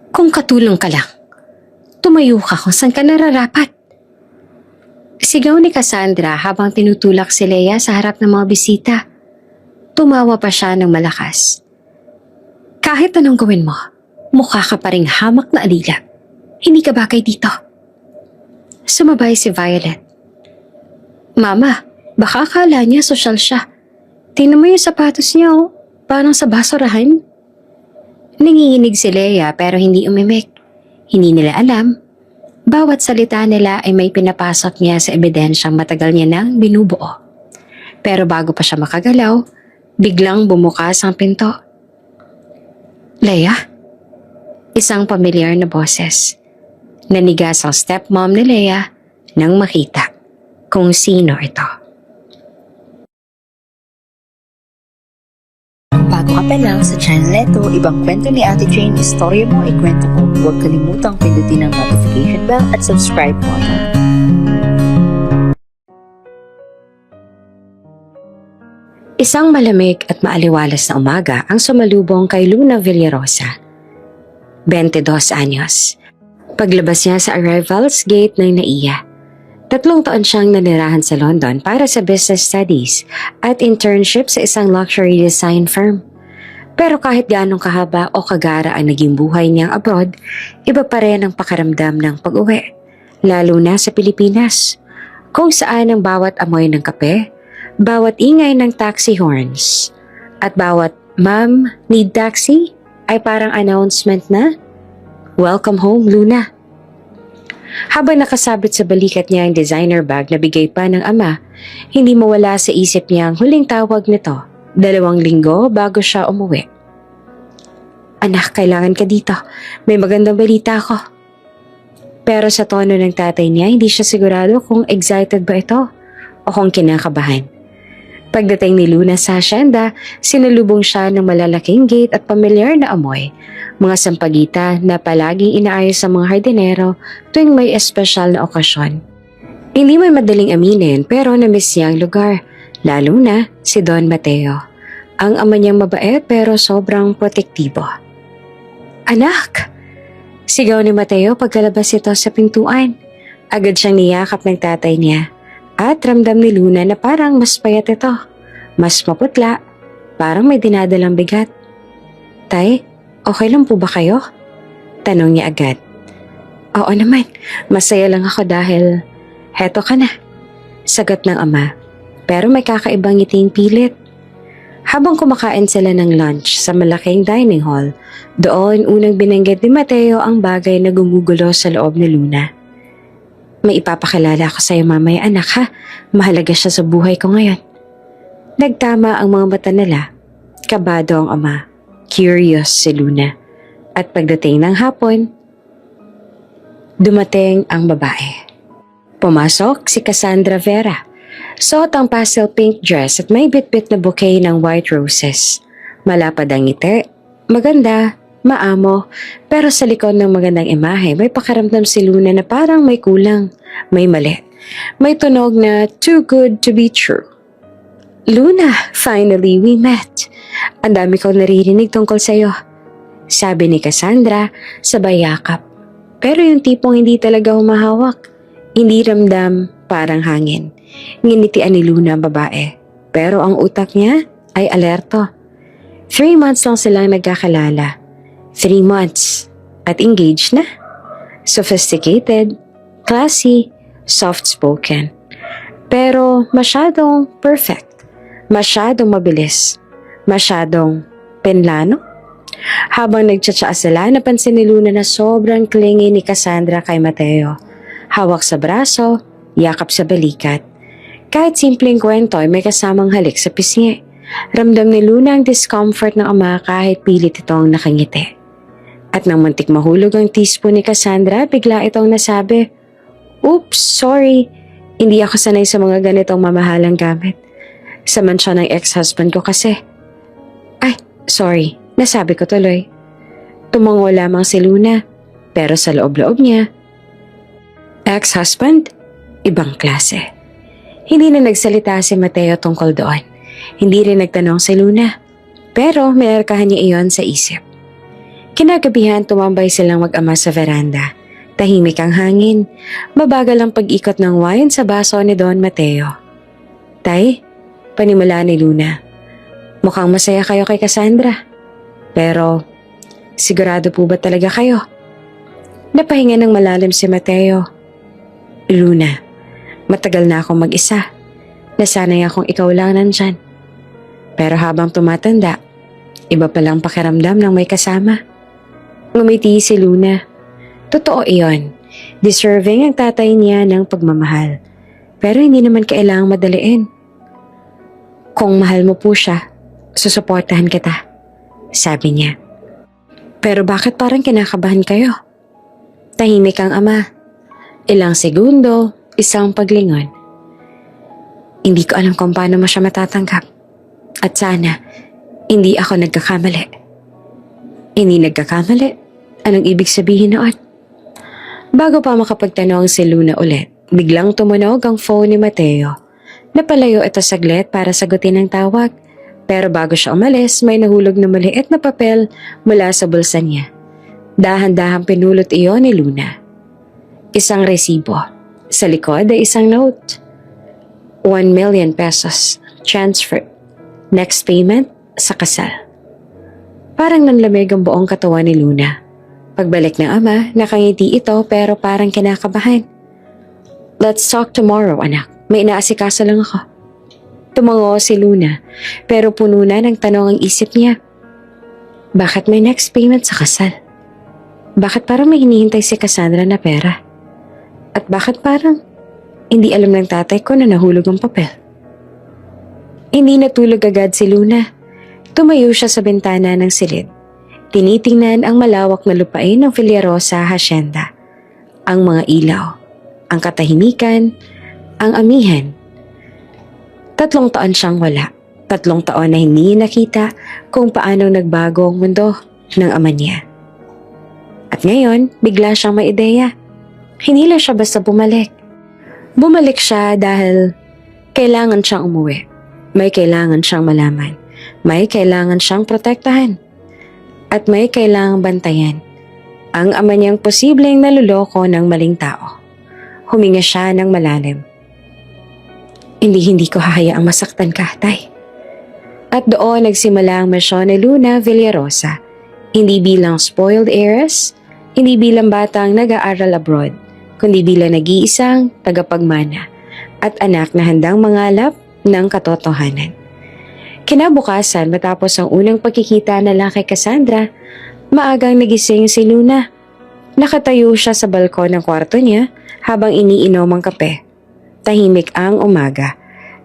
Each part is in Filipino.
Kung katulong ka lang, tumayo ka kung saan ka nararapat. Sigaw ni Cassandra habang tinutulak si Leia sa harap ng mga bisita. Tumawa pa siya ng malakas. Kahit anong gawin mo, mukha ka pa ring hamak na alila. Hindi ka bagay dito. Sumabay si Violet. Mama, baka akala niya sosyal siya. Tingnan mo yung sapatos niya, oh. Parang sa basurahan. Nanginginig si Leia pero hindi umimik. Hindi nila alam. Bawat salita nila ay may pinapasok niya sa ebidensyang matagal niya nang binubuo. Pero bago pa siya makagalaw, biglang bumukas ang pinto. Leia? Isang pamilyar na boses. Nanigas ang stepmom ni Leia nang makita kung sino ito. Bago ka pa lang sa channel neto, ibang kwento ni Ate Jane, istorya mo, ikwento ko. Huwag kalimutang pindutin ang notification bell at subscribe button. Isang malamig at maaliwalas na umaga ang sumalubong kay Luna Villarosa. 22 anyos. Paglabas niya sa arrivals gate ng NAIA. 3 taon siyang nanirahan sa London para sa business studies at internship sa isang luxury design firm. Pero kahit gaanong kahaba o kagara ang naging buhay niyang abroad, iba pa rin ang pakaramdam ng pag-uwi, lalo na sa Pilipinas, kung saan ang bawat amoy ng kape, bawat ingay ng taxi horns, at bawat "Ma'am, need taxi?" ay parang announcement na, "Welcome home, Luna." Habang nakasabit sa balikat niya ang designer bag na bigay pa ng ama, hindi mawala sa isip niya ang huling tawag nito, 2 linggo bago siya umuwi. "Anak, kailangan ka dito. May magandang balita ako." Pero sa tono ng tatay niya, hindi siya sigurado kung excited ba ito o kung kinakabahan. Pagdating ni Luna sa asyenda, sinalubong siya ng malalaking gate at pamilyar na amoy, mga sampagita na palaging inaayos sa mga hardinero tuwing may espesyal na okasyon. Hindi may madaling aminin pero namiss niya ang lugar, lalo na si Don Mateo. Ang ama niyang mabait pero sobrang protektibo. "Anak!" Sigaw ni Mateo pagkalabas ito sa pintuan. Agad siyang niyakap ng tatay niya. At ramdam ni Luna na parang mas payat ito. Mas maputla. Parang may dinadalang bigat. "Tay, okay lang po ba kayo?" Tanong niya agad. "Oo naman, masaya lang ako dahil heto ka na." Sagot ng ama. Pero may kakaibang ngiting pilit. Habang kumakain sila ng lunch sa malaking dining hall, doon unang binanggit ni Mateo ang bagay na gumugulo sa loob ni Luna. "May ipapakilala ako sa iyo mamaya, anak, ha? Mahalaga siya sa buhay ko ngayon." Nagtama ang mga mata nila. Kabado ang ama. Curious si Luna. At pagdating ng hapon, dumating ang babae. Pumasok si Cassandra Vera. Suot ang pastel pink dress at may bitbit na bouquet ng white roses. Malapad ang ngiti, maganda, maamo, pero sa likod ng magandang imahe may pakaramdam si Luna na parang may kulang, may mali. May tunog na too good to be true. "Luna, finally we met. Ang dami kong naririnig tungkol sa'yo," sabi ni Cassandra sabay yakap. Pero yung tipong hindi talaga humahawak, hindi ramdam, parang hangin. Nginitian ni Luna ang babae, pero ang utak niya ay alerto. 3 months lang silang nagkakalala. 3 months at engaged na. Sophisticated, classy, soft-spoken. Pero masyadong perfect. Masyadong mabilis. Masyadong penlano. Habang nagtsatsaa sila, napansin ni Luna na sobrang clingy ni Cassandra kay Mateo. Hawak sa braso, yakap sa balikat. Kahit simpleng kwento ay may kasamang halik sa pisngi. Ramdam ni Luna ang discomfort ng ama kahit pilit itong nakangiti. At nang muntik mahulog ang teaspoon ni Cassandra, bigla itong nasabi, "Oops, sorry. Hindi ako sanay sa mga ganitong mamahalang gamit. Sa mansyon ng ex-husband ko kasi." "Ay, sorry. Nasabi ko tuloy." Tumango lamang si Luna, pero sa loob-loob niya, ex-husband? Ibang klase. Hindi na nagsalita si Mateo tungkol doon. Hindi rin nagtanong si Luna. Pero may arkahan niya iyon sa isip. Kinagabihan tumambay silang mag-ama sa veranda. Tahimik ang hangin. Mabagal ang pag-ikot ng wine sa baso ni Don Mateo. Tay, panimula ni Luna. Mukhang masaya kayo kay Cassandra. Pero, sigurado po ba talaga kayo? Napahinga ng malalim si Mateo. Luna, matagal na akong mag-isa. Nasanay akong ikaw lang nandyan. Pero habang tumatanda, iba palang pakiramdam ng may kasama. Ngumiti si Luna. Totoo iyon. Deserving ang tatay niya ng pagmamahal. Pero hindi naman kailangang madaliin. Kung mahal mo po siya, susuportahan kita, sabi niya. Pero bakit parang kinakabahan kayo? Tahimik ang ama. Ilang segundo, isang paglingon. Hindi ko alam kung paano mo siya matatanggap. At sana, hindi ako nagkakamali. Hindi nagkakamali? Anong ibig sabihin noon? Bago pa makapagtanong si Luna ulit, biglang tumunog ang phone ni Mateo. Napalayo ito saglit para sagutin ang tawag. Pero bago siya umalis, may nahulog na maliit na papel mula sa bulsa niya. Dahan-dahang pinulot iyon ni Luna. Isang resibo. Sa likod ay isang note. 1 million pesos. Transfer. Next payment sa kasal. Parang nanlamig ang buong katawan ni Luna. Pagbalik ng ama, nakangiti ito pero parang kinakabahan. Let's talk tomorrow, anak. May inaasikaso lang ako. Tumango si Luna, pero puno na ng tanong ang isip niya. Bakit may next payment sa kasal? Bakit parang may hinihintay si Cassandra na pera? At bakit parang hindi alam ng tatay ko na nahulog ang papel? Hindi natulog agad si Luna. Tumayo siya sa bintana ng silid. Tinitingnan ang malawak na lupain ng Villarosa Hacienda. Ang mga ilaw, ang katahimikan, ang amihan. 3 taon siyang wala. 3 taon na hindi nakita kung paano nagbago ang mundo ng ama niya. At ngayon, bigla siyang may ideya. Hindi lang siya basta bumalik. Bumalik siya dahil kailangan siyang umuwi. May kailangan siyang malaman. May kailangan siyang protektahan. At may kailangang bantayan. Ang ama niyang posibleng naluloko ng maling tao. Huminga siya ng malalim. Hindi ko hahayaang masaktan ka, tay. At doon nagsimula ang misyon ni Luna Villarosa. Hindi bilang spoiled heiress, hindi bilang batang nag-aaral abroad, kundi bilang nag-iisang tagapagmana at anak na handang mangalap ng katotohanan. Kinabukasan matapos ang unang pagkikita nila kay Cassandra, maagang nagising si Luna. Nakatayo siya sa balkon ng kwarto niya habang iniinom ang kape. Tahimik ang umaga,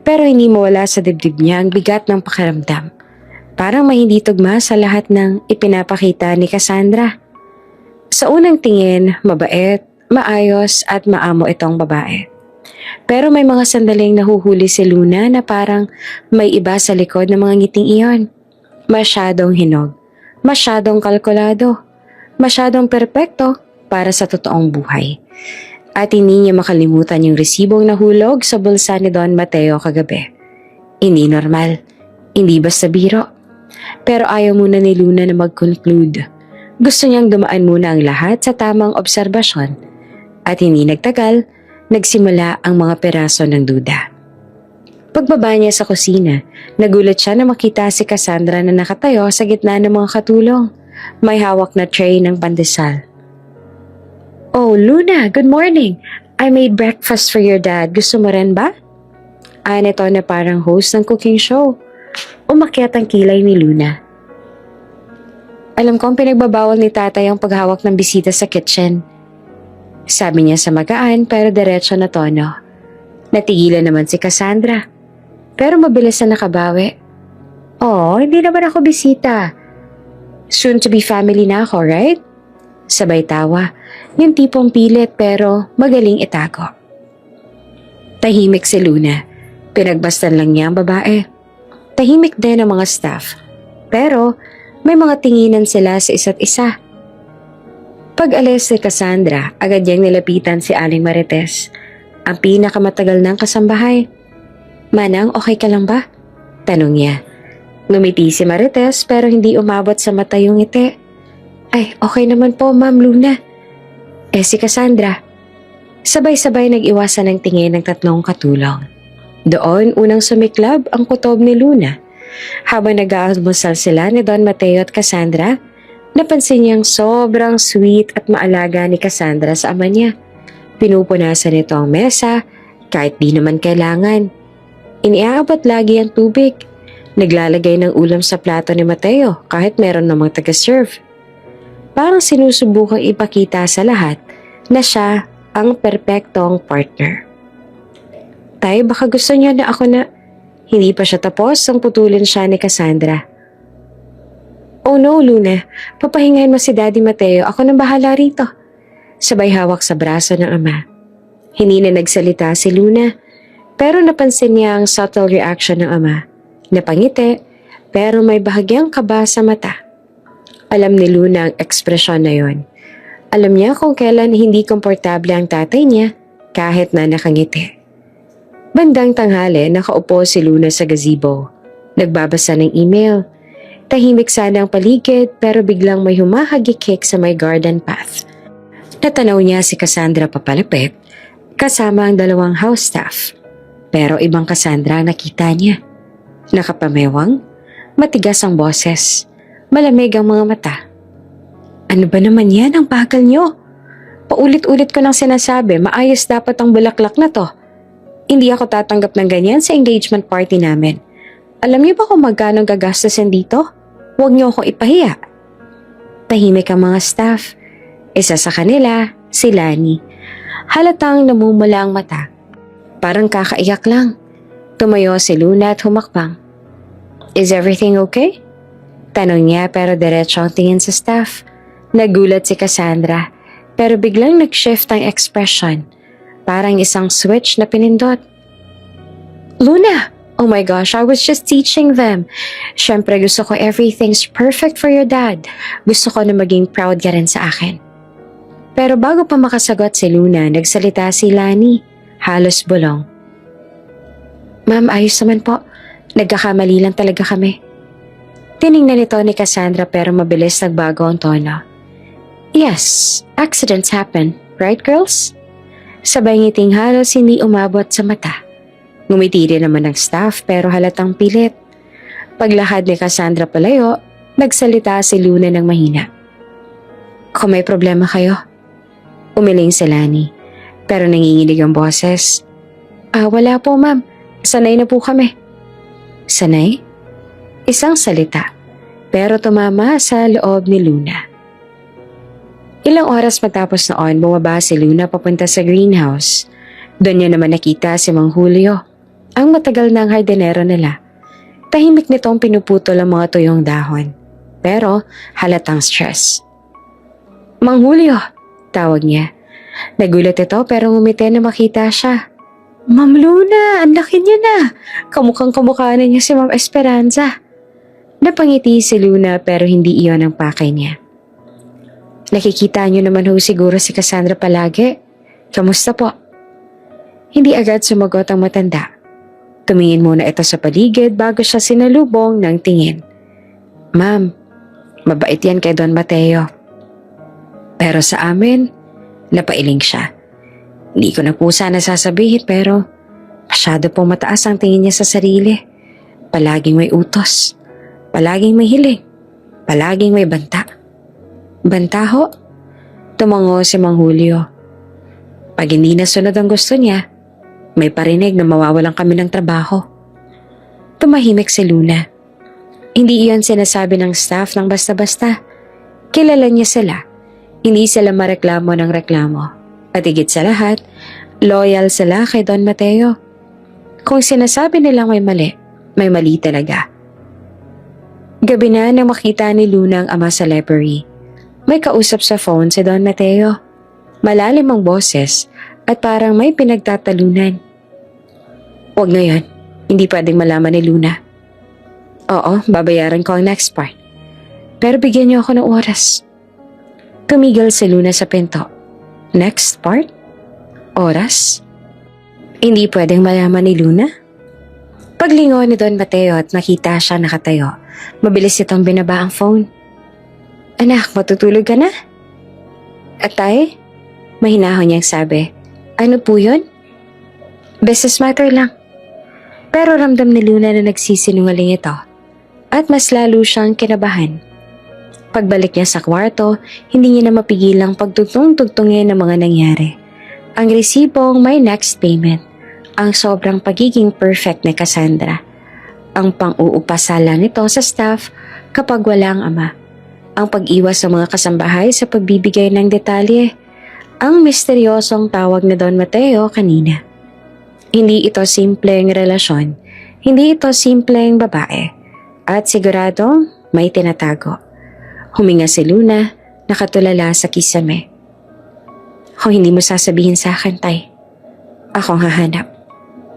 pero hindi mawala sa dibdib niya ang bigat ng pakiramdam. Parang may hindi tugma sa lahat ng ipinapakita ni Cassandra. Sa unang tingin, mabait, maayos at maamo itong babae. Pero may mga sandaling nahuhuli si Luna na parang may iba sa likod ng mga ngiting iyon. Masyadong hinog, masyadong kalkulado, masyadong perpekto para sa totoong buhay. At hindi niya makalimutan yung resibong nahulog sa bulsa ni Don Mateo kagabi. Hindi normal, hindi basta biro. Pero ayaw muna ni Luna na mag-conclude. Gusto niyang dumaan muna ang lahat sa tamang obserbasyon. At hindi nagtagal, nagsimula ang mga peraso ng duda. Pagbaba niya sa kusina, nagulat siya na makita si Cassandra na nakatayo sa gitna ng mga katulong. May hawak na tray ng pandesal. Oh, Luna, good morning. I made breakfast for your dad. Gusto mo rin ba? Nito na parang host ng cooking show. Umakyat ang kilay ni Luna. Alam kong pinagbabawal ni tatay ang paghawak ng bisita sa kitchen. Sabi niya sa magaan pero diretso na tono. Natigilan naman si Cassandra. Pero mabilis na nakabawi. Oh, hindi naman ako bisita. Soon to be family na ako, right? Sabay tawa. Yung tipong pilit pero magaling itago. Tahimik si Luna. Pinagbastan lang niya ang babae. Tahimik din ang mga staff. Pero may mga tinginan sila sa isa't isa. Pag-alis si Cassandra, agad niyang nilapitan si Aling Marites, ang pinakamatagal ng kasambahay. Manang, okay ka lang ba? Tanong niya. Ngumiti si Marites pero hindi umabot sa mata yung ngiti. Ay, okay naman po, Ma'am Luna. Si Cassandra. Sabay-sabay nag-iwasan ng tingin ng tatlong katulong. Doon, unang sumiklab ang kutob ni Luna. Habang nag-aalmusal sila ni Don Mateo at Cassandra, napansin niyang sobrang sweet at maalaga ni Cassandra sa ama niya. Pinupunasan nito ang mesa kahit di naman kailangan. Iniaabot lagi ang tubig. Naglalagay ng ulam sa plato ni Mateo kahit meron namang taga-serve. Parang sinusubukang ipakita sa lahat na siya ang perpektong partner. Tay, baka gusto niyo na ako na... Hindi pa siya tapos ang putulin siya ni Cassandra. Oh no, Luna. Papahingahin mo si Daddy Mateo. Ako nang bahala rito. Sabay hawak sa braso ng ama. Hindi na nagsalita si Luna, pero napansin niya ang subtle reaction ng ama. Napangiti, pero may bahagyang kaba sa mata. Alam ni Luna ang ekspresyon na yon. Alam niya kung kailan hindi komportable ang tatay niya kahit na nakangiti. Bandang tanghali, nakaupo si Luna sa gazebo. Nagbabasa ng email. Tahimik sana ang paligid pero biglang may humahagikik sa may garden path. Natanaw niya si Cassandra papalapit kasama ang dalawang house staff. Pero ibang Cassandra ang nakita niya. Nakapamewang, matigas ang boses, malamig ang mga mata. Ano ba naman yan ang bagal niyo? Paulit-ulit ko nang sinasabi, maayos dapat ang bulaklak na to. Hindi ako tatanggap ng ganyan sa engagement party namin. Alam niyo ba kung magkano gagastusin dito? Huwag niyo akong ipahiya. Tahimik ang mga staff. Isa sa kanila, si Lani. Halatang namumula ang mata. Parang kakaiyak lang. Tumayo si Luna at humakbang. Is everything okay? Tanong niya pero diretso ang tingin sa staff. Nagulat si Cassandra pero biglang nag-shift ang expression. Parang isang switch na pinindot. Luna! Oh my gosh, I was just teaching them. Siyempre gusto ko everything's perfect for your dad. Gusto ko na maging proud ka rin sa akin. Pero bago pa makasagot si Luna, nagsalita si Lani. Halos bulong. Ma'am, ayos naman po. Nagkakamali lang talaga kami. Tiningnan ito ni Cassandra pero mabilis nagbago ang tono. Yes, accidents happen, right girls? Sabay ngiting halos hindi umabot sa mata. Ngumiti rin naman ang staff pero halatang pilit. Paglahad ni Cassandra palayo, nagsalita si Luna ng mahina. Kung may problema kayo, umiling si Lani. Pero nanginginig ang boses. Wala po ma'am. Sanay na po kami. Sanay? Isang salita, pero tumama sa loob ni Luna. Ilang oras matapos noon, bumaba si Luna papunta sa greenhouse. Doon niya naman nakita si Mang Julio, ang matagal ng hardinero nila. Tahimik nitong pinuputol ang mga tuyong dahon, pero halatang stress. Mang Julio, tawag niya. Nagulat ito pero ngumiti na makita siya. Ma'am Luna, ang laki niya na. Kamukhang-kamukha na niya si Ma'am Esperanza. Napangiti si Luna pero hindi iyon ang pakay niya. Nakikita niyo naman ho siguro si Cassandra palagi. Kamusta po? Hindi agad sumagot ang matanda. Tumingin muna ito sa paligid bago siya sinalubong ng tingin. Ma'am, mabait yan kay Don Mateo. Pero sa amin, napailing siya. Hindi ko na po sana sasabihin pero masyado po mataas ang tingin niya sa sarili. Palaging may utos. Palaging may hiling. Palaging may banta. Banta ho? Tumango si Mang Julio. Pag hindi nasunod ang gusto niya, may parinig na mawawalan kami ng trabaho. Tumahimik si Luna. Hindi iyon sinasabi ng staff ng basta-basta. Kilala niya sila. Hindi sila mareklamo ng reklamo. At higit sa lahat, loyal sila kay Don Mateo. Kung sinasabi nilang may mali talaga. Gabi na nang makita ni Luna ang ama sa library. May kausap sa phone si Don Mateo. Malalim ang boses at parang may pinagtatalunan. Huwag na yan. Hindi pwedeng malaman ni Luna. Oo, babayaran ko ang next part. Pero bigyan niyo ako ng oras. Tumigil si Luna sa pinto. Next part? Oras? Hindi pwedeng malaman ni Luna? Paglingon ni Don Mateo at nakita siya nakatayo, mabilis itong binaba ang phone. Anak, matutulog ka na? Atay? Mahinahon niyang sabi. Ano po yun? Business matter lang. Pero ramdam ni Luna na nagsisinungaling ito at mas lalo siyang kinabahan. Pagbalik niya sa kwarto, hindi niya na mapigilang pagtugtong-tugtungin ng mga nangyari. Ang resibong may next payment, ang sobrang pagiging perfect ni Cassandra, ang pang-uupasala nito sa staff kapag walang ama, ang pag-iwas sa mga kasambahay sa pagbibigay ng detalye, ang misteryosong tawag ni Don Mateo kanina. Hindi ito simpleng relasyon, hindi ito simpleng babae, at siguradong may tinatago. Huminga si Luna, nakatulala sa kisame. Kung hindi mo sasabihin sa akin, Tay, akong hahanap.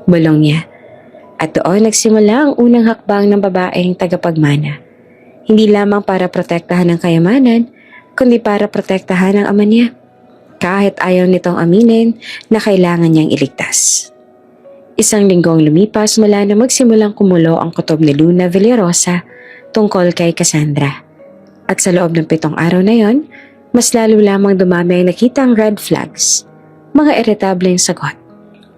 Bulong niya. At doon nagsimula ang unang hakbang ng babaeng tagapagmana. Hindi lamang para protektahan ang kayamanan, kundi para protektahan ang ama niya. Kahit ayaw nitong aminin na kailangan niyang iligtas. Isang linggong lumipas mula na magsimulang kumulo ang kutob ni Luna Villarosa tungkol kay Cassandra. At sa loob ng 7 araw na yon, mas lalo lamang dumami ang nakitang red flags, mga irritableng sagot,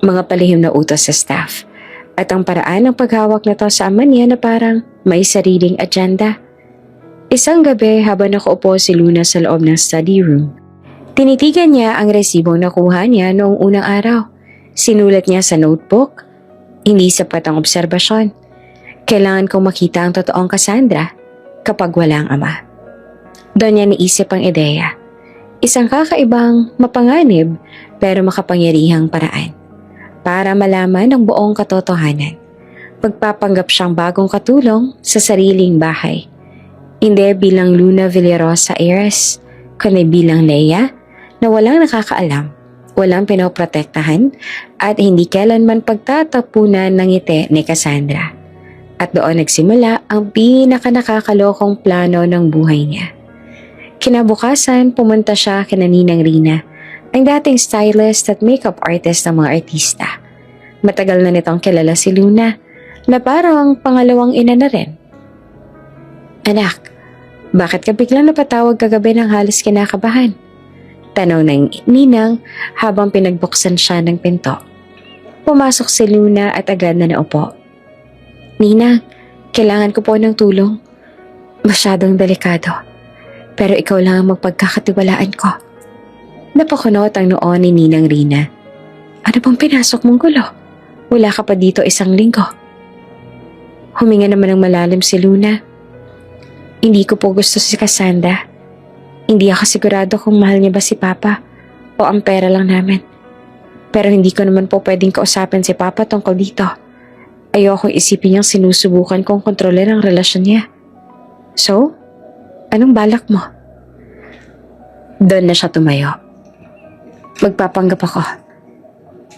mga palihim na utos sa staff, at ang paraan ng paghawak nito sa ama niya na parang may sariling agenda. Isang gabi habang nakaupo si Luna sa loob ng study room, tinitigan niya ang resibong nakuha niya noong unang araw. Sinulat niya sa notebook, hindi sapat ang obserbasyon. Kailangan kong makita ang totoong Cassandra kapag walang ama. Doon niya naisip ang ideya. Isang kakaibang, mapanganib, pero makapangyarihang paraan. Para malaman ang buong katotohanan. Pagpapanggap siyang bagong katulong sa sariling bahay. Hindi bilang Luna Villarosa heiress, kundi bilang Leia na walang nakakaalam, walang pinoprotektahan, at hindi kailanman pagtatapunan ng ngiti ni Cassandra. At doon nagsimula ang pinaka-nakakalokong plano ng buhay niya. Kinabukasan, pumunta siya kina Ninang Rina, ang dating stylist at makeup artist ng mga artista. Matagal na nitong kilala si Luna, na parang pangalawang ina na rin. Anak, bakit ka biglang napatawag kagabi ng halos kinakabahan? Tanong ng Ninang habang pinagbuksan siya ng pinto. Pumasok si Luna at agad na naupo. Ninang, kailangan ko po ng tulong. Masyadong delikado. Pero ikaw lang ang magpagkakatiwalaan ko. Napakunot ang noon ni Ninang Rina. Ano bang pinasok mong gulo? Wala ka pa dito 1 linggo. Huminga naman ng malalim si Luna. Hindi ko po gusto si Cassandra. Hindi ako sigurado kung mahal niya ba si Papa o ang pera lang namin. Pero hindi ko naman po pwedeng kausapin si Papa tungkol dito. Ayokong isipin niyang sinusubukan kong kontrolin ang relasyon niya. So, anong balak mo? Doon na siya tumayo. Magpapanggap ako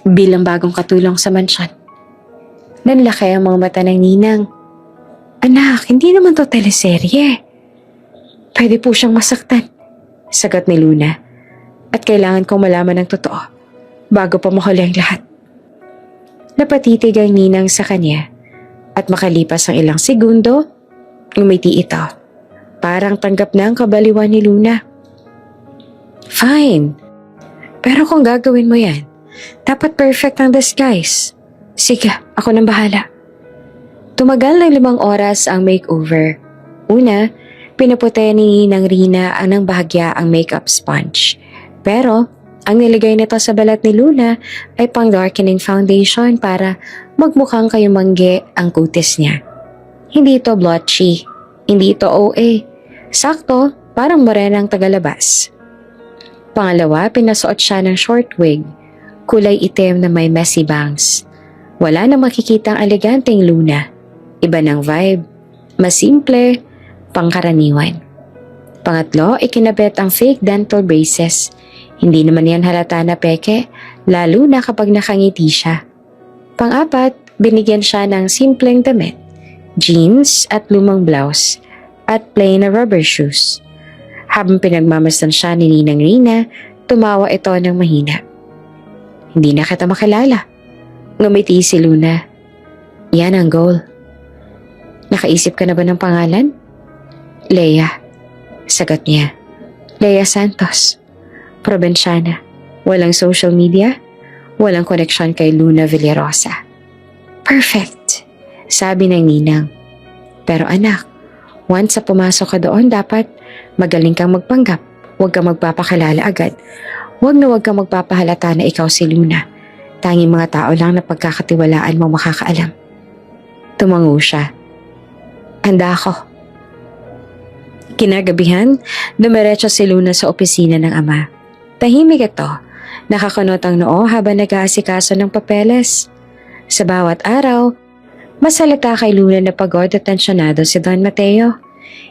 bilang bagong katulong sa mansyon. Nanlaki ang mga mata ng Ninang. Anak, hindi naman to teleserye. Pwede po siyang masaktan, sagot ni Luna. At kailangan kong malaman ng totoo bago pa mahuli ang lahat. Napatitig ang Ninang sa kanya at makalipas ang ilang segundo, umiti ito. Parang tanggap na ang kabaliwan ni Luna. Fine. Pero kung gagawin mo yan, dapat perfect ang disguise. Sige, ako nang bahala. Tumagal ng 5 oras ang makeover. Una, pinaputi ni Ninang Rina ang nang bahagya ang makeup sponge. Pero, ang nilagay nito sa balat ni Luna ay pang-darkening foundation para magmukhang kayumangge ang kutis niya. Hindi ito blotchy. Hindi ito OA. Sakto, parang morenang tagalabas. Pangalawa, pinasuot siya ng short wig, kulay itim na may messy bangs. Wala na makikitang eleganteng Luna. Iba ng vibe, mas simple, pangkaraniwan. Pangatlo, ikinabit ang fake dental braces. Hindi naman yan halata na peke, lalo na kapag nakangiti siya. Pang-apat, binigyan siya ng simpleng damit, jeans at lumang blouse, at plain na rubber shoes. Habang pinagmamasdan siya ni Ninang Rina, tumawa ito ng mahina. Hindi na kita makilala. Ngumiti si Luna. Yan ang goal. Nakaisip ka na ba ng pangalan? Leia. Sagot niya. Lea Santos. Probinsyana. Walang social media. Walang koneksyon kay Luna Villarosa. Perfect. Sabi ng ninang. Pero anak, once sa pumasok ka doon, dapat magaling kang magpanggap. Huwag kang magpapakilala agad. Huwag kang magpapahalata na ikaw si Luna. Tanging mga tao lang na pagkakatiwalaan mo makakaalam. Tumango siya. Handa ako. Kinagabihan, dumiretso si Luna sa opisina ng ama. Tahimik ito. Nakakunot ang noo habang nag-aasikaso ng papeles. Sa bawat araw, masalita kay Luna na pagod at tensyonado si Don Mateo.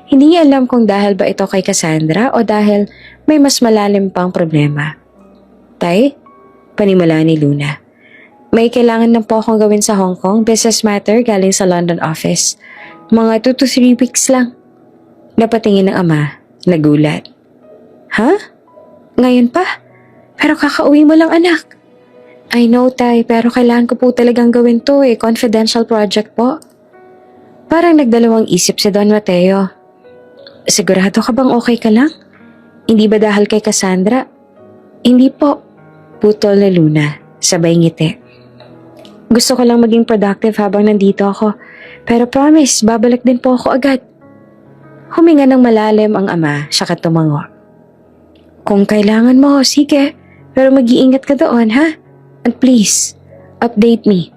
Hindi alam kung dahil ba ito kay Cassandra o dahil may mas malalim pang problema. Tay, panimula ni Luna. May kailangan lang po akong gawin sa Hong Kong, business matter galing sa London office. Mga 2 to 3 weeks lang. Napatingin ng ama, nagulat. Ha? Ngayon pa? Pero kakauwi mo lang anak. I know tay, pero kailangan ko po talagang gawin to confidential project po. Parang nagdalawang isip si Don Mateo. Sigurado ka bang okay ka lang? Hindi ba dahil kay Cassandra? Hindi po. Putol na Luna, sabay ngiti. Gusto ko lang maging productive habang nandito ako. Pero promise, babalik din po ako agad. Huminga ng malalim ang ama, saka tumango. Kung kailangan mo, sige. Pero mag-iingat ka doon, ha? And please, update me.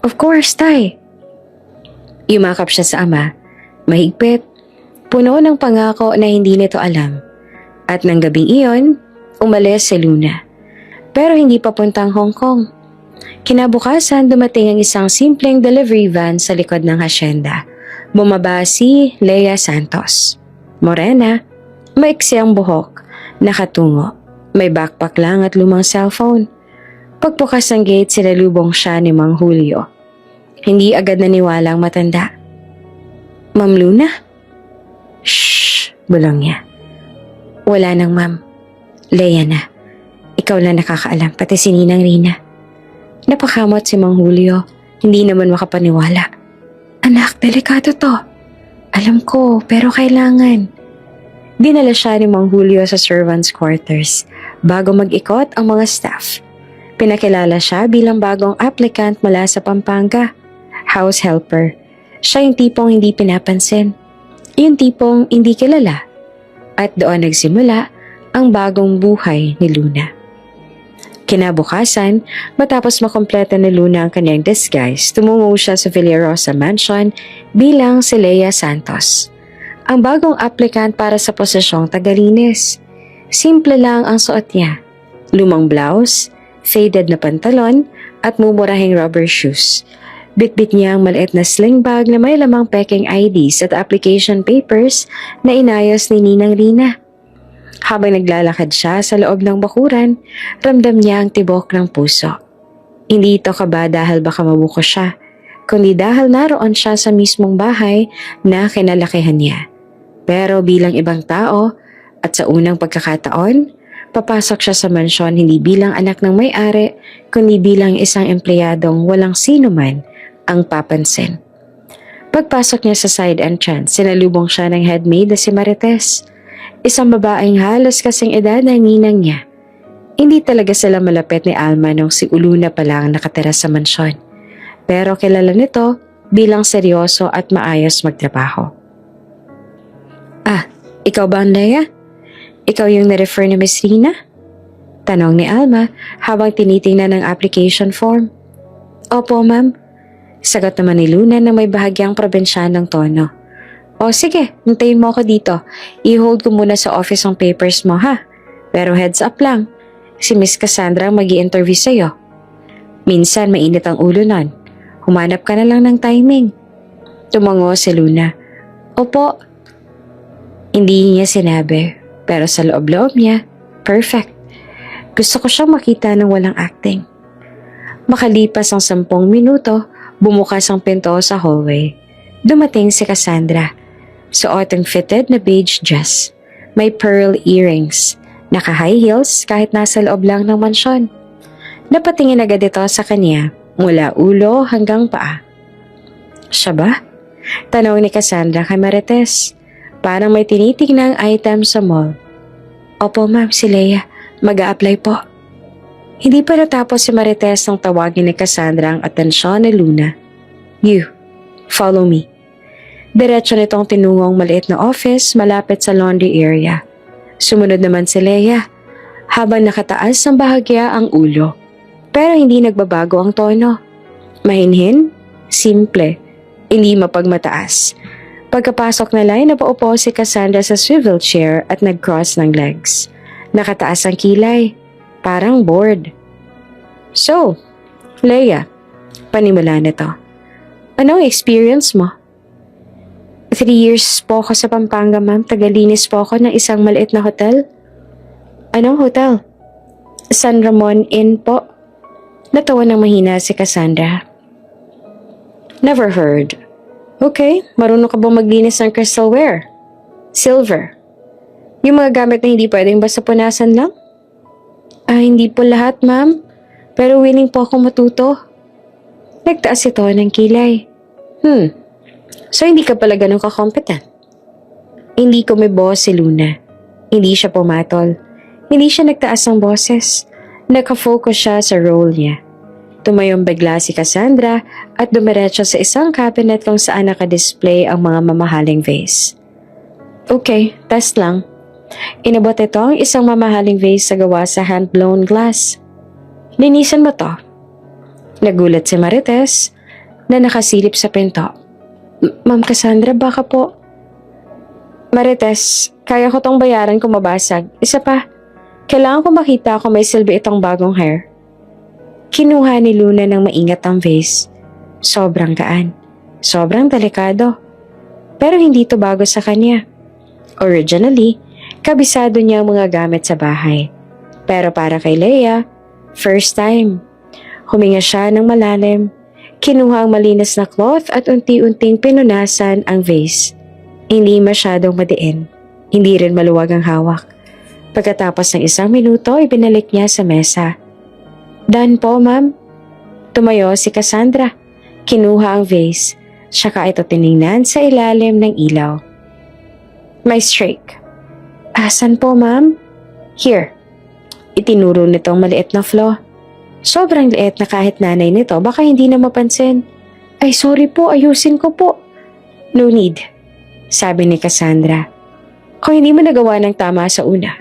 Of course, tay. Yumakap siya sa ama. Mahigpit. Puno ng pangako na hindi nito alam. At nang gabing iyon, umalis si Luna. Pero hindi papuntang Hong Kong. Kinabukasan, dumating ang isang simpleng delivery van sa likod ng hasyenda. Bumaba si Lea Santos. Morena, maiksi ang buhok, nakatungo. May backpack lang at lumang cellphone. Pagbukas ng gate, sinalubong siya ni Mang Julio. Hindi agad naniwala ang matanda. Ma'am Luna? Shhh, bulong niya. Wala nang ma'am. Lea na. Ikaw lang nakakaalam, pati si Ninang Rina. Napakamot si Mang Julio. Hindi naman makapaniwala. Anak, delikado to. Alam ko, pero kailangan. Dinala siya ni Mang Julio sa servants' quarters bago mag-ikot ang mga staff. Pinakilala siya bilang bagong applicant mula sa Pampanga. House helper. Siya yung tipong hindi pinapansin. Yung tipong hindi kilala. At doon nagsimula ang bagong buhay ni Luna. Kinabukasan, matapos makompleto ni Luna ang kanyang disguise, tumungo siya sa Villarosa Mansion bilang si Lea Santos. Ang bagong applicant para sa posisyong tagalinis. Simple lang ang suot niya. Lumang blouse, faded na pantalon, at mumurahing rubber shoes. Bitbit niya ang maliit na sling bag na may lamang peking IDs at application papers na inayos ni Ninang Rina. Habang naglalakad siya sa loob ng bakuran, ramdam niya ang tibok ng puso. Hindi ito kaba dahil baka mabuko siya, kundi dahil naroon siya sa mismong bahay na kinalakihan niya. Pero bilang ibang tao at sa unang pagkakataon, papasok siya sa mansyon hindi bilang anak ng may-ari, kundi bilang isang empleyadong walang sino man ang papansin. Pagpasok niya sa side entrance, sinalubong siya ng headmaid na si Marites. Isang babaeng halos kasing edad ng ninang niya. Hindi talaga sila malapit ni Alma nung si Uluna pa lang nakatira sa mansyon. Pero kilala nito bilang seryoso at maayos magtrabaho. Ah, ikaw ba ang Lea? Ikaw yung na-refer ni Miss Rina? Tanong ni Alma habang tinitingnan ang application form. Opo, ma'am. Sagot naman ni Luna na may bahagyang probinsyanong tono. O sige, hintayin mo ako dito. I-hold ko muna sa office ang papers mo ha. Pero heads up lang, si Miss Cassandra ang mag-i-interview sa'yo. Minsan mainit ang ulo nun. Humanap ka na lang ng timing. Tumango si Luna. Opo. Hindi niya sinabi, pero sa loob-loob niya, perfect. Gusto ko siyang makita ng walang acting. Makalipas ang 10 minuto, bumukas ang pinto sa hallway. Dumating si Cassandra. Suotang fitted na beige dress. May pearl earrings. Naka-high heels kahit nasa loob lang ng mansyon. Napatingin agad ito sa kanya mula ulo hanggang paa. Siya ba? Tanong ni Cassandra kay Marites. parang may tinitingnang item sa mall. Opo ma'am, si Leia. Mag-a-apply po. Hindi pa natapos si Marites nang tawagin ni Cassandra ang atensyon ni Luna. You, follow me. Diretso nitong tinungong maliit na office malapit sa laundry area. Sumunod naman si Leia, habang nakataas ng bahagya ang ulo. Pero hindi nagbabago ang tono. Mahinhin, simple, hindi mapagmataas. Pagkapasok nila ay napaupo si Cassandra sa swivel chair at nag-cross ng legs. Nakataas ang kilay, parang bored. So, Leia, panimula nito. Anong experience mo? 3 years po ako sa Pampanga, ma'am. Tagalinis po ako ng isang maliit na hotel. Anong hotel? San Ramon Inn po. Natawa ng mahina si Cassandra. Never heard. Okay, marunong ka bang maglinis ng crystalware? Silver. Yung mga gamit na hindi pwedeng basta punasan lang? Hindi po lahat, ma'am. Pero willing po ako matuto. Nagtaas ito ng kilay. So hindi ka pala ganun ka-competent? Hindi ko may boss si Luna. Hindi siya pumatol. Hindi siya nagtaas ng boses. Nakafocus siya sa role niya. Tumayong bigla si Cassandra at dumiretso sa isang cabinet kung saan nakadisplay ang mga mamahaling vase. Okay, test lang. Inabot ito ang isang mamahaling vase sa gawa sa hand-blown glass. Linisan mo to. Nagulat si Marites na nakasilip sa pinto. Ma'am Cassandra, baka po. Marites, kaya ko tong bayaran kung mabasag. Isa pa, kailangan ko makita kung may silbi itong bagong hair. Kinuha ni Luna ng maingat ang vase. Sobrang gaan. Sobrang delikado. Pero hindi ito bago sa kanya. Originally, kabisado niya ang mga gamit sa bahay. Pero para kay Leia, first time. Huminga siya ng malalim. Kinuha ang malinis na cloth at unti-unting pinunasan ang vase. Hindi masyadong madiin. Hindi rin maluwag ang hawak. Pagkatapos ng 1 minuto, ibinalik niya sa mesa. Done po, ma'am. Tumayo si Cassandra. Kinuha ang vase. Tsaka ito tiningnan sa ilalim ng ilaw. May streak. Asan po, ma'am? Here. Itinuro nitong maliit na flaw. Sobrang liit na kahit nanay nito baka hindi na mapansin. Ay, sorry po. Ayusin ko po. No need. Sabi ni Cassandra. Kung hindi mo nagawa ng tama sa una,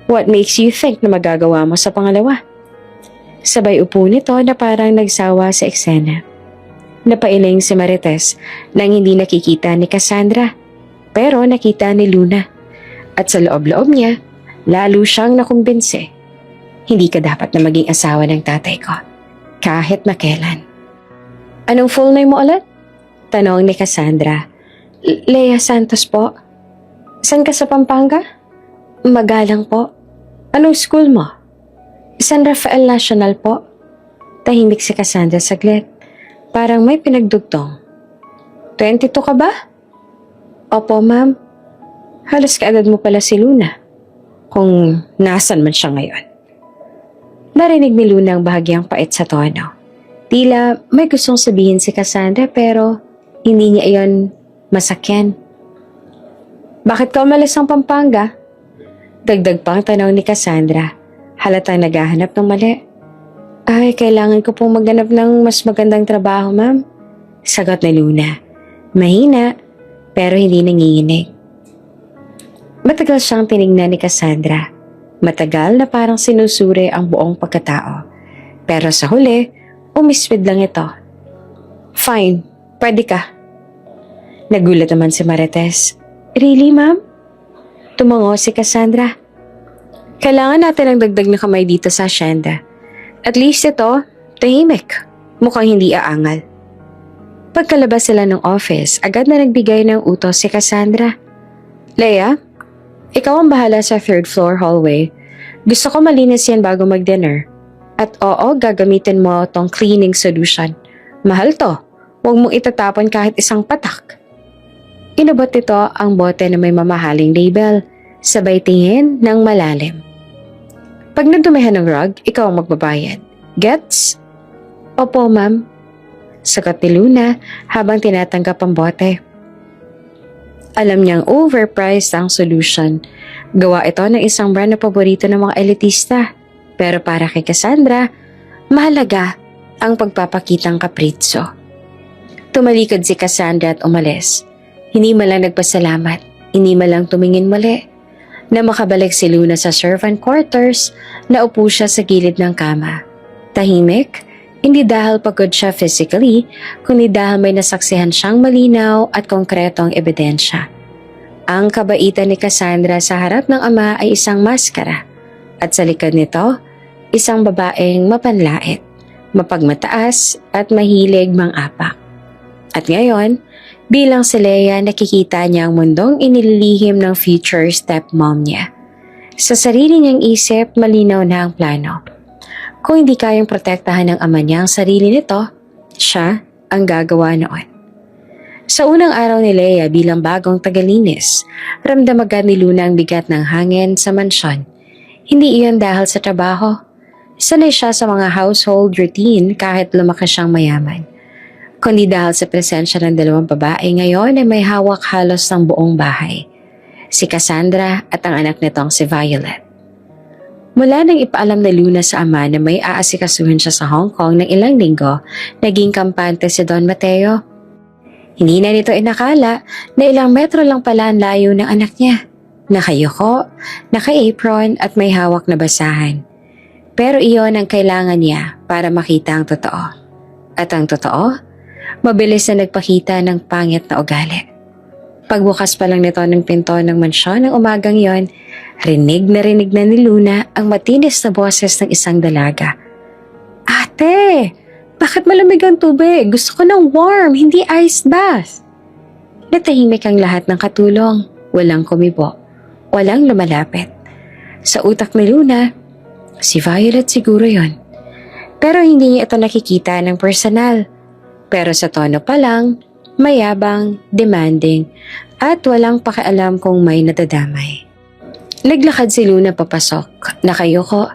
what makes you think na magagawa mo sa pangalawa? Sabay upo nito na parang nagsawa sa eksena. Napailing si Marites nang hindi nakikita ni Cassandra, pero nakita ni Luna. At sa loob-loob niya, lalo siyang nakumbinse. Hindi ka dapat na maging asawa ng tatay ko, kahit na kailan. Anong full name mo ulit? Tanong ni Cassandra. Leia Santos po. San ka sa Pampanga? Magalang po. Anong school mo? San Rafael National po. Tahimik si Cassandra saglit. Parang may pinagdugtong. 22 ka ba? Opo, ma'am. Halos kaedad mo pala si Luna. Kung nasan man siya ngayon. Narinig ni Luna ang bahagyang pait sa tono. Tila may gustong sabihin si Cassandra pero hindi niya iyon masakyan. Bakit ka umalis ng Pampanga? Dagdag pang tanong ni Cassandra. Halatang naghahanap ng mali. Ay, kailangan ko pong maghanap ng mas magandang trabaho, ma'am. Sagot ni Luna. Mahina, pero hindi nanginginig. Matagal siyang tinignan ni Cassandra. Matagal na parang sinusuri ang buong pagkatao. Pero sa huli, umiswid lang ito. Fine, pwede ka. Nagulat naman si Marites. Really, ma'am? Tumango si Cassandra. Kailangan natin ng dagdag na kamay dito sa asyenda. At least ito, tahimik. Mukhang hindi aangal. Pagkalabas sila ng office, agad na nagbigay ng utos si Cassandra. Leia, ikaw ang bahala sa 3rd floor hallway. Gusto ko malinis yan bago mag-dinner. At oo, gagamitin mo tong cleaning solution. Mahal to. Huwag mong itatapon kahit isang patak. Inabot ito ang bote na may mamahaling label. Sabay tingin ng malalim. Pag nadumihan ng rug, ikaw ang magbabayad. Gets? Opo, ma'am. Sagot ni Luna habang tinatanggap ang bote. Alam niyang overpriced ang solution. Gawa ito ng isang brand na paborito ng mga elitista. Pero para kay Cassandra, mahalaga ang pagpapakitang kapritso. Tumalikod si Cassandra at umalis. Hindi man lang nagpasalamat, hindi man lang tumingin muli. Na makabalik si Luna sa servant quarters, naupo siya sa gilid ng kama. Tahimik, hindi dahil pagod siya physically, kundi dahil may nasaksihan siyang malinaw at konkretong ebidensya. Ang kabaitan ni Cassandra sa harap ng ama ay isang maskara, at sa likod nito, isang babaeng mapanlait, mapagmataas at mahilig mang-apak. At ngayon, bilang si Leia, nakikita niya ang mundong inililihim ng future stepmom niya. Sa sarili niyang isip, malinaw na ang plano. Kung hindi kayang protektahan ng ama niya ang sarili nito, siya ang gagawa noon. Sa unang araw ni Leia bilang bagong tagalinis, ramdam agad ni Luna ang bigat ng hangin sa mansyon. Hindi iyon dahil sa trabaho. Sanay siya sa mga household routine kahit lumaki siyang mayaman. Kundi dahil sa presensya ng dalawang babae ngayon ay may hawak halos ng buong bahay. Si Cassandra at ang anak nitong si Violet. Mula nang ipaalam na Luna sa ama na may aasikasuhin siya sa Hong Kong ng ilang linggo, naging kampante si Don Mateo. Hindi na nito inakala na ilang metro lang pala ang layo ng anak niya. Nakayuko, naka-apron at may hawak na basahan. Pero iyon ang kailangan niya para makita ang totoo. At ang totoo, mabilis na nagpakita ng pangit na ugali. Pagbukas pa lang nito ng pinto ng mansyon ng umagang yon, rinig na ni Luna ang matinis na boses ng isang dalaga. Ate, bakit malamig ang tubig? Gusto ko ng warm, hindi iced bath. Natahimik ang lahat ng katulong. Walang kumibo. Walang lumalapit. Sa utak ni Luna, si Violet siguro yon. Pero hindi niya ito nakikita ng personal. Pero sa tono pa lang, mayabang, demanding, at walang pakialam kung may nadadamay. Naglakad si Luna papasok, nakayuko,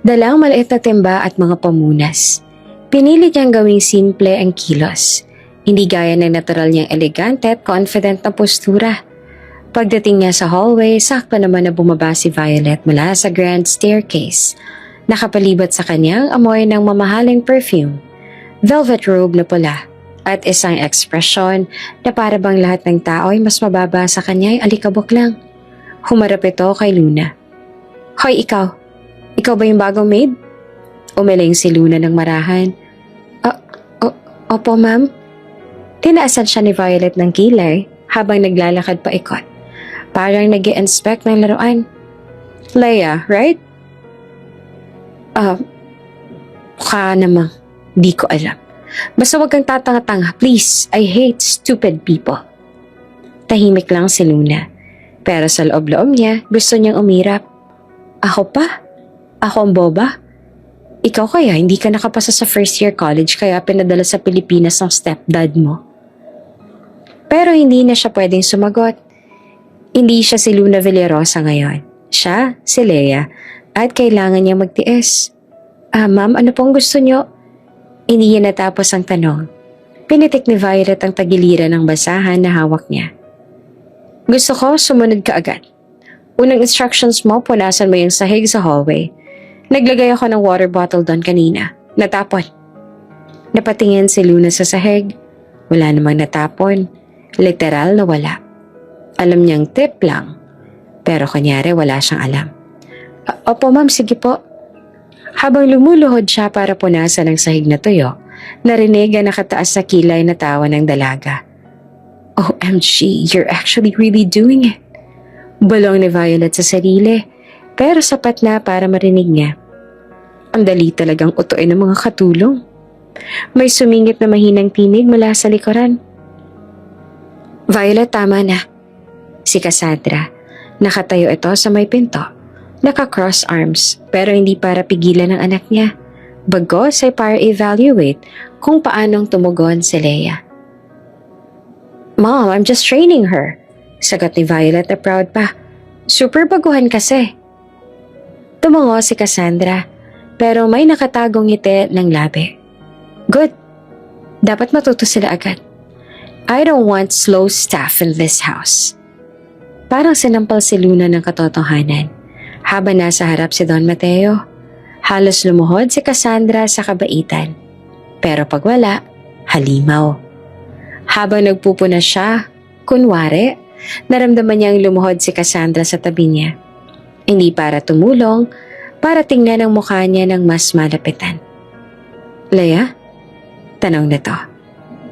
dalang maliit na timba at mga pamunas. Pinili niyang gawing simple ang kilos, hindi gaya ng natural niyang elegante at confident na postura. Pagdating niya sa hallway, sakto naman na bumaba si Violet mula sa grand staircase. Nakapalibot sa kanyang amoy ng mamahaling perfume, velvet robe na pula, at isang ekspresyon na para bang lahat ng tao ay mas mababa sa kanya ay alikabok lang. Humarap ito kay Luna. Hoy, ikaw. Ikaw ba yung bagong maid? Umiling si Luna ng marahan. Opo, ma'am. Tinaasan siya ni Violet ng kilay habang naglalakad pa ikot. Parang nag-i-inspect ng laruan. Leia, right? Mukha namang. Di ko alam. Basta wag kang tatanga-tanga, please. I hate stupid people. Tahimik lang si Luna. Pero sa loob-loob niya, gusto niyang umirap. Ako pa? Ako ang boba? Ikaw kaya hindi ka nakapasa sa first year college kaya pinadala sa Pilipinas ng stepdad mo? Pero hindi na siya pwedeng sumagot. Hindi siya si Luna Villarosa ngayon. Siya, si Leia, at kailangan niya magtiis. Ma'am, ano pong gusto niyo? Hindi niya natapos ang tanong. Pinitik ni Violet ang tagiliran ng basahan na hawak niya. Gusto ko, sumunod ka agad. Unang instructions mo, punasan mo yung sahig sa hallway. Naglagay ako ng water bottle doon kanina. Natapon. Napatingin si Luna sa sahig. Wala namang natapon. Literal na wala. Alam niyang tip lang. Pero kunyari wala siyang alam. Opo ma'am, sige po. Habang lumuluhod siya para punasan ang sahig na tuyo, narinig ang nakataas sa kilay na tawa ng dalaga. OMG, you're actually really doing it. Bulong ni Violet sa sarili, pero sapat na para marinig niya. Ang dali talagang utuin ng mga katulong. May sumingit na mahinang tinig mula sa likuran. Violet, tama na. Si Cassandra, nakatayo ito sa may pinto. Naka-cross arms, pero hindi para pigilan ang anak niya. Bagos ay para evaluate kung paanong tumugon si Leia. Mom, I'm just training her. Sagot ni Violet na proud pa. Super baguhan kasi. Tumango si Cassandra, pero may nakatagong ngiti ng labi. Good. Dapat matuto sila agad. I don't want slow staff in this house. Parang sinampal si Luna ng katotohanan. Habang nasa harap si Don Mateo, halos lumuhod si Cassandra sa kabaitan. Pero pag wala, halimaw. Habang nagpupuna siya, kunwari, naramdaman niyang lumuhod si Cassandra sa tabi niya. Hindi para tumulong, para tingnan ang mukha niya ng mas malapitan. "Leia?" Tanong nito.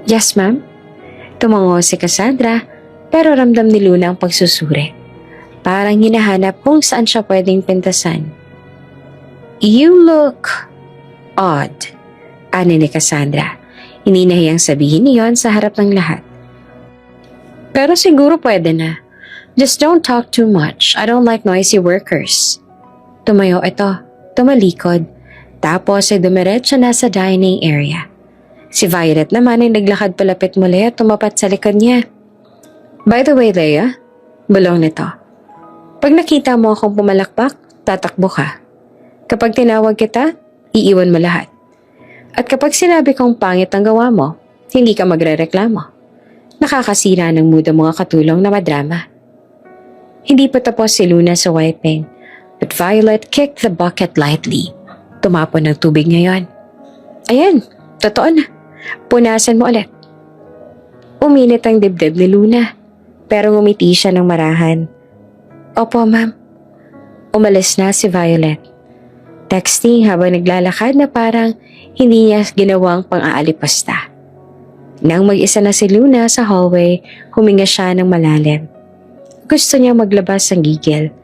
"Yes, ma'am." Tumango si Cassandra, pero ramdam ni Luna ang pagsusuri. Parang hinahanap kung saan siya pwedeng pintasan. "You look odd," ani ni Cassandra. Hindi nahiyang sabihin niyon sa harap ng lahat. "Pero siguro pwede na. Just don't talk too much. I don't like noisy workers." Tumayo ito, tumalikod. Tapos ay dumiretso na sa dining area. Si Violet naman ay naglakad palapit muli at tumapat sa likod niya. "By the way, Leia," bulong nito. "Pag nakita mo akong pumalakpak, tatakbo ka. Kapag tinawag kita, iiwan mo lahat. At kapag sinabi kong pangit ang gawa mo, hindi ka magrereklamo. Nakakasira ng mood ang mga katulong na madrama." Hindi pa tapos si Luna sa wiping, but Violet kicked the bucket lightly. Tumapon ng tubig ngayon. "Ayan, totoo na. Punasan mo ulit." Uminit ang dibdib ni Luna, pero ngumiti siya ng marahan. "Opo, ma'am." Umalis na si Violet. Texting habang naglalakad na parang hindi niya ginawang pang-aalipasta. Nang mag-isa na si Luna sa hallway, huminga siya ng malalim. Gusto niya maglabas ng gigil,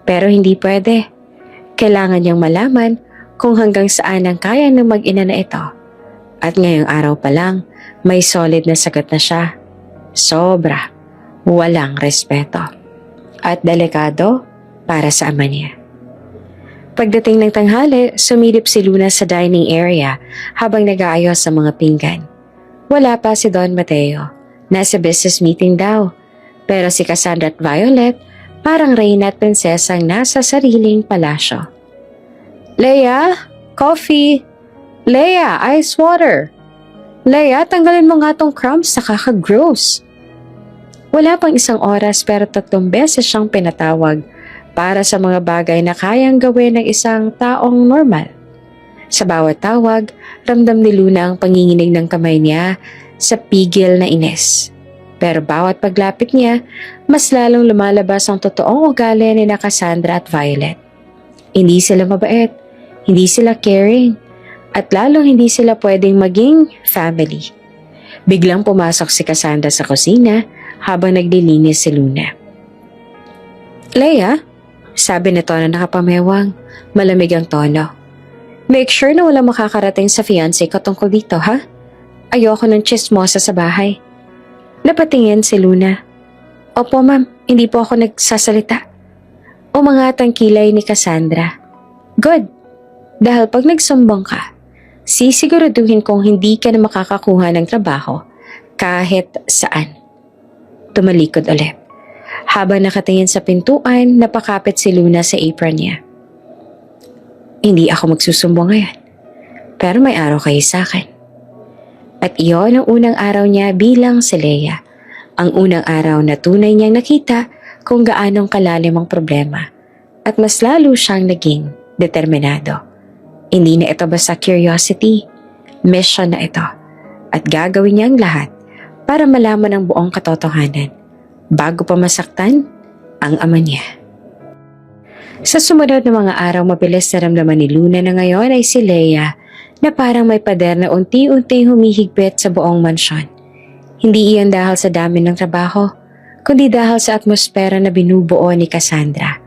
pero hindi pwede. Kailangan niyang malaman kung hanggang saan ang kaya ng mag-ina na ito. At ngayong araw pa lang, may solid na sagot na siya. Sobra, walang respeto. At delikado para sa ama niya. Pagdating ng tanghali, sumilip si Luna sa dining area habang nag-aayos sa mga pinggan. Wala pa si Don Mateo. Nasa business meeting daw. Pero si Cassandra at Violet, parang reyna at prinsesang nasa sariling palasyo. "Leia, coffee! Leia, ice water! Leia, tanggalin mo nga tong crumbs, nakaka-gross." Wala pang isang oras pero 3 beses siyang pinatawag para sa mga bagay na kayang gawin ng isang taong normal. Sa bawat tawag, ramdam ni Luna ang panginginig ng kamay niya sa pigil na ines. Pero bawat paglapit niya, mas lalong lumalabas ang totoong ugali ni na Cassandra at Violet. Hindi sila mabait, hindi sila caring, at lalong hindi sila pwedeng maging family. Biglang pumasok si Cassandra sa kusina habang naglilinis si Luna. "Leia," sabi nito na nakapamewang, malamig ang tono. "Make sure na walang makakarating sa fiancé ko tungkol dito, ha? Ayoko ng chismosa sa bahay." Napatingin si Luna. "Opo, ma'am, hindi po ako nagsasalita." Umangatang kilay ni Cassandra. "Good, dahil pag nagsumbong ka, sisiguraduhin kong hindi ka na makakakuha ng trabaho kahit saan." Tumalikod ulit. Habang nakatingin sa pintuan, napakapit si Luna sa apron niya. "Hindi ako magsusumbong ngayon, pero may araw kayo sa akin." At iyon ang unang araw niya bilang si Leia. Ang unang araw na tunay niyang nakita kung gaanong kalalim ang problema. At mas lalo siyang naging determinado. Hindi na ito basta curiosity, mission na ito. At gagawin niya ang lahat para malaman ang buong katotohanan bago pa masaktan ang ama niya. Sa sumunod na mga araw, mabilis na ramdaman ni Luna na ngayon ay si Leia na parang may pader na unti-unting humihigpit sa buong mansyon. Hindi iyon dahil sa dami ng trabaho, kundi dahil sa atmosfera na binubuo ni Cassandra.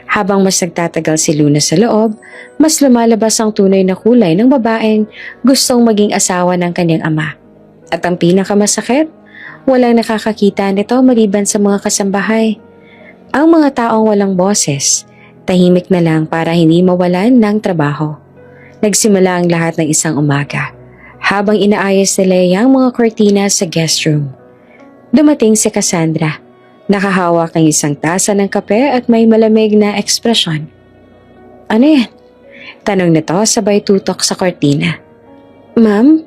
Habang mas nagtatagal si Luna sa loob, mas lumalabas ang tunay na kulay ng babaeng gustong maging asawa ng kanyang ama. At ang pinakamasakit, walang nakakakita nito maliban sa mga kasambahay. Ang mga taong walang boses, tahimik na lang para hindi mawalan ng trabaho. Nagsimula ang lahat ng isang umaga, habang inaayos ni Leia ang mga kortina sa guest room. Dumating si Cassandra, nakahawak ng isang tasa ng kape at may malamig na ekspresyon. "Ano yan?" tanong nito sabay tutok sa kortina. "Ma'am?"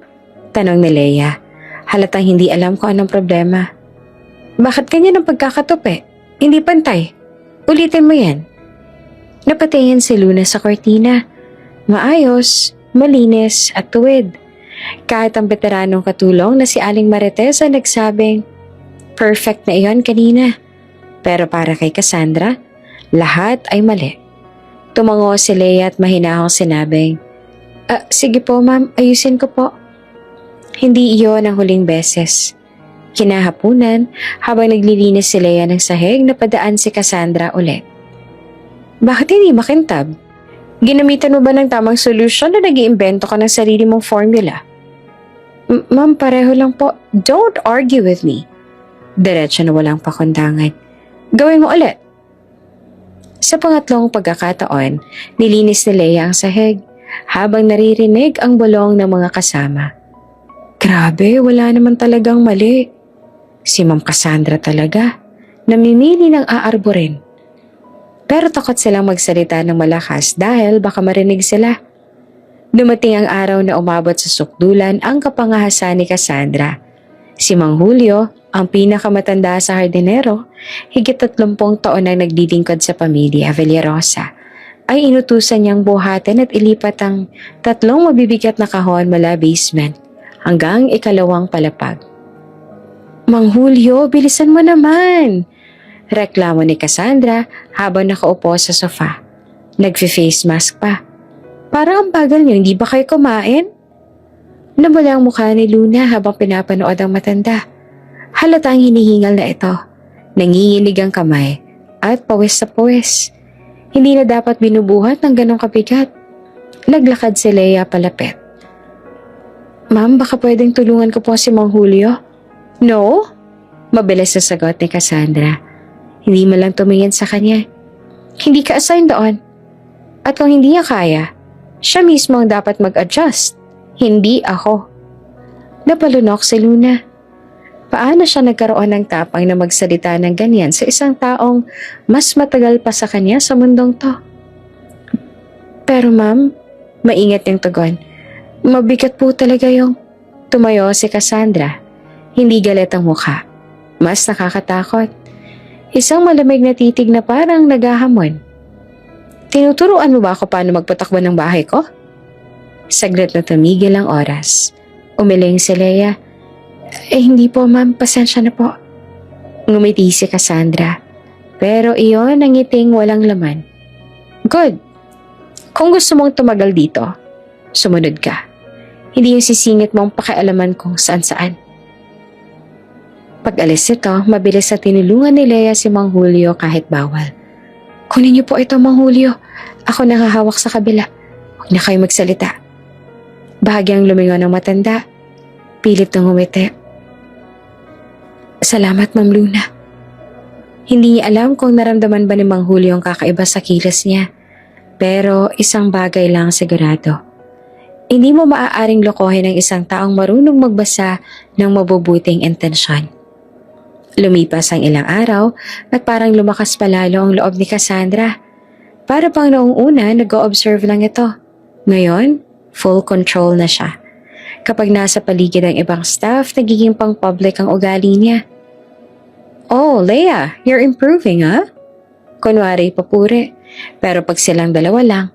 tanong ni Leia, halatang hindi alam kung anong problema. "Bakit ganyan ang pagkakatupi?" Hindi pantay. Ulitin mo yan. Napatingin si Luna sa kortina. Maayos, malinis at tuwid. Kahit ang veteranong katulong na si Aling Marites ay nagsabing, perfect na iyon kanina. Pero para kay Cassandra, lahat ay mali. Tumango si Leia at mahinahong sinabing, sige po ma'am, ayusin ko po. Hindi iyon ang huling beses. Kinahapunan, habang naglilinis si Leia ng sahig, napadaan si Cassandra ulit. Bakit hindi makintab? Ginamitan mo ba ng tamang solusyon na nag-iimbento ka ng sarili mong formula? Ma'am, pareho lang po. Don't argue with me. Diretso na walang pakundangan. Gawin mo ulit. Sa pangatlong pagkakataon, nilinis ni Leia ang sahig habang naririnig ang bulong ng mga kasama. Grabe, wala naman talagang mali. Si Ma'am Cassandra talaga, namimili ng aarborin. Pero takot silang magsalita ng malakas dahil baka marinig sila. Dumating ang araw na umabot sa sukdulan ang kapangahasan ni Cassandra. Si Mang Julio, ang pinakamatanda sa hardinero, higit 30 taon na naglilingkod sa pamilya Villarosa, ay inutusan niyang buhatin at ilipat ang 3 mabibigat na kahon mula basement hanggang ikalawang palapag. Mang Julio, bilisan mo naman! Reklamo ni Cassandra habang nakaupo sa sofa. Nagfi-face mask pa. Parang ang bagal niyo, hindi ba kayo kumain? Namula ang mukha ni Luna habang pinapanood ang matanda. Halatang hinihingal na ito. Nanginginig ang kamay at pawis sa pawis. Hindi na dapat binubuhat ng ganong kabigat. Naglakad si Leia palapit. Ma'am, baka pwedeng tulungan ko po si Mang Julio? No? Mabilis na sagot ni Cassandra. Hindi mo lang tumingin sa kanya. Hindi ka assign doon. At kung hindi niya kaya, siya mismo ang dapat mag-adjust. Hindi ako. Napalunok si Luna. Paano siya nagkaroon ng tapang na magsalita ng ganyan sa isang taong mas matagal pa sa kanya sa mundong to? Pero ma'am, maingat yung tugon. Mabigat po talaga yung... Tumayo si Cassandra. Hindi galit ang mukha. Mas nakakatakot. Isang malamig na titig na parang naghahamon. Tinuturuan mo ba ako paano magpatakbo ng bahay ko? Saglit na tumigil ang oras. Umiling si Leia. Hindi po ma'am, pasensya na po. Ngumiti si Cassandra. Pero iyon ang ngiting walang laman. Good. Kung gusto mong tumagal dito, sumunod ka. Hindi yung sisingit mong pakialaman kung saan-saan. Pag-alis ito, mabilis na tinulungan ni Leia si Mang Julio kahit bawal. Kunin niyo po ito, Mang Julio. Ako nakahawak sa kabila. Huwag na kayo magsalita. Bahagyang lumingon ang matanda. Pilit ng ngumiti. Salamat, Ma'am Luna. Hindi niya alam kung naramdaman ba ni Mang Julio ang kakaiba sa kilos niya. Pero isang bagay lang sigurado. Hindi mo maaaring lokohin ang isang taong marunong magbasa ng mabubuting intensyon. Lumipas ang ilang araw at parang lumakas palalo ang loob ni Cassandra. Para pang noong una, nag-o-observe lang ito. Ngayon, full control na siya. Kapag nasa paligid ang ibang staff, nagiging pang-public ang ugali niya. Oh, Leia, you're improving, ha? Kunwari papuri. Pero pag silang dalawa lang,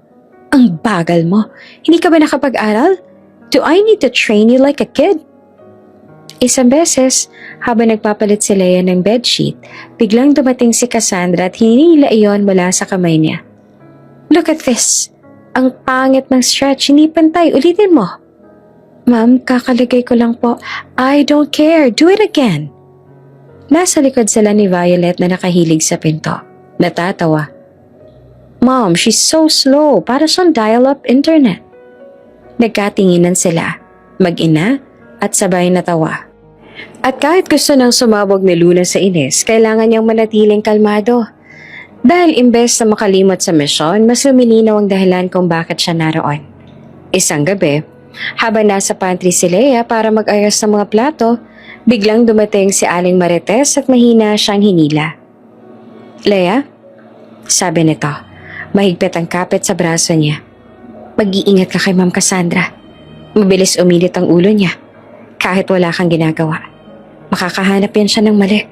ang bagal mo. Hindi ka ba nakapag-aral? Do I need to train you like a kid? Isang beses, habang nagpapalit si Leia ng bedsheet, biglang dumating si Cassandra at hinila iyon mula sa kamay niya. Look at this. Ang pangit ng stretch, hindi pantay. Ulitin mo. Ma'am, kakalagay ko lang po. I don't care. Do it again. Nasa likod sila ni Violet na nakahilig sa pinto. Natatawa. Mom, she's so slow. Para siyang dial-up internet. Nagkatinginan sila. Mag-ina at sabay natawa. At kahit gusto nang sumabog ni Luna sa inis, kailangan niyang manatiling kalmado. Dahil imbes na makalimot sa misyon, mas lumilinaw ang dahilan kung bakit siya naroon. Isang gabi, habang nasa pantry si Leia para mag-ayos ng mga plato, biglang dumating si Aling Marites at mahina siyang hinila. Leia? Sabi nito, mahigpit ang kapit sa braso niya. Mag-iingat ka kay Ma'am Cassandra. Mabilis umilit ang ulo niya. Kahit wala kang ginagawa, makakahanap yan siya ng mali.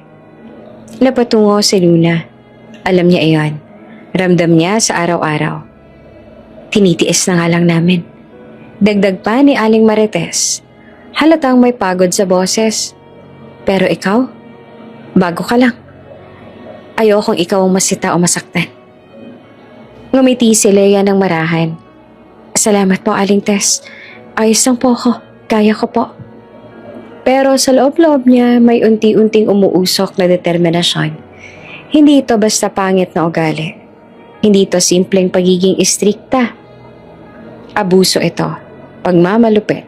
Napatungo si Luna. Alam niya iyon. Ramdam niya sa araw-araw. Tinitiis na nga lang namin. Dagdag pa ni Aling Marites. Halatang may pagod sa boses. Pero ikaw, bago ka lang. Ayokong ikaw ang masita o masaktan. Ngumiti si Leia ng marahan. Salamat po, Aling Tess. Ayos lang po ako. Kaya ko po. Pero sa loob-loob niya may unti-unting umuusok na determinasyon. Hindi ito basta pangit na ugali. Hindi ito simpleng pagiging istrikta. Abuso ito, pagmamalupit,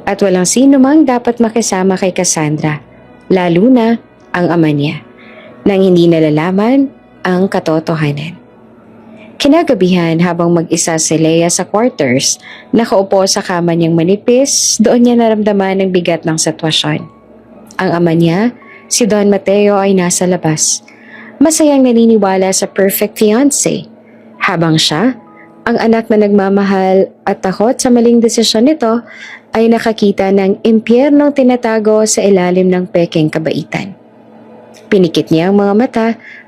at walang sino mang dapat makisama kay Cassandra, lalo na ang ama niya, nang hindi nalalaman ang katotohanan. Kinagabihan habang mag-isa si Leia sa quarters, nakaupo sa kama niyang manipis, doon niya naramdaman ang bigat ng sitwasyon. Ang ama niya, si Don Mateo ay nasa labas. Masayang naniniwala sa perfect fiancé. Habang siya, ang anak na nagmamahal at takot sa maling desisyon nito, ay nakakita ng impyernong tinatago sa ilalim ng peking kabaitan. Pinikit niya ang mga mata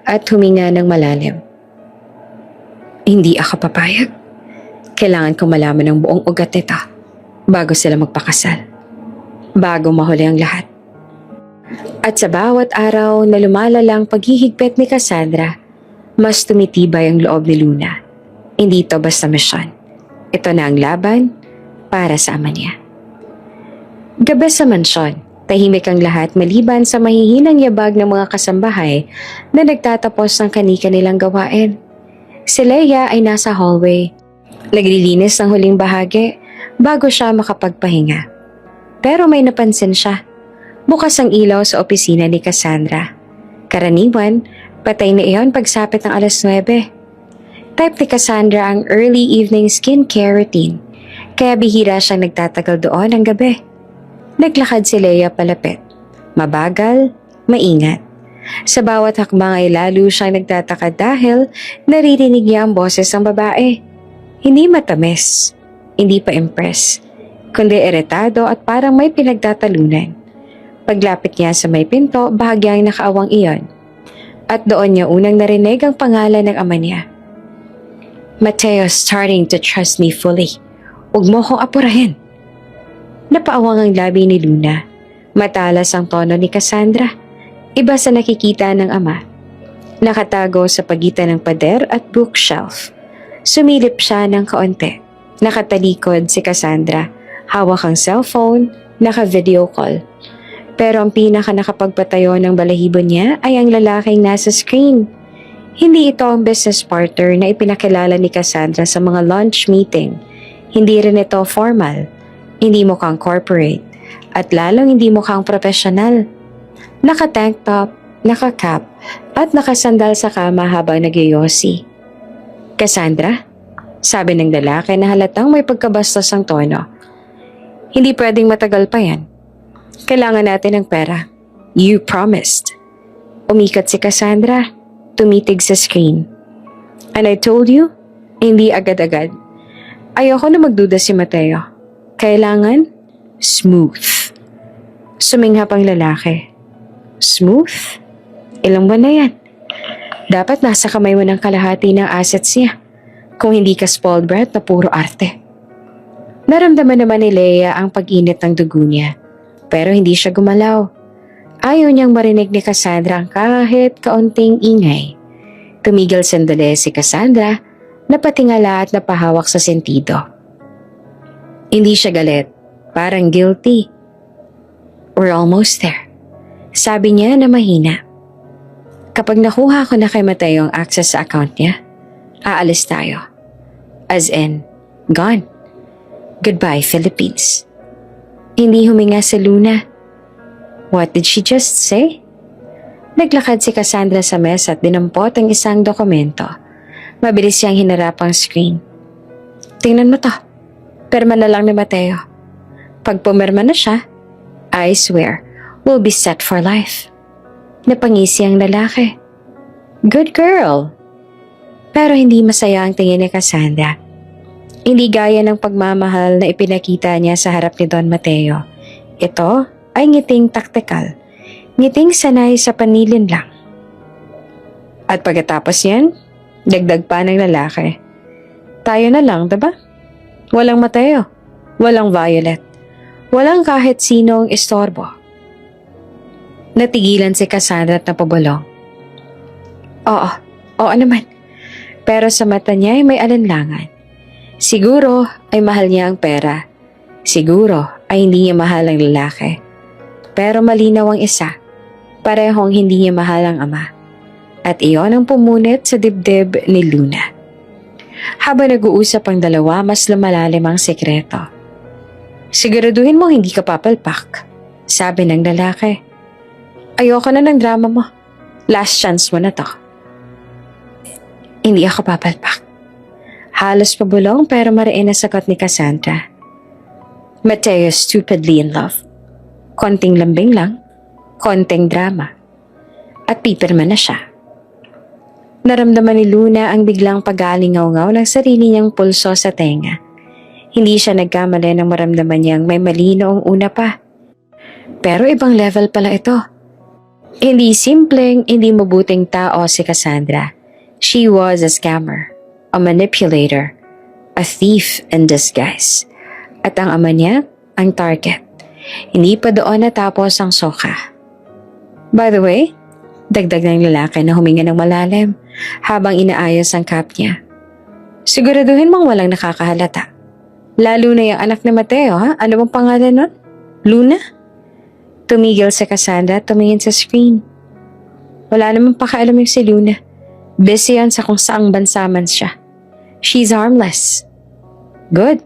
at huminga ng malalim. Hindi ako papayag. Kailangan kong malaman ang buong ugat nito bago sila magpakasal. Bago mahuli ang lahat. At sa bawat araw na lumalalang paghihigpit ni Cassandra, mas tumitibay ang loob ni Luna. Hindi ito basta misyon. Ito na ang laban para sa ama niya. Gabi sa mansyon, tahimik ang lahat maliban sa mahihinang yabag ng mga kasambahay na nagtatapos ng kani-kanilang gawain. Si Leia ay nasa hallway. Naglilinis ng huling bahagi bago siya makapagpahinga. Pero may napansin siya. Bukas ang ilaw sa opisina ni Cassandra. Karaniwan, patay na iyon pagsapit ng 9:00. Type ni Cassandra ang early evening skincare routine, kaya bihira siyang nagtatagal doon ang gabi. Naglakad si Leia palapit. Mabagal, maingat. Sa bawat hakbang ay lalo siyang nagtataka dahil naririnig niya ang boses ng babae. Hindi matamis, hindi pa impress, kundi iritado at parang may pinagtatalunan. Paglapit niya sa may pinto, bahagyang nakaawang iyon. At doon niya unang narinig ang pangalan ng ama niya. Mateo's starting to trust me fully. Huwag mo akong apurahin. Napaawang ang labi ni Luna. Matalas ang tono ni Cassandra. Iba sa nakikita ng ama. Nakatago sa pagitan ng pader at bookshelf. Sumilip siya ng kaunti. Nakatalikod si Cassandra. Hawak ang cellphone, naka-video call. Pero ang pinaka nakapagpatayo ng balahibo niya ay ang lalaking nasa screen. Hindi ito ang business partner na ipinakilala ni Cassandra sa mga lunch meeting. Hindi rin ito formal. Hindi mukhang corporate. At lalong hindi mukhang professional. Naka-tank top, naka-cap, at nakasandal sa kama habang nagyoyosi. Cassandra? Sabi ng lalaki na halatang may pagkabastos ang tono. Hindi pwedeng matagal pa yan. Kailangan natin ng pera. You promised. Umikat si Cassandra. Tumitig sa screen. And I told you, hindi agad-agad. Ayoko na magduda si Mateo. Kailangan smooth. Suminghap ang lalaki. Smooth? Ilang buwan na yan? Dapat nasa kamay mo ng kalahati ng assets niya. Kung hindi ka spoiled brat na puro arte. Naramdaman naman ni Leia ang pag-init ng dugo niya. Pero hindi siya gumalaw. Ayaw niyang marinig ni Cassandra ang kahit kaunting ingay. Tumigil sandali si Cassandra, napatingala at napahawak sa sentido. Hindi siya galit, parang guilty. We're almost there. Sabi niya na mahina. Kapag nakuha ko na kay Mateo ang access sa account niya, aalis tayo. As in, gone. Goodbye, Philippines. Hindi huminga si Luna. What did she just say? Naglakad si Cassandra sa mesa at dinampot ang isang dokumento. Mabilis siyang hinarap ang screen. Tingnan mo to. Perma na lang ni Mateo. Pag pumirma na siya, I swear, we'll be set for life. Napangisi ang lalaki. Good girl. Pero hindi masaya ang tingin ni Cassandra. Hindi gaya ng pagmamahal na ipinakita niya sa harap ni Don Mateo. Ito ay ngiting taktikal. Ngiting sanay sa panilin lang. At pagkatapos yan, dagdag pa ng lalaki. Tayo na lang, diba? Walang Mateo, walang Violet, walang kahit sinong istorbo. Natigilan si Cassandra at napabulong. Oo naman. Pero sa mata niya ay may alinlangan. Siguro ay mahal niya ang pera. Siguro ay hindi niya mahal ang lalaki. Pero malinaw ang isa, parehong hindi niya mahal ang ama. At iyon ang pumunit sa dibdib ni Luna. Habang nag-uusap ang dalawa, mas lumalalim ang sekreto. Siguraduhin mo hindi ka papalpak, sabi ng lalaki. Ayoko na ng drama mo. Last chance mo na to. Hindi ako papalpak. Halos pabulong pero mariin na sagot ni Cassandra. Mateo is stupidly in love. Konting lambing lang, konting drama. At pipirma na siya. Naramdaman ni Luna ang biglang pag-aalingaw-ngaw ng sarili niyang pulso sa tenga. Hindi siya nagkamali nang maramdaman niyang may mali noong una pa. Pero ibang level pala ito. Hindi simpleng, hindi mabuting tao si Cassandra. She was a scammer, a manipulator, a thief in disguise. At ang ama niya, ang target. Hindi pa doon natapos ang soka. By the way, dagdag ng lalaki na huminga ng malalim habang inaayos ang cup niya. Siguraduhin mong walang nakakahalata. Lalo na yung anak ni Mateo, ha? Ano bang pangalan nun? Luna? Tumigil si Cassandra at tumingin sa screen. Wala namang pakialam yung si Luna. Busy yan sa kung saang bansa man siya. She's harmless. Good.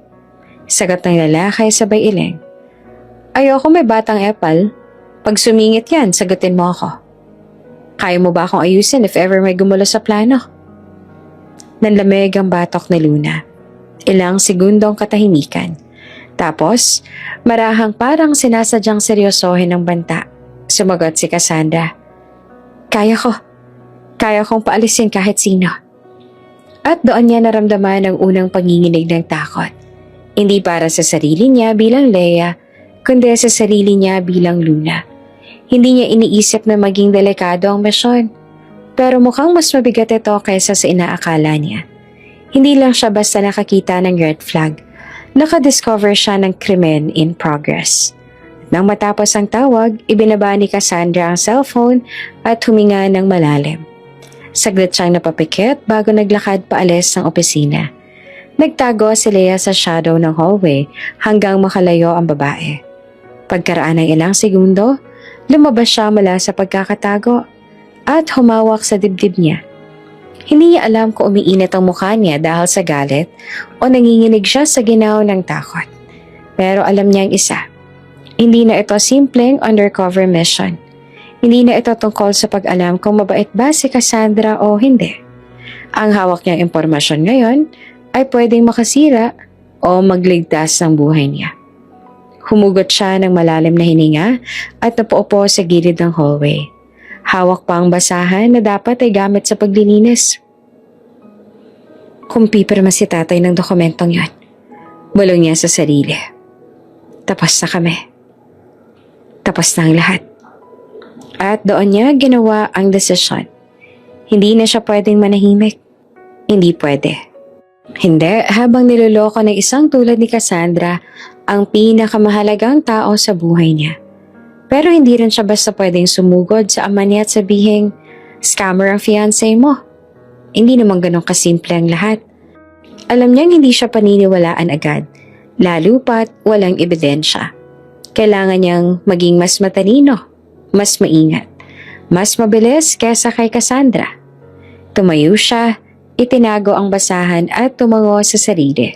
Sagot ng lalaki sabay iling. Ayoko may batang epal. Pag sumingit yan, sagutin mo ako. Kaya mo ba akong ayusin if ever may gumulo sa plano? Nanlamig ang batok ni Luna. Ilang segundong katahimikan. Tapos, marahang parang sinasadyang seryosohin ng banta. Sumagot si Cassandra. Kaya ko. Kaya kong paalisin kahit sino. At doon niya naramdaman ang unang panginginig ng takot. Hindi para sa sarili niya bilang Leia, kundi sa sarili niya bilang Luna. Hindi niya iniisip na maging delikado ang misyon. Pero mukhang mas mabigat ito kaysa sa inaakala niya. Hindi lang siya basta nakakita ng red flag. Nakadiscover siya ng krimen in progress. Nang matapos ang tawag, ibinaba ni Cassandra ang cellphone at huminga ng malalim. Saglit siyang napapikit bago naglakad paalis ng opisina. Nagtago si Leia sa shadow ng hallway hanggang makalayo ang babae. Pagkaraan ng ilang segundo, lumabas siya mula sa pagkakatago at humawak sa dibdib niya. Hindi niya alam kung umiinit ang mukha niya dahil sa galit o nanginginig siya sa ginaw ng takot. Pero alam niya ang isa. Hindi na ito simpleng undercover mission. Hindi na ito tungkol sa pag-alam kung mabait ba si Cassandra o hindi. Ang hawak niyang impormasyon ngayon ay pwedeng makasira o magligtas ng buhay niya. Humugot siya ng malalim na hininga at napaupo sa gilid ng hallway. Hawak pa ang basahan na dapat ay gamit sa paglilinis. Kung pipirma si tatay ng dokumentong yon, bulong niya sa sarili. Tapos na kami. Tapos na ang lahat. At doon niya ginawa ang desisyon. Hindi na siya pwedeng manahimik. Hindi pwede. Hindi, habang niloloko ng isang tulad ni Cassandra ang pinakamahalagang tao sa buhay niya. Pero hindi rin siya basta pwedeng sumugod sa ama niya at sabihing, scammer ang fiancé mo. Hindi naman ganun kasimple ang lahat. Alam niyang hindi siya paniniwalaan agad, lalo pat walang ebidensya. Kailangan niyang maging mas matalino, mas maingat, mas mabilis kesa kay Cassandra. Tumayo siya, itinago ang basahan at tumango sa sarili.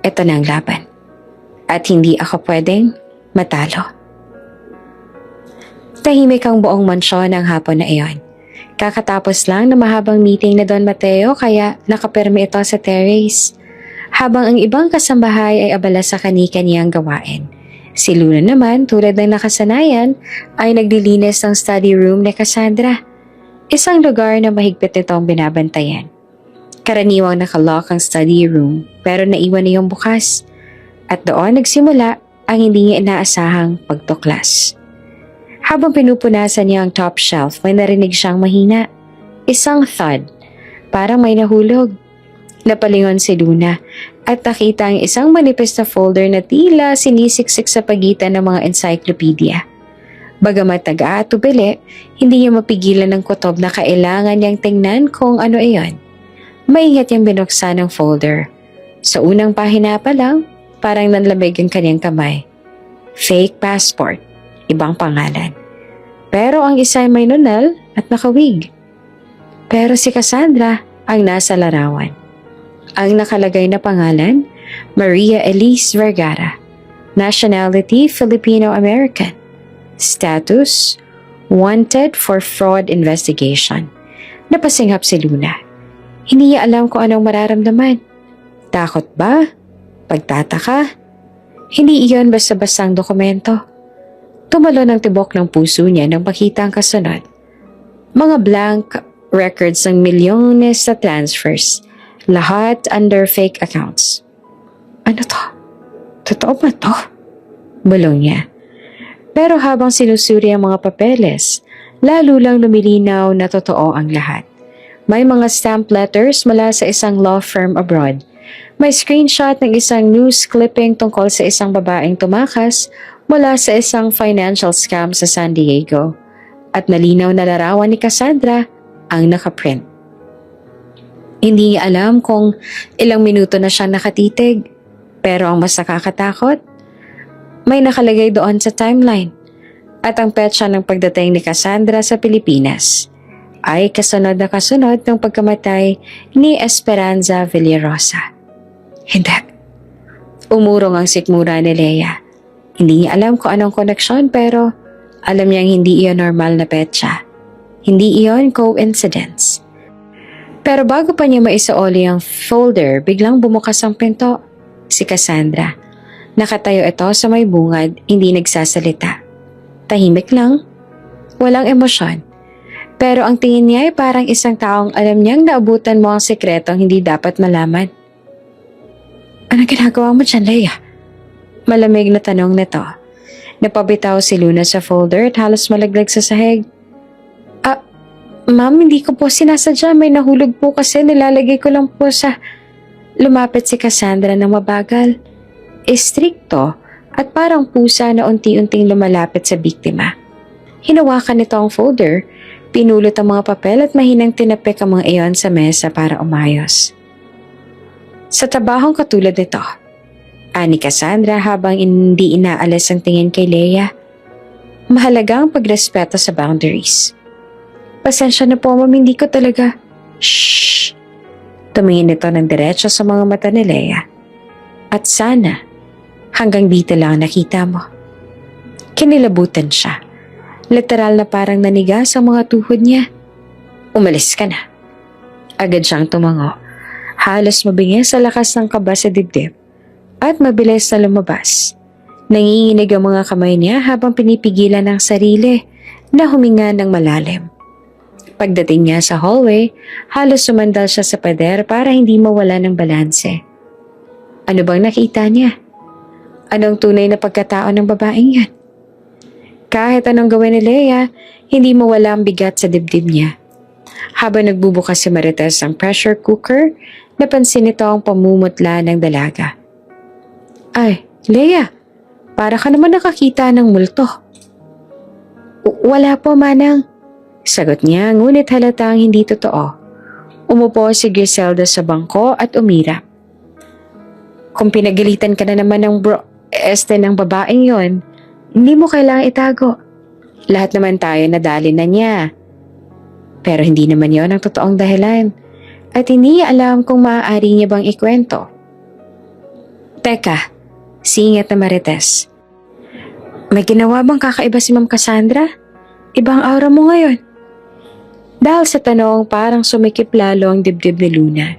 Ito na ang laban. At hindi ako pwedeng matalo. Tahimik ang buong mansyon ng hapon na iyon. Kakatapos lang na mahabang meeting na Don Mateo kaya nakapermi ito sa terrace. Habang ang ibang kasambahay ay abala sa kani-kaniyang gawain. Si Luna naman, tulad ng nakasanayan, ay naglilinis ng study room ni Cassandra. Isang lugar na mahigpit nitong binabantayan. Karaniwang nakalock ang study room pero naiwan na yung bukas. At doon nagsimula ang hindi niya inaasahang pagtuklas. Habang pinupunasan niya ang top shelf, may narinig siyang mahina. Isang thud, parang may nahulog. Napalingon si Luna at nakita ang isang manipis na folder na tila sinisiksik sa pagitan ng mga encyclopedia. Bagamat nag-aatubili, hindi niya mapigilan ng kutob na kailangan niyang tingnan kung ano iyon. Maingat niyang binuksan ang folder. Sa unang pahina pa lang, parang nanlamig ang kanyang kamay. Fake passport, ibang pangalan. Pero ang isa ay may nunal at nakawig. Pero si Cassandra ang nasa larawan. Ang nakalagay na pangalan, Maria Elise Vergara. Nationality, Filipino-American. Status, wanted for fraud investigation. Napasinghap si Luna. Hindi niya alam kung anong mararamdaman. Takot ba? Pagtataka? Hindi iyon basta-bastang dokumento. Tumalo ng tibok ng puso niya nang makita ang kasunod. Mga blank records ng milyones na transfers. Lahat under fake accounts. Ano to? Totoo ba to? Bulong niya. Pero habang sinusuri ang mga papeles, lalo lang lumilinaw na totoo ang lahat. May mga stamp letters mula sa isang law firm abroad. May screenshot ng isang news clipping tungkol sa isang babaeng tumakas mula sa isang financial scam sa San Diego. At malinaw na larawan ni Cassandra ang nakaprint. Hindi niya alam kung ilang minuto na siyang nakatitig. Pero ang mas nakakatakot, may nakalagay doon sa timeline at ang petsa ng pagdating ni Cassandra sa Pilipinas ay kasunod na kasunod ng pagkamatay ni Esperanza Villarosa. Hindi. Umurong ang sikmura ni Leia. Hindi niya alam kung anong koneksyon pero alam niyang hindi iyon normal na petsa. Hindi iyon coincidence. Pero bago pa niya maisaoli ang folder, biglang bumukas ang pinto. Si Cassandra. Nakatayo ito sa may bungad, hindi nagsasalita. Tahimik lang, walang emosyon. Pero ang tingin niya ay parang isang taong alam niyang naabutan mo ang sekretong hindi dapat malaman. Anong ginagawa mo dyan, Leia? Malamig na tanong nito. Napabitaw si Luna sa folder at halos malaglag sa sahig. Ma'am, hindi ko po sinasadya. May nahulog po kasi nilalagay ko lang po sa... Lumapit si Cassandra ng mabagal. Istrikto at parang pusa na unti-unting lumalapit sa biktima. Hinawakan nito ang folder, pinulot ang mga papel at mahinang tinapik ang mga iyon sa mesa para umayos. Sa trabahong katulad nito, ani Cassandra habang hindi inaalis ang tingin kay Leia, mahalaga ang pagrespeto sa boundaries. Pasensya na po ma'am, hindi ko talaga... Shhh! Tumingin ito ng diretso sa mga mata ni Leia. At sana, hanggang dito lang nakita mo. Kinilabutan siya. Literal na parang nanigas ang mga tuhod niya. Umalis ka na. Agad siyang tumango. Halos mabingi sa lakas ng kaba sa dibdib. At mabilis na lumabas. Nanginginig ang mga kamay niya habang pinipigilan ang sarili na huminga ng malalim. Pagdating niya sa hallway, halos sumandal siya sa pader para hindi mawala ng balanse. Ano bang nakita niya? Anong tunay na pagkatao ng babaeng yan? Kahit anong gawin ni Leia, hindi mawala ang bigat sa dibdib niya. Habang nagbubukas si Marites ang pressure cooker, napansin nito ang pamumutla ng dalaga. Ay, Leia, para ka naman nakakita ng multo. Wala po, Manang. Sagot niya, ngunit halatang hindi totoo. Umupo si Griselda sa bangko at umirap. Kung pinagalitan ka na naman ng ng babaeng yon, hindi mo kailangang itago. Lahat naman tayo nadali na niya. Pero hindi naman yon ang totoong dahilan. At hindi niya alam kung maaari niya bang ikwento. Teka, singit na Marites. May ginawa bang kakaiba si Ma'am Cassandra? Ibang aura mo ngayon. Dahil sa tanong, parang sumikip lalo ang dibdib ni Luna.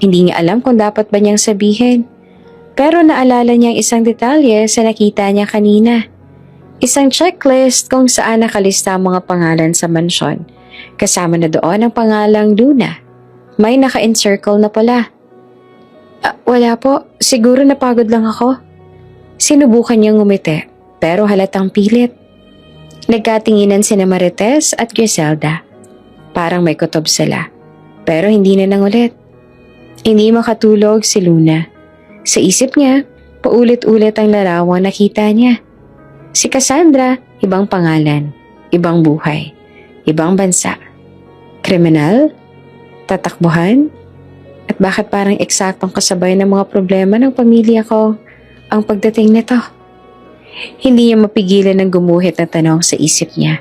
Hindi niya alam kung dapat ba niyang sabihin. Pero naalala niya ang isang detalye sa nakita niya kanina. Isang checklist kung saan nakalista ang mga pangalan sa mansyon. Kasama na doon ang pangalang Luna. May naka-encircle na pula. Wala po, siguro napagod lang ako. Sinubukan niyang ngumiti, pero halatang pilit. Nagkatinginan sina Marites at Griselda. Parang may kutob sila. Pero hindi na nangulit. Hindi makatulog si Luna. Sa isip niya, paulit-ulit ang larawang nakita niya. Si Cassandra, ibang pangalan, ibang buhay, ibang bansa. Kriminal? Tatakbuhan? At bakit parang eksaktong kasabay ng mga problema ng pamilya ko ang pagdating nito? Hindi niya mapigilan ng gumuhit na tanong sa isip niya.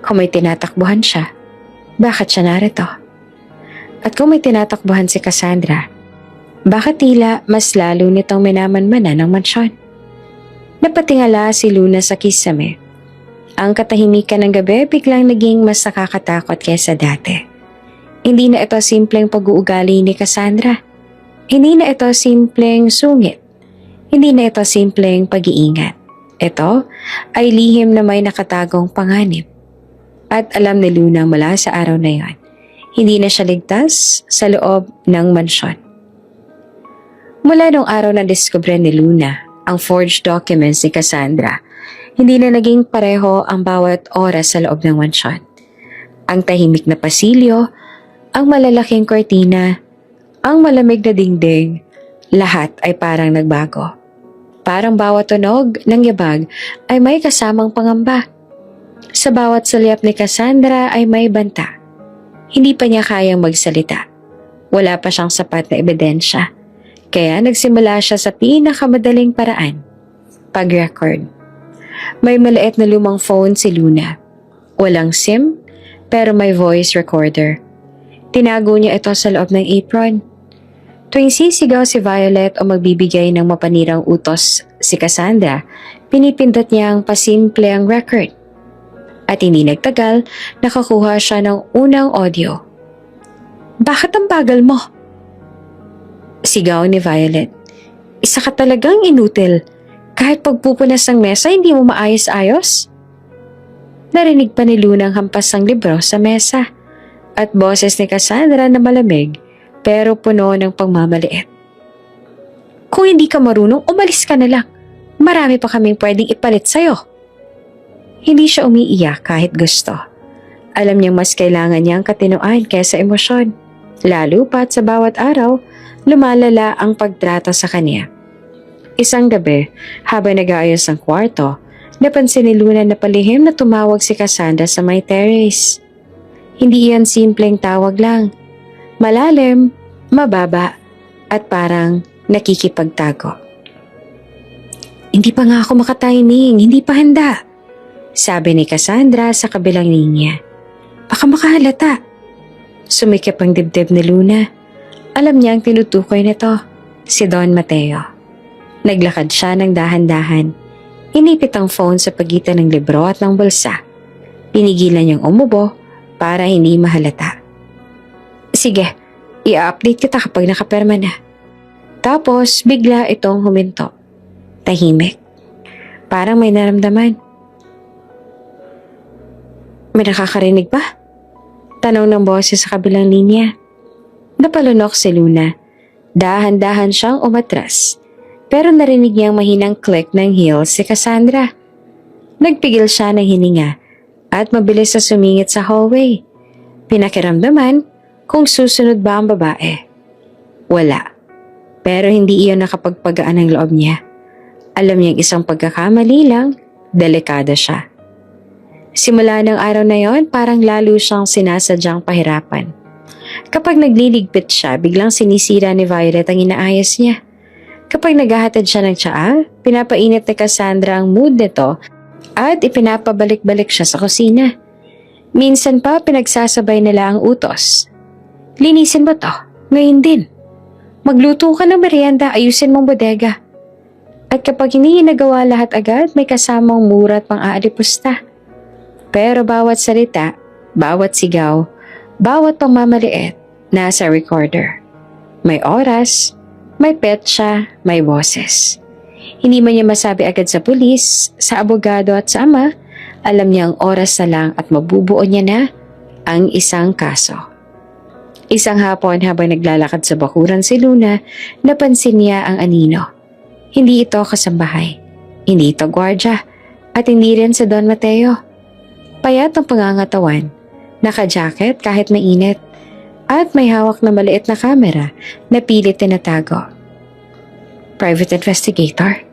Kung may tinatakbuhan siya, bakit siya narito? At kung may tinatakbuhan si Cassandra, bakit tila mas lalo nitong minamanmanan ng mansyon? Napatingala si Luna sa kisame. Ang katahimikan ng gabi biglang naging mas nakakatakot kaysa dati. Hindi na ito simpleng pag-uugali ni Cassandra. Hindi na ito simpleng sungit. Hindi na ito simpleng pag-iingat. Ito ay lihim na may nakatagong panganib. At alam ni Luna mula sa araw na yon, hindi na siya ligtas sa loob ng mansyon. Mula nung araw na diskubre ni Luna ang forged documents ni Cassandra, hindi na naging pareho ang bawat oras sa loob ng mansyon. Ang tahimik na pasilyo, ang malalaking kortina, ang malamig na dingding, lahat ay parang nagbago. Parang bawat tunog ng yabag ay may kasamang pangamba. Sa bawat salyap ni Cassandra ay may banta. Hindi pa niya kayang magsalita. Wala pa siyang sapat na ebidensya. Kaya nagsimula siya sa pinakamadaling paraan. Pag-record. May maliit na lumang phone si Luna. Walang SIM, pero may voice recorder. Tinago niya ito sa loob ng apron. Tuwing sisigaw si Violet o magbibigay ng mapanirang utos si Cassandra, pinipindot niya ang pasimple ang record. At hindi nagtagal, nakakuha siya ng unang audio. Bakit ang bagal mo? Sigaw ni Violet. Isa ka talagang inutil. Kahit pagpupunas ng mesa, hindi mo maayos-ayos? Narinig pa ni Luna ang hampas ng libro sa mesa at boses ni Cassandra na malamig pero puno ng pagmamaliit. Kung hindi ka marunong, umalis ka na lang. Marami pa kaming pwedeng ipalit sa'yo. Hindi siya umiiyak kahit gusto. Alam niyang mas kailangan niyang katinoan kaysa emosyon. Lalo pat sa bawat araw, lumalala ang pagtrato sa kanya. Isang gabi, habang nag-aayos ang kwarto, napansin ni Luna na palihim na tumawag si Cassandra sa may terrace. Hindi yan simpleng tawag lang. Malalim, mababa, at parang nakikipagtago. Hindi pa nga ako makatiming, hindi pa handa. Sabi ni Cassandra sa kabilang linya. Baka makahalata. Sumikip ang dibdib ni Luna. Alam niya ang tinutukoy nito, si Don Mateo. Naglakad siya ng dahan-dahan. Inipit ang phone sa pagitan ng libro at ng bulsa. Pinigilan niyang umubo para hindi mahalata. Sige, i-update kita kapag nakaperma na. Tapos bigla itong huminto. Tahimik. Parang may naramdaman. May nakakarinig ba? Tanong ng boses sa kabilang linya. Napalunok si Luna. Dahan-dahan siyang umatras. Pero narinig niyang mahinang click ng heels si Cassandra. Nagpigil siya ng hininga at mabilis na sumingit sa hallway. Pinakiramdaman kung susunod ba ang babae. Wala. Pero hindi iyon nakapagpagaan ng loob niya. Alam niyang isang pagkakamali lang, delikado siya. Simula ng araw na yon, parang lalo siyang sinasadyang pahirapan. Kapag nagliligpit siya, biglang sinisira ni Violet ang inaayos niya. Kapag naghahatid siya ng tsaa, pinapainit ni Cassandra ang mood nito at ipinapabalik-balik siya sa kusina. Minsan pa pinagsasabay nila ang utos. Linisin mo to, ngayon din. Magluto ka ng merienda, ayusin mong bodega. At kapag hindi nagawa lahat agad, may kasamang mura at pang-aalipusta. Pero bawat salita, bawat sigaw, bawat pangmamaliit, nasa recorder. May oras, may petsa, may boses. Hindi man niya masabi agad sa pulis, sa abogado at sa ama, alam niya ang oras na lang at mabubuo niya na ang isang kaso. Isang hapon habang naglalakad sa bakuran si Luna, napansin niya ang anino. Hindi ito kasambahay, hindi ito gwardya, at hindi rin sa Don Mateo. Payat ang pangangatawan, Naka-jacket kahit mainit. At may hawak na maliit na kamera na pilit tinatago. Private investigator?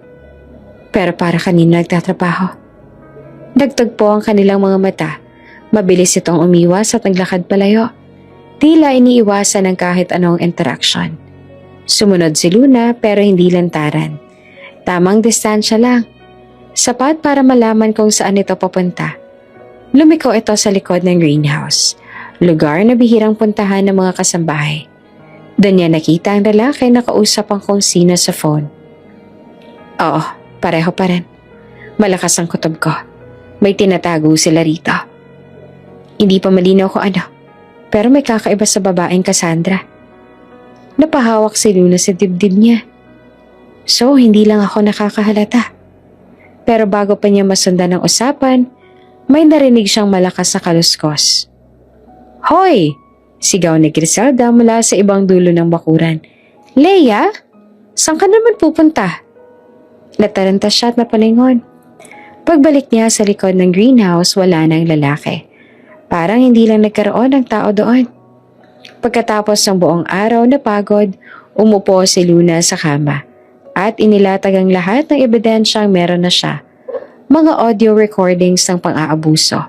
Pero para kanino nagtatrabaho? Dagtag po ang kanilang mga mata. Mabilis itong umiwas at naglakad palayo. Tila iniiwasan ng kahit anong interaction. Sumunod si Luna pero hindi lantaran. Tamang distansya lang. Sapat para malaman kung saan ito papunta. Lumiko ito sa likod ng greenhouse. Lugar na bihirang puntahan ng mga kasambahay. Doon niya nakita ang lalaki na kausap ang kung sino sa phone. Oo, pareho pa rin. Malakas ang kutob ko. May tinatago sila rito. Hindi pa malinaw kung ano, pero may kakaiba sa babaeng Cassandra. Napahawak si Luna sa dibdib niya. So, hindi lang ako nakakahalata. Pero bago pa niya masundan ang usapan, may narinig siyang malakas na kaluskos. Hoy! Sigaw ni Griselda mula sa ibang dulo ng bakuran. Leia? Saan ka naman pupunta? Nataranta siya at napalingon. Pagbalik niya sa likod ng greenhouse, wala nang lalaki. Parang hindi lang nagkaroon ng tao doon. Pagkatapos ng buong araw na pagod, umupo si Luna sa kama at inilatag ang lahat ng ebidensyang meron na siya. Mga audio recordings ng pang-aabuso.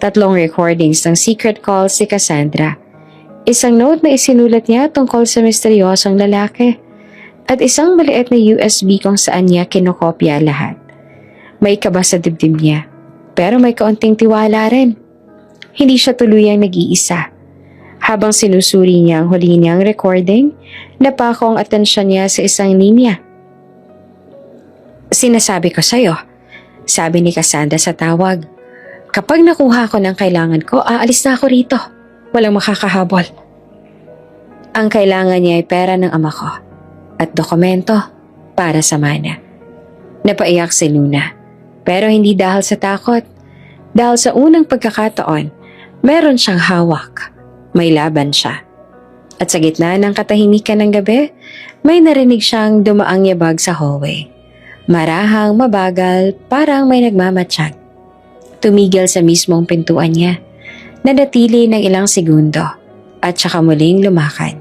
3 recordings ng secret call si Cassandra. Isang note na isinulat niya tungkol sa misteryosong lalaki. At isang maliit na USB kung saan niya kinokopya lahat. May kaba sa dibdib niya, pero may kaunting tiwala rin. Hindi siya tuluyang nag-iisa. Habang sinusuri niya ang huli niyang recording, napako ang atensyon niya sa isang linya. Sinasabi ko sa'yo, sabi ni Cassandra sa tawag. Kapag nakuha ko ng kailangan ko, aalis na ako rito. Walang makakahabol. Ang kailangan niya ay pera ng ama ko at dokumento para sa mana. Napaiyak si Luna, pero hindi dahil sa takot. Dahil sa unang pagkakataon, meron siyang hawak. May laban siya. At sa gitna ng katahimikan ng gabi, may narinig siyang dumaang yabag sa hallway. Marahang, mabagal, parang may nagmamatsyag. Tumigil sa mismong pintuan niya. Nanatili ng ilang segundo at saka muling lumakad.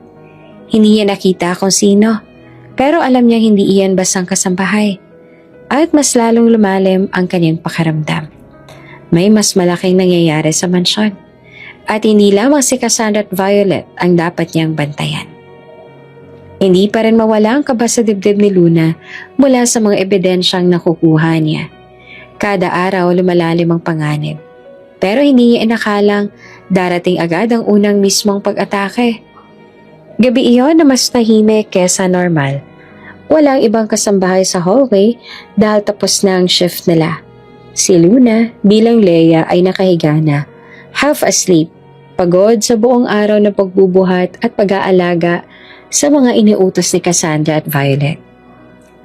Hindi niya nakita kung sino, pero alam niya hindi iyan basang kasambahay. At mas lalong lumalim ang kanyang pakiramdam. May mas malaking nangyayari sa mansyon. At hindi lamang si Cassandra at Violet ang dapat niyang bantayan. Hindi pa rin mawala ang kaba sa dibdib ni Luna mula sa mga ebidensyang nakukuha niya. Kada araw lumalalim ang panganib. Pero hindi niya inakalang darating agad ang unang mismong pag-atake. Gabi iyon na mas tahimik kesa normal. Walang ibang kasambahay sa hallway dahil tapos na ang shift nila. Si Luna bilang Leia ay nakahiga na, half asleep, pagod sa buong araw na pagbubuhat at pag-aalaga sa mga iniutos ni Cassandra at Violet.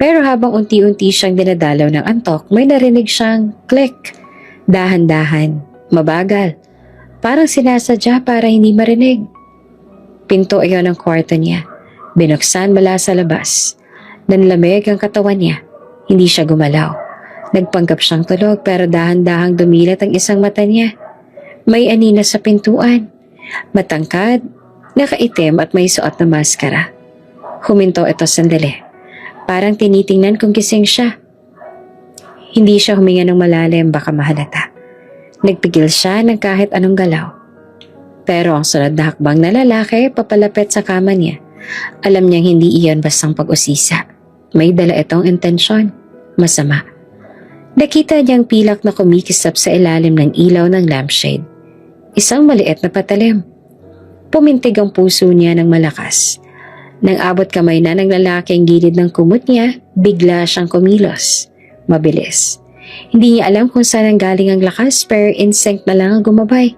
Pero habang unti-unti siyang dinadalaw ng antok, may narinig siyang click. Dahan-dahan, mabagal. Parang sinasadya para hindi marinig. Pinto iyon ang kwarto niya. Binuksan mula sa labas. Nanlamig ang katawan niya. Hindi siya gumalaw. Nagpanggap siyang tulog pero dahan-dahang dumilat ang isang mata niya. May anina sa pintuan. Matangkad, nakaitim at may suot na maskara. Huminto ito sandali. Parang tinitingnan kung gising siya. Hindi siya huminga ng malalim, baka mahalata. Nagpigil siya ng kahit anong galaw. Pero ang sunod na hakbang na lalaki papalapit sa kama niya. Alam niyang hindi iyon bastang pag-usisa. May dala itong intensyon. Masama. Nakita niyang pilak na kumikisap sa ilalim ng ilaw ng lampshade. Isang maliit na patalim. Pumintig ang puso niya ng malakas. Nang abot kamay na ng lalaki ang gilid ng kumot niya, bigla siyang kumilos. Mabilis. Hindi niya alam kung saan ang galing ang lakas pero instinct na lang ang gumabay.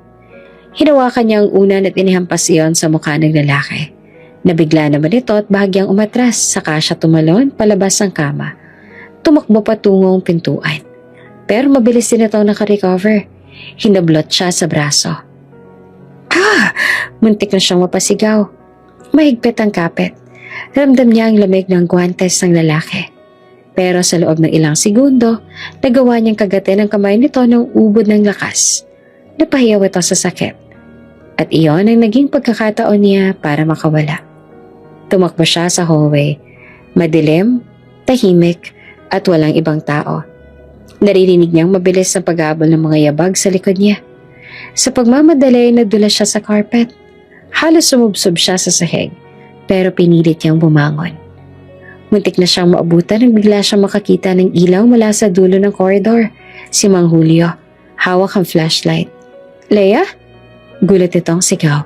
Hinawakan niya ang unan at inihampas iyon sa mukha ng lalaki. Nabigla naman ito at bahagyang umatras, saka siya tumalon palabas ng kama. Tumakbo patungong pintuan. Pero mabilis din ito nakarecover. Hinablot siya sa braso. Muntik na siyang mapasigaw. Mahigpit ang kapit. Ramdam niya ang lamig ng guwantes ng lalaki. Pero sa loob ng ilang segundo, nagawa niyang kagatin ang kamay nito ng ubod ng lakas. Napahiyaw ito sa sakit. At iyon ang naging pagkakataon niya para makawala. Tumakbo siya sa hallway. Madilim, tahimik, at walang ibang tao. Naririnig niyang mabilis ang pag-aabol ng mga yabag sa likod niya. Sa pagmamadali, nadulas siya sa carpet. Halos sumubsob siya sa sahig, pero pinilit niyang bumangon. Muntik na siyang maabutan nang bigla siyang makakita ng ilaw mula sa dulo ng koridor. Si Mang Julio, hawak ang flashlight. "Leia?" Gulat itong sigaw.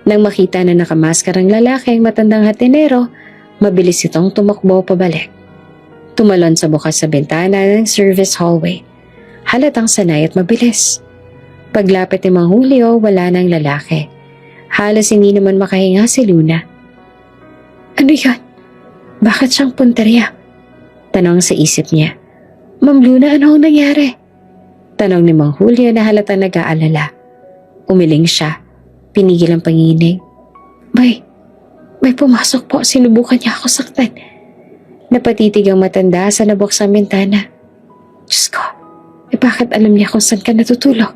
Nang makita na nakamaskarang lalaki ang matandang hatinero, mabilis itong tumakbo pabalik. Tumalon sa bukas sa bintana ng service hallway. Halatang sanay at mabilis. Paglapit ni Mang Julio, wala nang lalaki. Halos hindi naman makahinga si Luna. "Ano yan? Bakit siyang punteriya?" Tanong sa isip niya. "Ma'am Luna, ano ang nangyari?" Tanong ni Mang Julio na halatang nag-aalala. Umiling siya. Pinigil ang panginginig. May pumasok po. Sinubukan niya ako saktan." Napatitig ang matanda sa nabuksang bintana. "Diyos ko, bakit alam niya kung saan ka natutulog?"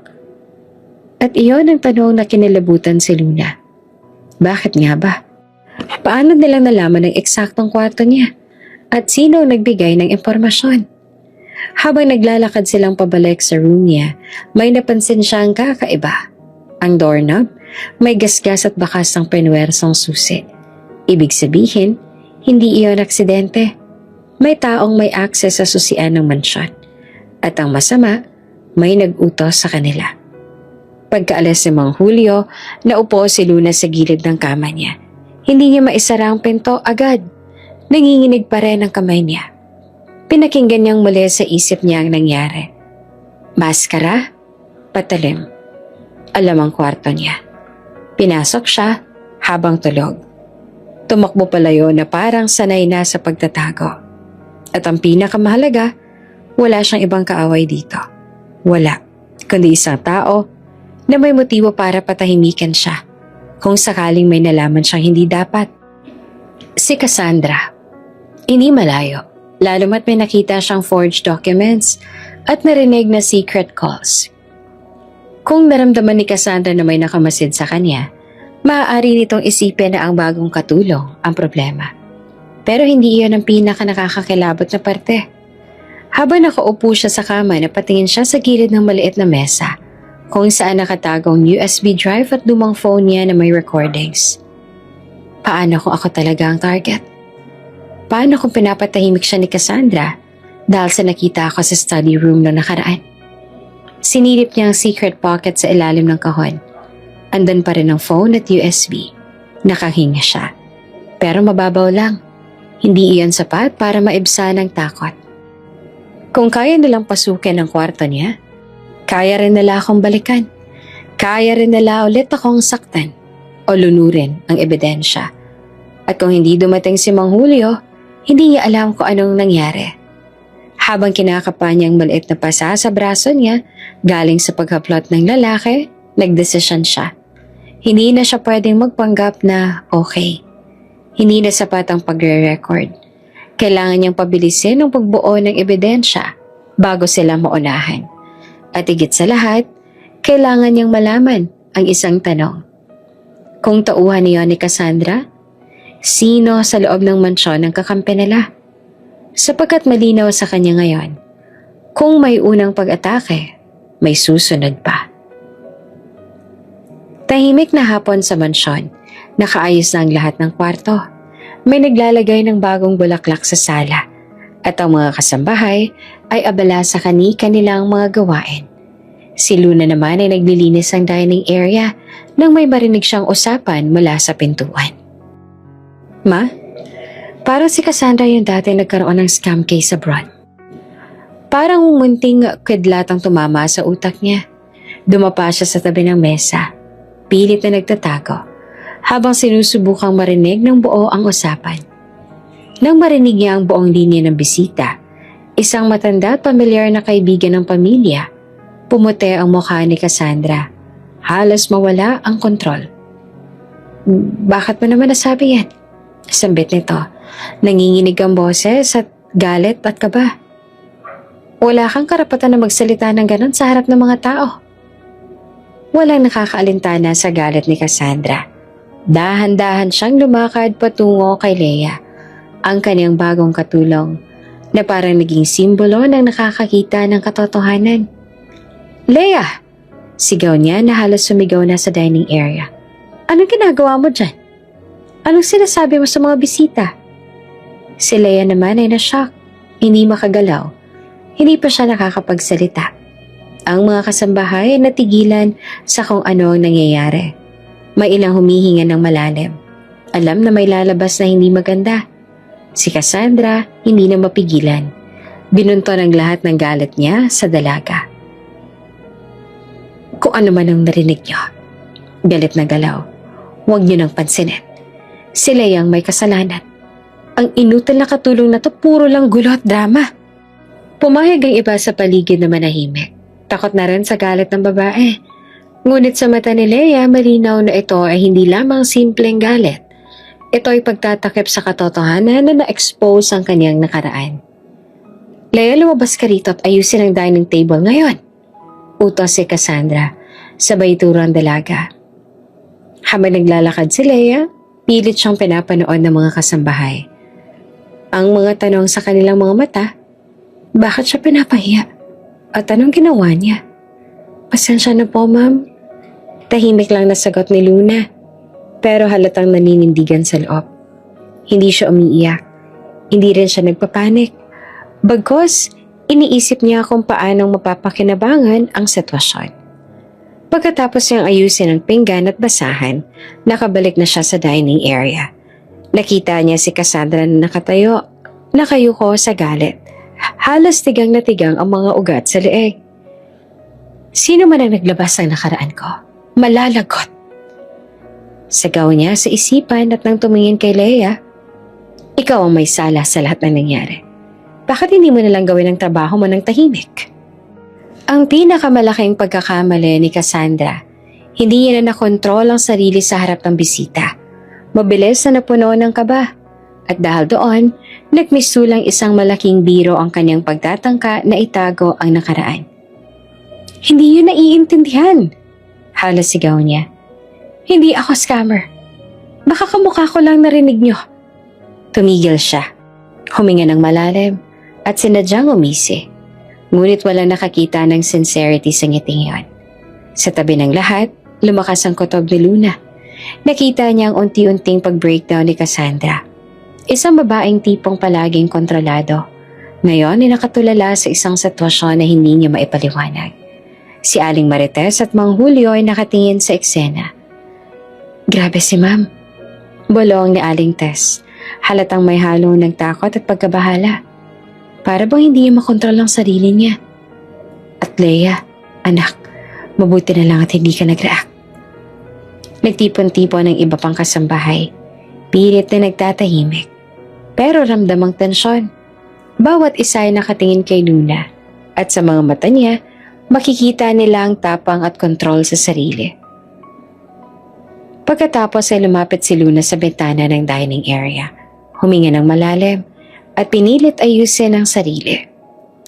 At iyon ang tanong na kinilabutan si Luna. Bakit nga ba? Paano nilang nalaman ang eksaktong kwarto niya? At sino ang nagbigay ng impormasyon? Habang naglalakad silang pabalik sa room niya, may napansin siyang kakaiba. Ang doorknob, may gasgas at bakas ng penwersong susi. Ibig sabihin, hindi iyon aksidente. May taong may access sa susian ng mansyon. At ang masama, may nag-utos sa kanila. Pagkaalis ni Mang Julio, naupo si Luna sa gilid ng kama niya. Hindi niya maisara ang pinto agad. Nanginginig pa rin ang kamay niya. Pinakinggan niyang muli sa isip niya ang nangyari. Maskara, patalim. Alam ang kwarto niya. Pinasok siya habang tulog. Tumakbo palayo na parang sanay na sa pagtatago. At ang pinakamahalaga, wala siyang ibang kaaway dito. Wala, kundi isang tao na may motibo para patahimikan siya kung sakaling may nalaman siyang hindi dapat. Si Cassandra. Hindi malayo, lalo mat may nakita siyang forged documents at narinig na secret calls. Kung naramdaman ni Cassandra na may nakamasid sa kanya, maaari nitong isipin na ang bagong katulong ang problema. Pero hindi iyon ang pinaka-nakakakilabot na parte. Habang nakaupo siya sa kama, napatingin siya sa gilid ng maliit na mesa kung saan nakatagong USB drive at lumang phone niya na may recordings. Paano kung ako talaga ang target? Paano kung pinapatahimik siya ni Cassandra dahil sa nakita ako sa study room na nakaraan? Sinilip niya ang secret pocket sa ilalim ng kahon. Andan pa rin ang phone at USB. Nakahinga siya. Pero mababaw lang. Hindi iyon sapat para maibsan ang takot. Kung kaya nilang pasukin ang kwarto niya, kaya rin nila akong balikan. Kaya rin nila ulit akong saktan o lunurin ang ebidensya. At kung hindi dumating si Mang Julio, hindi niya alam kung anong nangyari. Habang kinakapa niya ang maliit na pasa sa braso niya, galing sa paghaplot ng lalaki, nagdesisyon siya. Hindi na siya pwedeng magpanggap na okay. Hindi na sapat ang pagre-record. Kailangan niyang pabilisin ang pagbuo ng ebidensya bago sila maunahan. At higit sa lahat, kailangan niyang malaman ang isang tanong. Kung tauhan niya ni Cassandra, sino sa loob ng mansyon ang kakampi nila? Sapagkat malinaw sa kanya ngayon, kung may unang pag-atake, may susunod pa. Tahimik na hapon sa mansyon, nakaayos na ang lahat ng kwarto. May naglalagay ng bagong bulaklak sa sala at ang mga kasambahay ay abala sa kanilang mga gawain. Si Luna naman ay naglilinis ang dining area nang may marinig siyang usapan mula sa pintuan. Ma, parang si Cassandra yung dati nagkaroon ng scam case abroad. Parang munting kidlatang tumama sa utak niya. Dumapa siya sa tabi ng mesa, pilit na nagtatago, habang sinusubukang marinig ng buo ang usapan. Nang marinig niya ang buong linya ng bisita, isang matanda at pamilyar na kaibigan ng pamilya, pumuti ang mukha ni Cassandra. Halos mawala ang kontrol. Bakit mo naman nasabi yan? Sambit nito. Nanginginig ang boses at galit at kaba. Wala kang karapatan na magsalita ng ganon sa harap ng mga tao. Walang nakakaalintana sa galit ni Cassandra. Dahan-dahan siyang lumakad patungo kay Leia, ang kanyang bagong katulong, na parang naging simbolo ng nakakakita ng katotohanan. "Leia!" Sigaw niya na halos sumigaw na sa dining area. "Anong ginagawa mo dyan? Anong sinasabi mo sa mga bisita?" Si Leia naman ay na-shock, hindi makagalaw. Hindi pa siya nakakapagsalita. Ang mga kasambahay ay natigilan sa kung ano ang nangyayari. May ilang humihinga ng malalim. Alam na may lalabas na hindi maganda. Si Cassandra hindi na mapigilan. Binunto ng lahat ng galit niya sa dalaga. "Kung ano man ang narinig niyo," galit na galaw, "huwag niyo nang pansinin. Sila yung may kasalanan. Ang inutil na katulong na to puro lang gulo at drama." Pumayag ang iba sa paligid na manahimik. Takot na rin sa galit ng babae. Ngunit sa mata ni Leia, malinaw na ito ay hindi lamang simpleng galit. Ito ay pagtatakip sa katotohanan na na-expose ang kanyang nakaraan. "Leia, lumabas ka rito at ayusin ang dining table ngayon," utos si Cassandra, sabay turo ang dalaga. Habang naglalakad si Leia, pilit siyang pinapanood ng mga kasambahay. Ang mga tanong sa kanilang mga mata, bakit siya pinapahiya? At anong ginawa niya? "Pasensya na po, ma'am." Tahimik lang na sagot ni Luna, pero halatang naninindigan sa loob. Hindi siya umiiyak, hindi rin siya nagpapanik. Bagkus, iniisip niya kung paanong mapapakinabangan ang sitwasyon. Pagkatapos niyang ayusin ang pinggan at basahan, nakabalik na siya sa dining area. Nakita niya si Cassandra na nakatayo, nakayuko sa galit. Halos tigang na tigang ang mga ugat sa leeg. "Sino man ang naglabas ng nakaraan ko, malalagot." Sagaw niya sa isipan at nang tumingin kay Leia, "Ikaw ang may sala sa lahat ng nangyari. Bakit hindi mo nalang gawin ang trabaho mo ng tahimik?" Ang pinakamalaking pagkakamali ni Cassandra, hindi niya na nakontrol ang sarili sa harap ng bisita. Mabilis na napuno ng kaba. At dahil doon, nagmisulang isang malaking biro ang kanyang pagtatangka na itago ang nakaraan. "Hindi yun naiintindihan," halos sigaw niya. "Hindi ako scammer. Baka kamukha ko lang narinig niyo." Tumigil siya. Huminga ng malalim at sinadyang umisi. Ngunit walang nakakita ng sincerity sa ngiting iyon. Sa tabi ng lahat, lumakas ang kutob ni Luna. Nakita niya ang unti-unting pag-breakdown ni Cassandra. Isang babaeng tipong palaging kontrolado. Ngayon ay nakatulala sa isang sitwasyon na hindi niya maipaliwanag. Si Aling Marites at Mang Julio ay nakatingin sa eksena. "Grabe si Ma'am," bulong ni Aling Tess. Halatang may halo ng takot at pagkabahala. Para bang hindi niya makontrol ang sarili niya. "At Leia, anak, mabuti na lang at hindi ka nag-react." Nagtipon-tipon ng iba pang kasambahay. Pilit na nagtatahimik. Pero ramdam ang tensyon. Bawat isa ay nakatingin kay Luna. At sa mga mata niya, makikita nila ang tapang at kontrol sa sarili. Pagkatapos ay lumapit si Luna sa bintana ng dining area. Huminga ng malalim at pinilit ayusin ang sarili.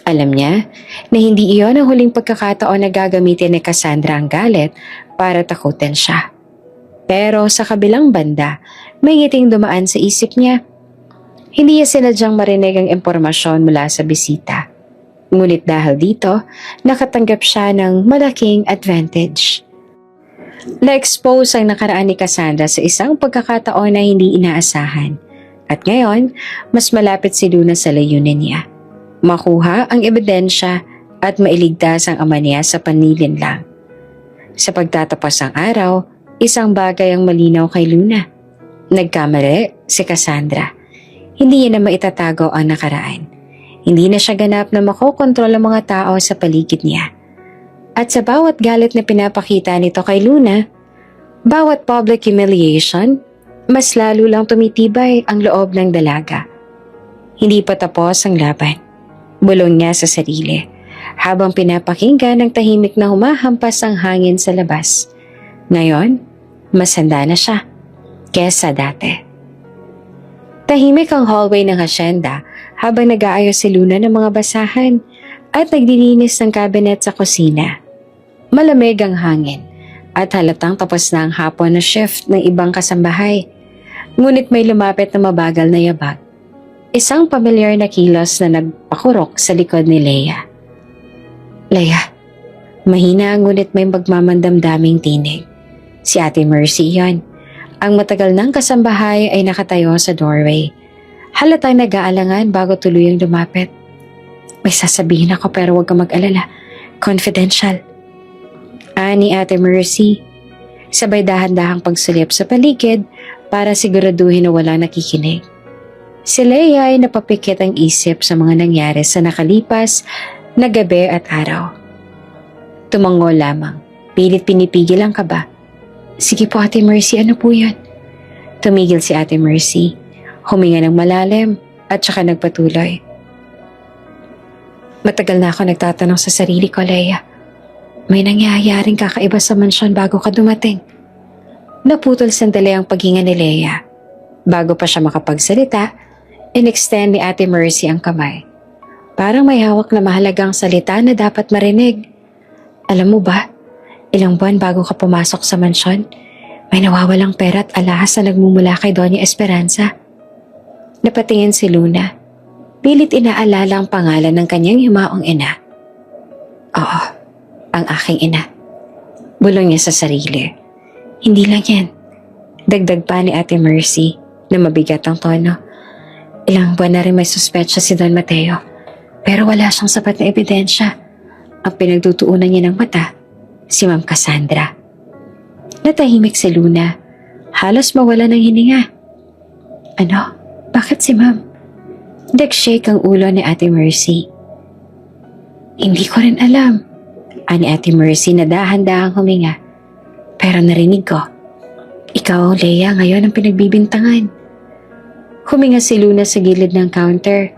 Alam niya na hindi iyon ang huling pagkakataon na gagamitin ni Cassandra ang galit para takutin siya. Pero sa kabilang banda, may ngiting dumaan sa isip niya. Hindi niya sinadyang marinig ang impormasyon mula sa bisita. Ngunit dahil dito, nakatanggap siya ng malaking advantage. Na-expose ang nakaraan ni Cassandra sa isang pagkakataon na hindi inaasahan. At ngayon, mas malapit si Luna sa layunin niya. Makuha ang ebidensya at mailigtas ang ama niya sa panlilinlang. Sa pagtatapos ng araw, isang bagay ang malinaw kay Luna. Nagkamali si Cassandra. Hindi niya na maitatago ang nakaraan. Hindi na siya ganap na makokontrol ang mga tao sa paligid niya. At sa bawat galit na pinapakita nito kay Luna, bawat public humiliation, mas lalo lang tumitibay ang loob ng dalaga. Hindi pa tapos ang laban. Bulong niya sa sarili, habang pinapakinggan ng tahimik na humahampas ang hangin sa labas. Ngayon, mas handa na siya kesa dati. Tahimik ang hallway ng hasyenda habang nag-aayos si Luna ng mga basahan at naglilinis ng cabinet sa kusina. Malamig ang hangin at halatang tapos na ang hapon na shift ng ibang kasambahay. Ngunit may lumapit na mabagal na yabag. Isang pamilyar na kilos na nagpakurok sa likod ni Leia. Leia, mahina ngunit may magmamandamdaming tinig. Si Ate Mercy yon. Ang matagal ng kasambahay ay nakatayo sa doorway. Halatang nag-aalangan bago tuluyang lumapit. May sasabihin ako pero huwag kang mag-alala. Confidential. Ani Ate Mercy. Sabay dahan-dahang pagsulip sa paligid para siguraduhin na walang nakikinig. Si Leia ay napapikit ang isip sa mga nangyari sa nakalipas na gabi at araw. Tumango lamang. Pilit pinipigil ang kaba. Sige po Ate Mercy, ano po yan? Tumigil si Ate Mercy. Huminga ng malalim at saka nagpatuloy. Matagal na ako nagtatanong sa sarili ko, Leia. May nangyayaring kakaiba sa mansyon bago ka dumating. Naputol sandali ang paghinga ni Leia. Bago pa siya makapagsalita, in-extend ni Ate Mercy ang kamay. Parang may hawak na mahalagang salita na dapat marinig. Alam mo ba, ilang buwan bago ka pumasok sa mansyon, may nawawalang pera at alahas na nagmumula kay Doña Esperanza. Napatingin si Luna. Pilit inaalala ang pangalan ng kanyang yumaong ina. Oo, ang aking ina. Bulong niya sa sarili. Hindi lang yan. Dagdag pa ni Ate Mercy na mabigat ang tono. Ilang buwan na rin may suspetsya si Don Mateo, pero wala siyang sapat na ebidensya. Ang pinagtutuunan niya ng mata, si Ma'am Cassandra. Natahimik si Luna. Halos mawala ng hininga. Ano? Bakit si Ma'am? Nag-shake ang ulo ni Ate Mercy. Hindi ko rin alam. Ani Ate Mercy na dahan-dahang huminga. Pero narinig ko. Ikaw, Leia, ngayon ang pinagbibintangan. Huminga si Luna sa gilid ng counter.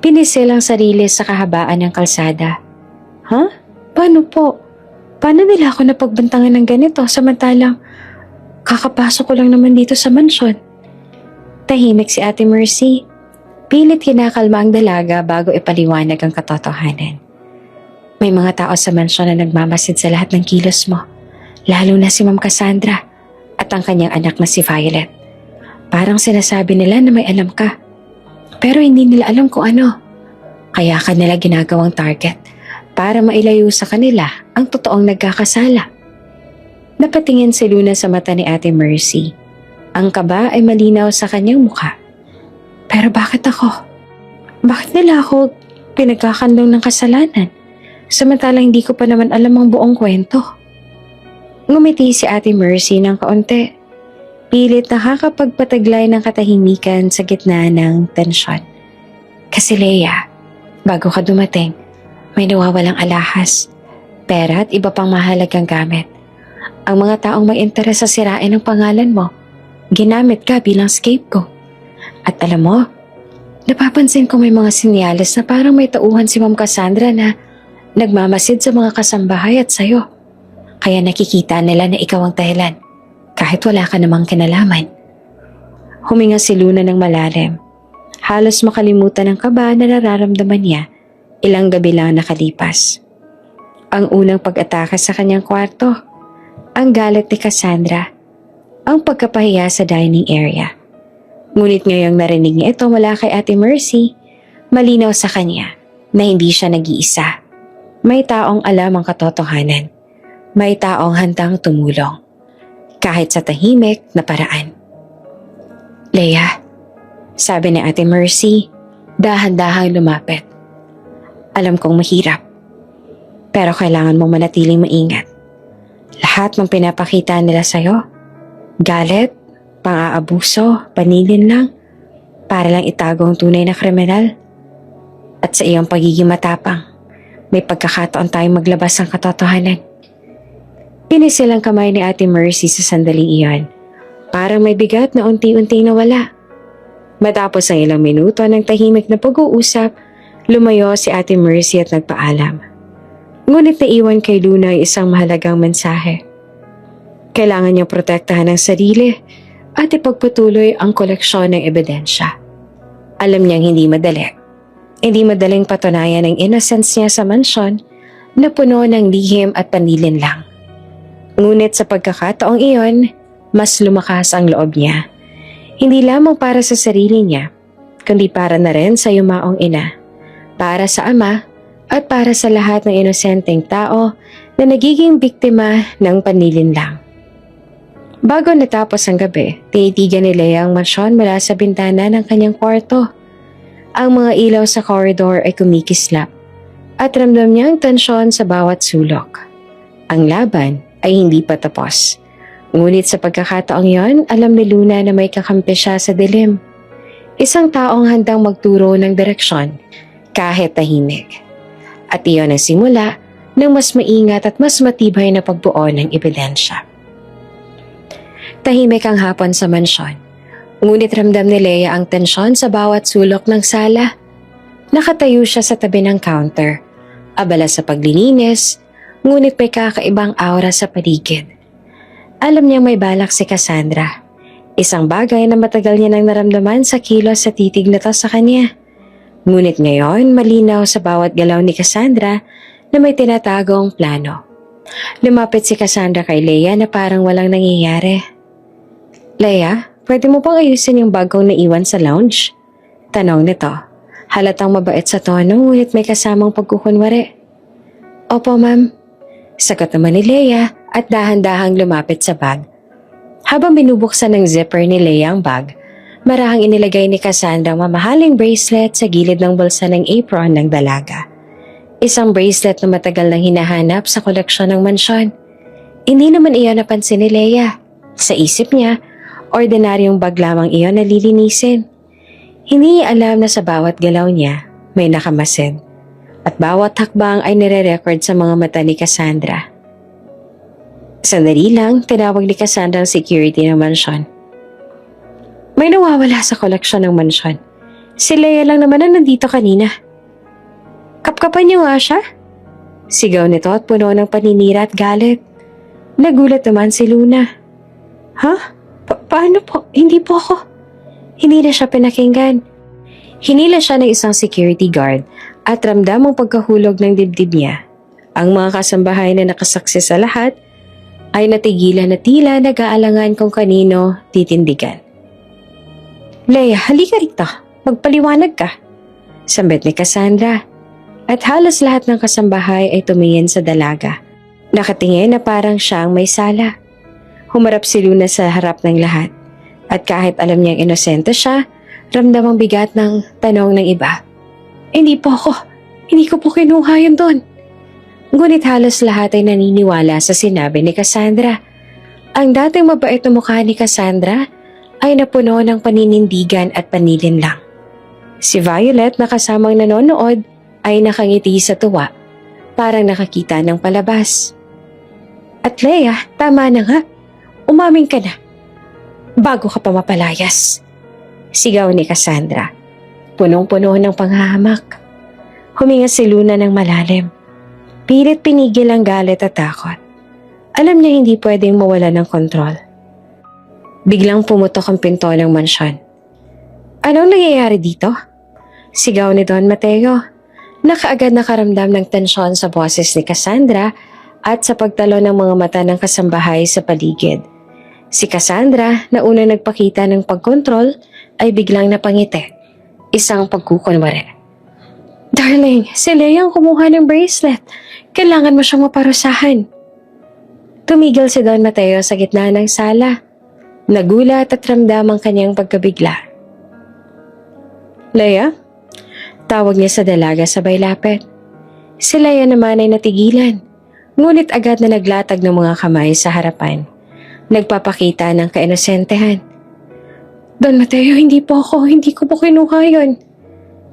Pinisil ang sarili sa kahabaan ng kalsada. Huh? Paano po? Paano nila ako napagbantangan ng ganito samantalang kakapasok ko lang naman dito sa mansyon? Tahimik si Ate Mercy. Pilit kinakalma ang dalaga bago ipaliwanag ang katotohanan. May mga tao sa mansyon na nagmamasid sa lahat ng kilos mo, lalo na si Ma'am Cassandra at ang kanyang anak na si Violet. Parang sinasabi nila na may alam ka, pero hindi nila alam kung ano. Kaya ka nila ginagawang target para mailayo sa kanila ang totoong nagkakasala. Napatingin si Luna sa mata ni Ate Mercy. Ang kaba ay malinaw sa kanyang mukha. Pero bakit ako? Bakit nila ako pinagkakandong ng kasalanan? Samantalang hindi ko pa naman alam ang buong kwento. Ngumiti si Ate Mercy ng kaunti. Pilit nakakapagpataglay ng katahimikan sa gitna ng tensyon. Kasi Leia, bago ka dumating, may nawawalang alahas, pera at iba pang mahalagang gamit. Ang mga taong may interes sa sirain ng pangalan mo, ginamit ka bilang scapegoat. At alam mo, napapansin ko may mga sinyales na parang may tauhan si Ma'am Cassandra na nagmamasid sa mga kasambahay at sayo. Kaya nakikita nila na ikaw ang dahilan, kahit wala ka namang kinalaman. Huminga si Luna ng malalim. Halos makalimutan ng kaba na nararamdaman niya ilang gabi lang nakalipas. Ang unang pag-atake sa kanyang kwarto, ang galit ni Cassandra, ang pagkapahiya sa dining area. Ngunit ngayong narinig niya ito mula kay Ate Mercy, malinaw sa kanya na hindi siya nag-iisa. May taong alam ang katotohanan. May taong handang tumulong. Kahit sa tahimik na paraan. Leia, sabi ni Ate Mercy, dahan-dahang lumapit. Alam kong mahirap, pero kailangan mong manatiling maingat. Lahat ng pinapakita nila sa'yo, galit, pang-aabuso, panilin lang, para lang itago ang tunay na kriminal. At sa iyong pagiging matapang, may pagkakataon tayong maglabas ng katotohanan. Pinisil ang kamay ni Ate Mercy sa sandaling iyon. Parang may bigat na unti-unting nawala. Matapos ang ilang minuto ng tahimik na pag-uusap, lumayo si Ate Mercy at nagpaalam. Ngunit naiwan kay Luna ay isang mahalagang mensahe. Kailangan niyang protektahan ang sarili at ipagpatuloy ang koleksyon ng ebidensya. Alam niyang hindi madali. Hindi madaling patunayan ang innocence niya sa mansyon na puno ng lihim at panlilin lang. Ngunit sa pagkakataong iyon, mas lumakas ang loob niya. Hindi lamang para sa sarili niya, kundi para na rin sa yumaong ina, para sa ama, at para sa lahat ng inosenteng tao na nagiging biktima ng panlilinlang. Bago natapos ang gabi, tinitigan ni Leia ang mansyon mula sa bintana ng kanyang kwarto. Ang mga ilaw sa corridor ay kumikislap at ramdam niya ang tensyon sa bawat sulok. Ang laban ay hindi pa tapos. Ngunit sa pagkakataong yon, alam ni Luna na may kakampi siya sa dilim. Isang taong handang magturo ng direksyon kahit tahimik. At iyon ang simula ng mas maingat at mas matibay na pagbuo ng ebidensya. Tahimik ang hapon sa mansyon. Ngunit ramdam ni Leia ang tensyon sa bawat sulok ng sala. Nakatayo siya sa tabi ng counter, abala sa paglilinis, ngunit may kakaibang aura sa paligid. Alam niyang may balak si Cassandra. Isang bagay na matagal niya nang naramdaman sa kilos sa titig na to sa kanya. Ngunit ngayon, malinaw sa bawat galaw ni Cassandra na may tinatagong plano. Lumapit si Cassandra kay Leia na parang walang nangyayari. Leia, pwede mo bang ayusin yung bag kong naiwan sa lounge? Tanong nito. Halatang mabait sa tono ngunit may kasamang pagkukunwari. Opo, ma'am. Sagot naman ni Leia at dahan-dahang lumapit sa bag. Habang binubuksan ng zipper ni Leia ang bag, marahang inilagay ni Cassandra ang mamahaling bracelet sa gilid ng bulsa ng apron ng dalaga. Isang bracelet na matagal nang hinahanap sa koleksyon ng mansyon. Hindi naman iyon napansin ni Leia. Sa isip niya, ordinaryong bag lamang iyon na lilinisin. Hindi niya alam na sa bawat galaw niya may nakamasid at bawat hakbang ay nire-record sa mga mata ni Cassandra. Sandali lang, tinawag ni Cassandra ang security ng mansyon. May nawawala sa koleksyon ng mansyon. Si Leia lang naman ang nandito kanina. Kapkapan niyo nga siya? Sigaw nito at puno ng paninira at galit. Nagulat naman si Luna. Ha? Paano po? Hindi po ako. Hindi na siya pinakinggan. Hinila siya ng isang security guard at ramdam ang pagkahulog ng dibdib niya. Ang mga kasambahay na nakasaksi sa lahat ay natigilan na tila nag-aalangan kung kanino titindigan. Leia, halika rito. Magpaliwanag ka. Sambit ni Cassandra. At halos lahat ng kasambahay ay tumingin sa dalaga. Nakatingin na parang siyang may sala. Humarap si Luna sa harap ng lahat. At kahit alam niyang inosente siya, ramdam ang bigat ng tanong ng iba. Hindi po ako. Hindi ko po kinuha yun doon. Ngunit halos lahat ay naniniwala sa sinabi ni Cassandra. Ang dating mabait na mukha ni Cassandra ay napuno ng paninindigan at panilinlang. Si Violet na kasamang nanonood ay nakangiti sa tuwa, parang nakakita ng palabas. At Leia, tama na nga. Umamin ka na. Bago ka pa mapalayas. Sigaw ni Cassandra. Punong-puno ng panghahamak. Huminga si Luna ng malalim. Pilit pinigil ang galit at takot. Alam niya hindi pwedeng mawala ng kontrol. Biglang pumutok ang pinto ng mansyon. Anong nangyayari dito? Sigaw ni Don Mateo. Nakaagad nakaramdam ng tensyon sa boses ni Cassandra at sa pagtalo ng mga mata ng kasambahay sa paligid. Si Cassandra, na unang nagpakita ng pagkontrol, ay biglang napangiti. Isang pagkukunwari. Darling, si Leia ang kumuha ng bracelet. Kailangan mo siyang maparusahan. Tumigil si Don Mateo sa gitna ng sala. Nagulat at ramdam ang kanyang pagkabigla. Leia? Tawag niya sa dalaga sabay lapit. Si Leia naman ay natigilan. Ngunit agad na naglatag ng mga kamay sa harapan. Nagpapakita ng kainosentehan. Don Mateo, hindi po ako. Hindi ko po kinuha yun.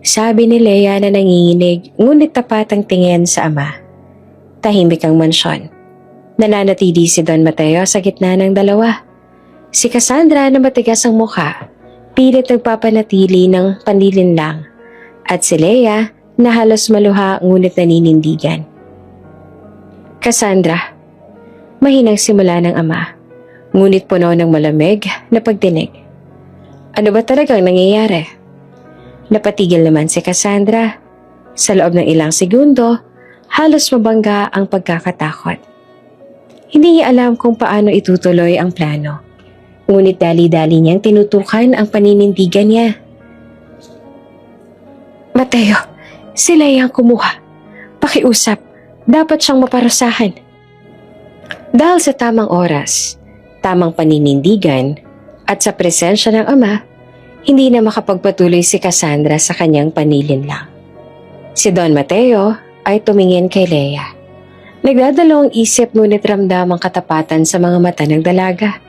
Sabi ni Leia na nanginginig, ngunit tapat ang tingin sa ama. Tahimik ang mansyon. Nananatili si Don Mateo sa gitna ng dalawa. Si Cassandra na matigas ang mukha, pilit nagpapanatili ng panlilinlang. At si Leia na halos maluha ngunit naninindigan. Cassandra, mahinang simula ng ama. Ngunit puno ng malamig na pagdinig. Ano ba talagang nangyayari? Napatigil naman si Cassandra. Sa loob ng ilang segundo, halos mabangga ang pagkakatakot. Hindi niya alam kung paano itutuloy ang plano. Ngunit dali-dali niyang tinutukan ang paninindigan niya. Mateo, sila yung kumuha. Pakiusap, dapat siyang maparusahan. Dahil sa tamang oras, tamang paninindigan, at sa presensya ng ama, hindi na makapagpatuloy si Cassandra sa kanyang panilinlang. Si Don Mateo ay tumingin kay Leia. Nagdadalawang isip ngunit ramdam ang katapatan sa mga mata ng dalaga.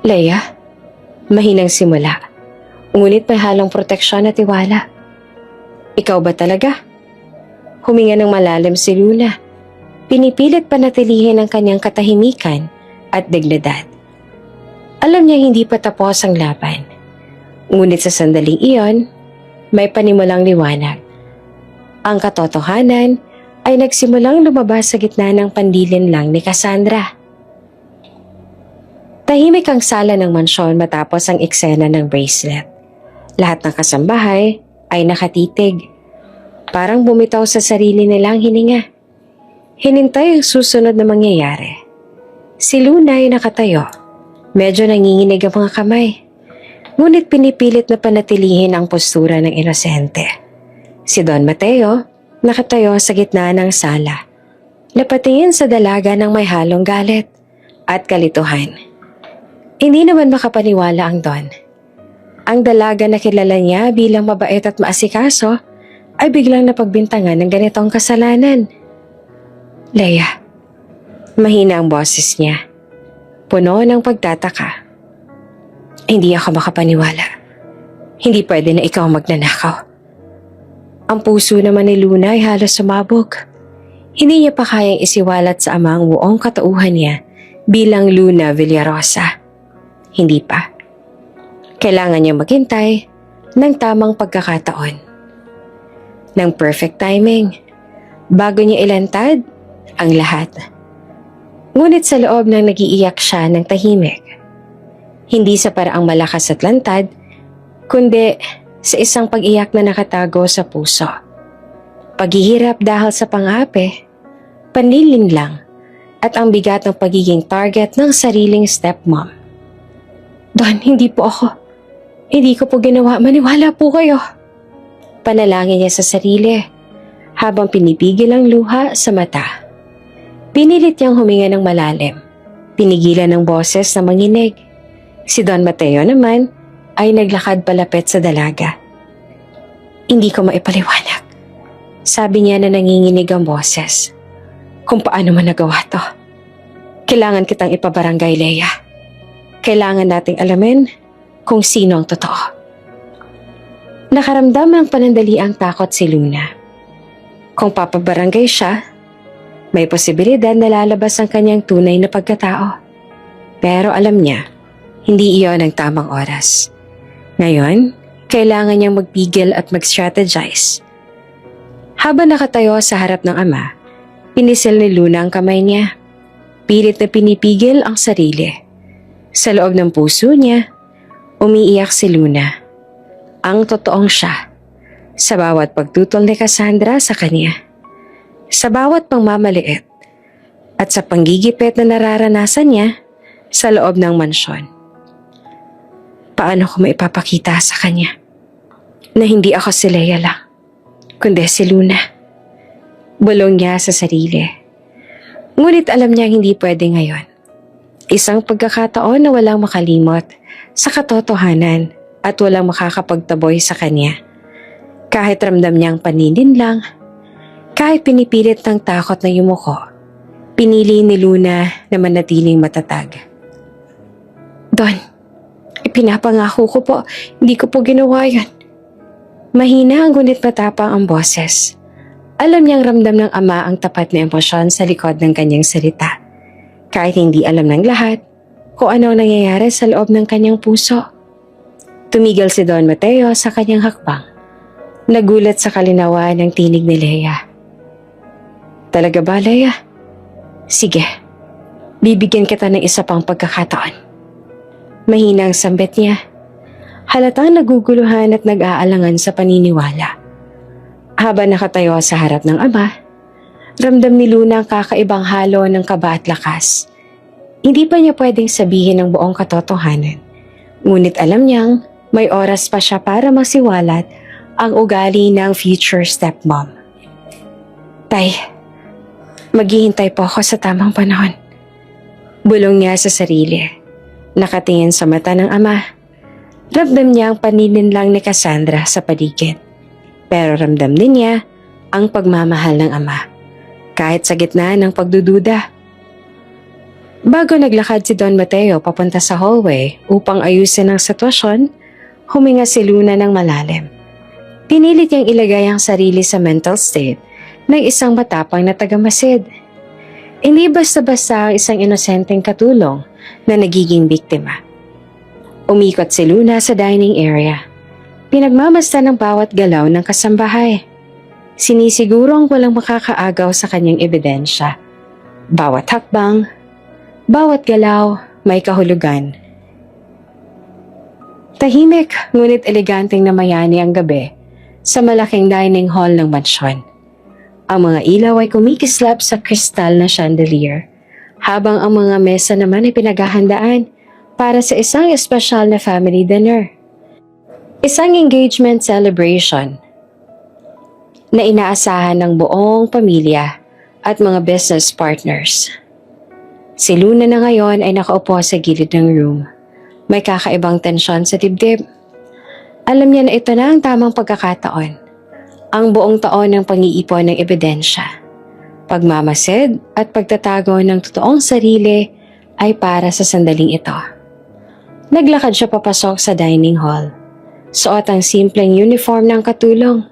Leia, mahinang simula, ngunit may halong proteksyon at tiwala. Ikaw ba talaga? Huminga ng malalim si Luna. Pinipilit panatilihin ang kanyang katahimikan at dignidad. Alam niya hindi pa tapos ang laban. Ngunit sa sandaling iyon, may panimulang liwanag. Ang katotohanan ay nagsimulang lumabas sa gitna ng pandilinlang ni Cassandra. Tahimik ang sala ng mansyon matapos ang eksena ng bracelet. Lahat ng kasambahay ay nakatitig. Parang bumitaw sa sarili nilang hininga. Hinintay ang susunod na mangyayari. Si Luna ay nakatayo. Medyo nanginginig ang mga kamay. Ngunit pinipilit na panatilihin ang postura ng inosente. Si Don Mateo nakatayo sa gitna ng sala. Napatingin sa dalaga ng may halong galit at kalituhan. Hindi naman makapaniwala ang Don. Ang dalaga na kilala niya bilang mabait at maasikaso ay biglang napagbintangan ng ganitong kasalanan. Leia, mahina ang boses niya. Puno ng pagtataka. Hindi ako makapaniwala. Hindi pwede na ikaw magnanakaw. Ang puso naman ni Luna ay halos sumabog. Hindi niya pa kayang isiwalat sa ama ang buong katauhan niya bilang Luna Villarosa. Hindi pa. Kailangan niyang maghintay ng tamang pagkakataon. Ng perfect timing, bago niya ilantad ang lahat. Ngunit sa loob ng nag-iiyak siya ng tahimik. Hindi sa paraang malakas at lantad, kundi sa isang pag-iyak na nakatago sa puso. Paghihirap dahil sa pangape, panlilinlang, at ang bigat ng pagiging target ng sariling stepmom. Don, hindi po ako. Hindi ko po ginawa. Maniwala po kayo. Panalangin niya sa sarili habang pinipigil ang luha sa mata. Pinilit niyang huminga ng malalim. Pinigilan ng boses na manginig. Si Don Mateo naman ay naglakad palapit sa dalaga. Hindi ko maipaliwanag. Sabi niya na nanginginig ang boses. Kung paano mo nagawa to. Kailangan kitang ipabarangay, Leia. Kailangan nating alamin kung sino ang totoo. Nakaramdam ng panandaliang takot si Luna. Kung papabarangay siya, may posibilidad na lalabas ang kanyang tunay na pagkatao. Pero alam niya, hindi iyon ang tamang oras. Ngayon, kailangan niyang magpigil at mag-strategize. Habang nakatayo sa harap ng ama, pinisil ni Luna ang kamay niya. Pilit na pinipigil ang sarili. Sa loob ng puso niya, umiiyak si Luna. Ang totoong siya. Sa bawat pagtutol ni Cassandra sa kanya. Sa bawat pangmamaliit at sa panggigipit na nararanasan niya sa loob ng mansyon. Paano ko maipapakita sa kanya na hindi ako si Leia lang, kundi si Luna? Bulong niya sa sarili. Ngunit alam niya hindi pwede ngayon. Isang pagkakataon na walang makalimot sa katotohanan at walang makakapagtaboy sa kanya. Kahit ramdam niyang paninlinlang, kahit pinipilit ng takot na yumuko, pinili ni Luna na manatiling matatag. Don, ipinapangako ko po, hindi ko po ginawa yan. Mahina ang ngunit matapang ang boses. Alam niyang ramdam ng ama ang tapat na emosyon sa likod ng kanyang salita. Kahit hindi alam ng lahat kung ano ang nangyayari sa loob ng kanyang puso. Tumigil si Don Mateo sa kanyang hakbang. Nagulat sa kalinawan ng tinig ni Leia. Talaga ba, Leia? Sige, bibigyan kita ng isa pang pagkakataon. Mahina ang sambit niya. Halatang naguguluhan at nag-aalangan sa paniniwala. Habang nakatayo sa harap ng ama, Ramdam ni Luna ang kakaibang halo ng kaba at lakas. Hindi pa niya pwedeng sabihin ang buong katotohanan. Ngunit alam niyang may oras pa siya para masiwalat ang ugali ng future stepmom. Tay, maghihintay po ako sa tamang panahon. Bulong niya sa sarili. Nakatingin sa mata ng ama. Ramdam niya ang panininlang ni Cassandra sa paligid. Pero ramdam din niya ang pagmamahal ng ama. Kahit sa gitna ng pagdududa. Bago naglakad si Don Mateo papunta sa hallway upang ayusin ang sitwasyon, huminga si Luna ng malalim. Pinilit niyang ilagay ang sarili sa mental state ng isang matapang na tagamasid. Hindi basta-basta ang isang inosenteng katulong na nagiging biktima. Umikot si Luna sa dining area. Pinagmamasdan ng bawat galaw ng kasambahay. Sinisiguro ang walang makakaagaw sa kanyang ebidensya. Bawat hakbang, bawat galaw, may kahulugan. Tahimik ngunit eleganteng namayani ang gabi sa malaking dining hall ng mansyon. Ang mga ilaw ay kumikislap sa kristal na chandelier, habang ang mga mesa naman ay pinaghahandaan para sa isang espesyal na family dinner. Isang engagement celebration na inaasahan ng buong pamilya at mga business partners. Si Luna na ngayon ay nakaupo sa gilid ng room. May kakaibang tensyon sa dibdib. Alam niya na ito na ang tamang pagkakataon. Ang buong taon ng pag-iipon ng ebidensya. Pagmamasid at pagtatago ng totoong sarili ay para sa sandaling ito. Naglakad siya papasok sa dining hall. Suot ang simpleng uniform ng katulong.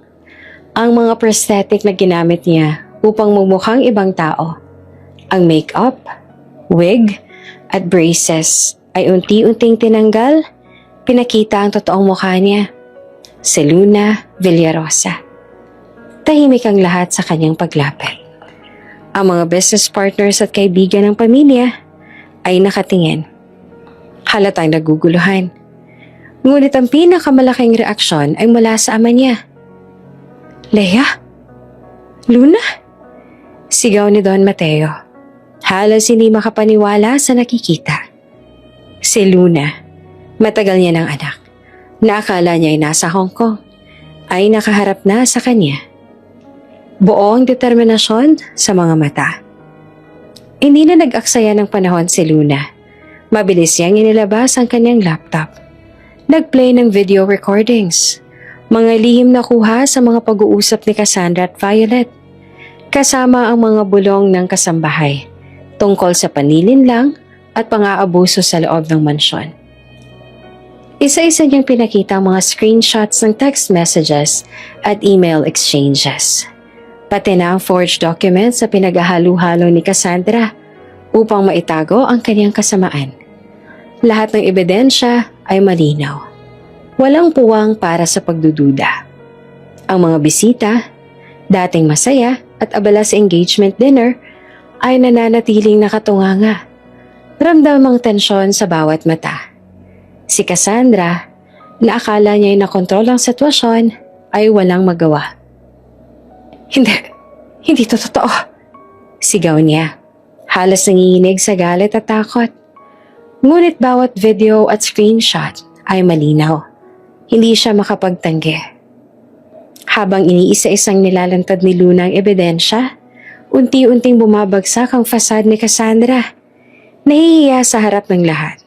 Ang mga prosthetic na ginamit niya upang magmukhang ibang tao. Ang make-up, wig, at braces ay unti-unting tinanggal, pinakita ang totoong mukha niya. Si Luna Villarosa. Tahimik ang lahat sa kanyang paglapit. Ang mga business partners at kaibigan ng pamilya ay nakatingin. Halatang naguguluhan. Ngunit ang pinakamalaking reaksyon ay mula sa ama niya. Leia? Luna? Sigaw ni Don Mateo. Halos hindi makapaniwala sa nakikita. Si Luna, matagal niya ng anak, na akala niya ay nasa Hong Kong, ay nakaharap na sa kanya. Buong determinasyon sa mga mata. Hindi na nag-aksaya ng panahon si Luna. Mabilis niyang inilabas ang kanyang laptop. Nag-play ng video recordings. Mga lihim na kuha sa mga pag-uusap ni Cassandra at Violet. Kasama ang mga bulong ng kasambahay tungkol sa panlilinlang at pang-aabuso sa loob ng mansyon. Isa-isa niyang pinakita ang mga screenshots ng text messages at email exchanges. Pati na ang forged documents sa pinaghahalo-halo ni Cassandra upang maitago ang kanyang kasamaan. Lahat ng ebidensya ay malinaw. Walang puwang para sa pagdududa. Ang mga bisita, dating masaya at abala sa engagement dinner, ay nananatiling nakatunganga. Ramdam ang tensyon sa bawat mata. Si Cassandra, na akala niya ay nakontrol ang sitwasyon, ay walang magawa. Hindi to totoo. Sigaw niya. Halos nanginginig sa galit at takot. Ngunit bawat video at screenshot ay malinaw. Hindi siya makapagtanggi. Habang iniisa-isang nilalantad ni Luna ang ebidensya, unti-unting bumabagsak ang fasad ni Cassandra. Nahihiya sa harap ng lahat.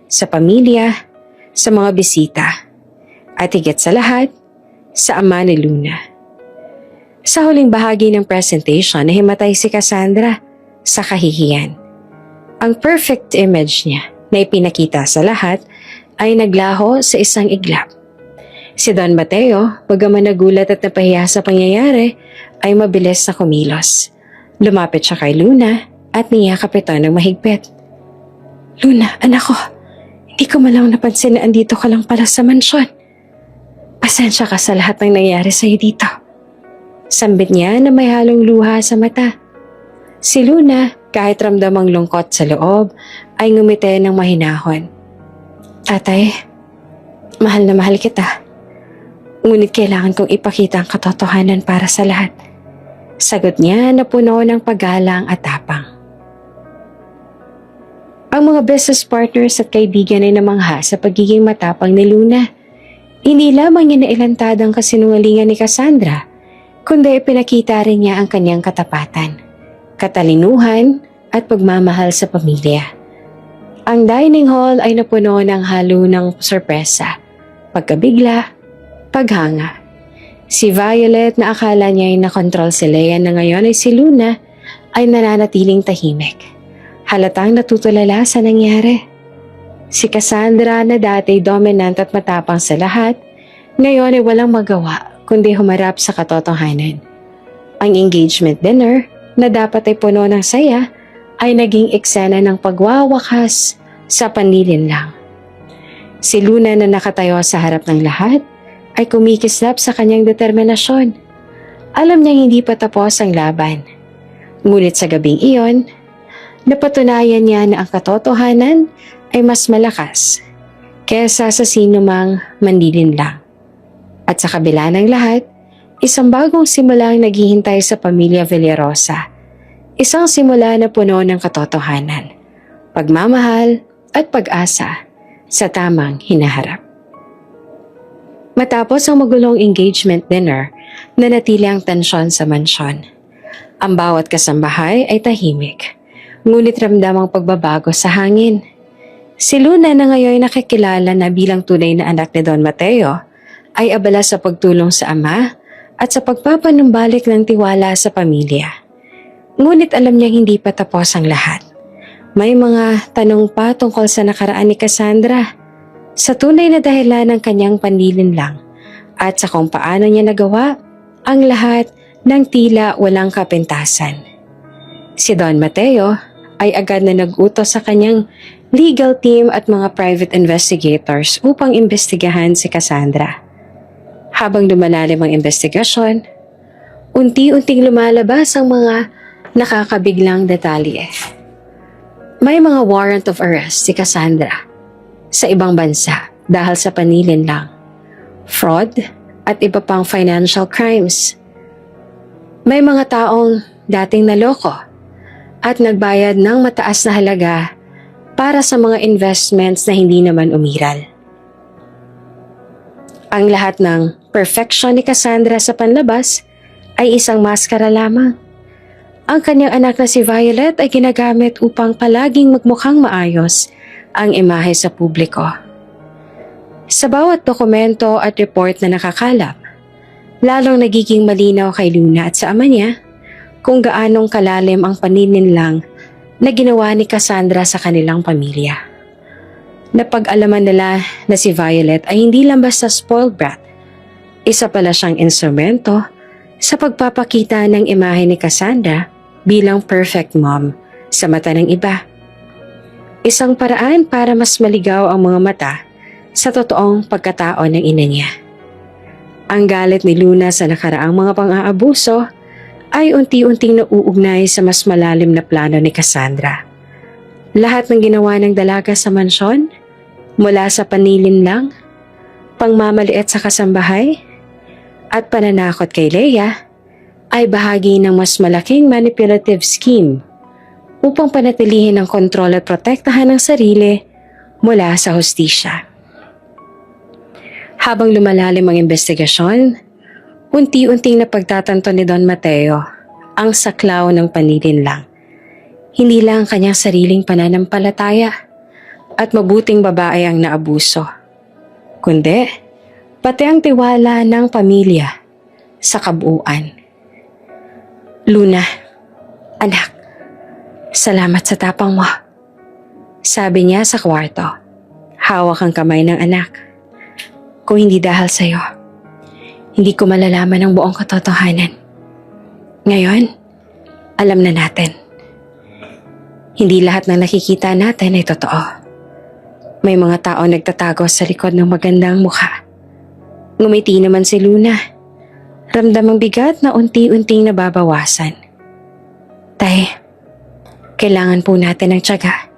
Sa pamilya, sa mga bisita, at higit sa lahat, sa ama ni Luna. Sa huling bahagi ng presentation, nahimatay si Cassandra sa kahihiyan. Ang perfect image niya na ipinakita sa lahat ay naglaho sa isang iglap. Si Don Mateo, bagaman nagulat at napahiya sa pangyayari, ay mabilis na kumilos. Lumapit siya kay Luna at niyakap ito ng mahigpit. Luna, anak ko, hindi ko malang napansin na andito ka lang pala sa mansyon. Pasensya ka sa lahat ng nangyari sa'yo dito. Sambit niya na may halong luha sa mata. Si Luna, kahit ramdamang lungkot sa loob, ay ngumiti ng mahinahon. Tatay, mahal na mahal kita. Ngunit kailangan kong ipakita ang katotohanan para sa lahat. Sagot niya na puno ng paggalang at tapang. Ang mga business partners at kaibigan ay namangha sa pagiging matapang ni Luna. Hindi lamang niya nailantad ang kasinungalingan ni Cassandra, kundi pinakita rin niya ang kanyang katapatan, katalinuhan at pagmamahal sa pamilya. Ang dining hall ay napuno ng halo ng sorpresa, pagkabigla, paghanga. Si Violet na akala niya ay nakontrol si Leia na ngayon ay si Luna ay nananatiling tahimik. Halatang natutulala sa nangyari. Si Cassandra na dati dominant at matapang sa lahat, ngayon ay walang magawa kundi humarap sa katotohanan. Ang engagement dinner na dapat ay puno ng saya ay naging eksena ng pagwawakas sa panlilinlang. Si Luna na nakatayo sa harap ng lahat ay kumikislap sa kanyang determinasyon. Alam niyang hindi pa tapos ang laban. Ngunit sa gabing iyon, napatunayan niya na ang katotohanan ay mas malakas kesa sa sinumang manlilinlang. At sa kabila ng lahat, isang bagong simula ang naghihintay sa pamilya Villarosa. Isang simula na puno ng katotohanan, pagmamahal at pag-asa sa tamang hinaharap. Matapos ang magulong engagement dinner, nanatili ang tensyon sa mansyon. Ang bawat kasambahay ay tahimik, ngunit ramdam ang pagbabago sa hangin. Si Luna na ngayon nakikilala na bilang tunay na anak ni Don Mateo, ay abala sa pagtulong sa ama at sa pagpapanumbalik ng tiwala sa pamilya. Ngunit alam niyang hindi pa tapos ang lahat. May mga tanong pa tungkol sa nakaraan ni Cassandra, sa tunay na dahilan ng kanyang panlilinlang at sa kung paano niya nagawa ang lahat ng tila walang kapintasan. Si Don Mateo ay agad na nag-utos sa kanyang legal team at mga private investigators upang imbestigahan si Cassandra. Habang lumalalim ang investigasyon, unti-unting lumalabas ang mga nakakabiglang detalye. May mga warrant of arrest si Cassandra sa ibang bansa dahil sa panlilinlang, fraud at iba pang financial crimes. May mga taong dating naloko at nagbayad ng mataas na halaga para sa mga investments na hindi naman umiral. Ang lahat ng perfection ni Cassandra sa panlabas ay isang maskara lamang. Ang kanyang anak na si Violet ay ginagamit upang palaging magmukhang maayos ang imahe sa publiko. Sa bawat dokumento at report na nakakalap, lalong nagiging malinaw kay Luna at sa ama niya kung gaanong kalalim ang paninlinlang na ginawa ni Cassandra sa kanilang pamilya. Napag-alaman nila na si Violet ay hindi lang basta spoiled brat. Isa pala siyang instrumento sa pagpapakita ng imahe ni Cassandra bilang perfect mom sa mata ng iba. Isang paraan para mas maligaw ang mga mata sa totoong pagkatao ng ina niya. Ang galit ni Luna sa nakaraang mga pang-aabuso ay unti-unting nauugnay sa mas malalim na plano ni Cassandra. Lahat ng ginawa ng dalaga sa mansyon, mula sa panlilinlang, pangmamaliit sa kasambahay, at pananakot kay Leia, ay bahagi ng mas malaking manipulative scheme upang panatilihin ang kontrol at protektahan ng sarili mula sa hustisya. Habang lumalalim ang investigasyon, unti-unting napagtatanto ni Don Mateo ang saklaw ng panlilinlang. Hindi lang ang kanyang sariling pananampalataya at mabuting babae ang naabuso, kundi pati ang tiwala ng pamilya sa kabuuan. Luna, anak, salamat sa tapang mo, sabi niya sa kwarto. Hawak ang kamay ng anak. Kung hindi dahil sa'yo, hindi ko malalaman ang buong katotohanan. Ngayon, alam na natin. Hindi lahat ng nakikita natin ay totoo. May mga tao nagtatago sa likod ng magandang mukha. Ngumiti naman si Luna. Ramdam ang bigat na unti-unting nababawasan. Tay, kailangan po natin ng tiyaga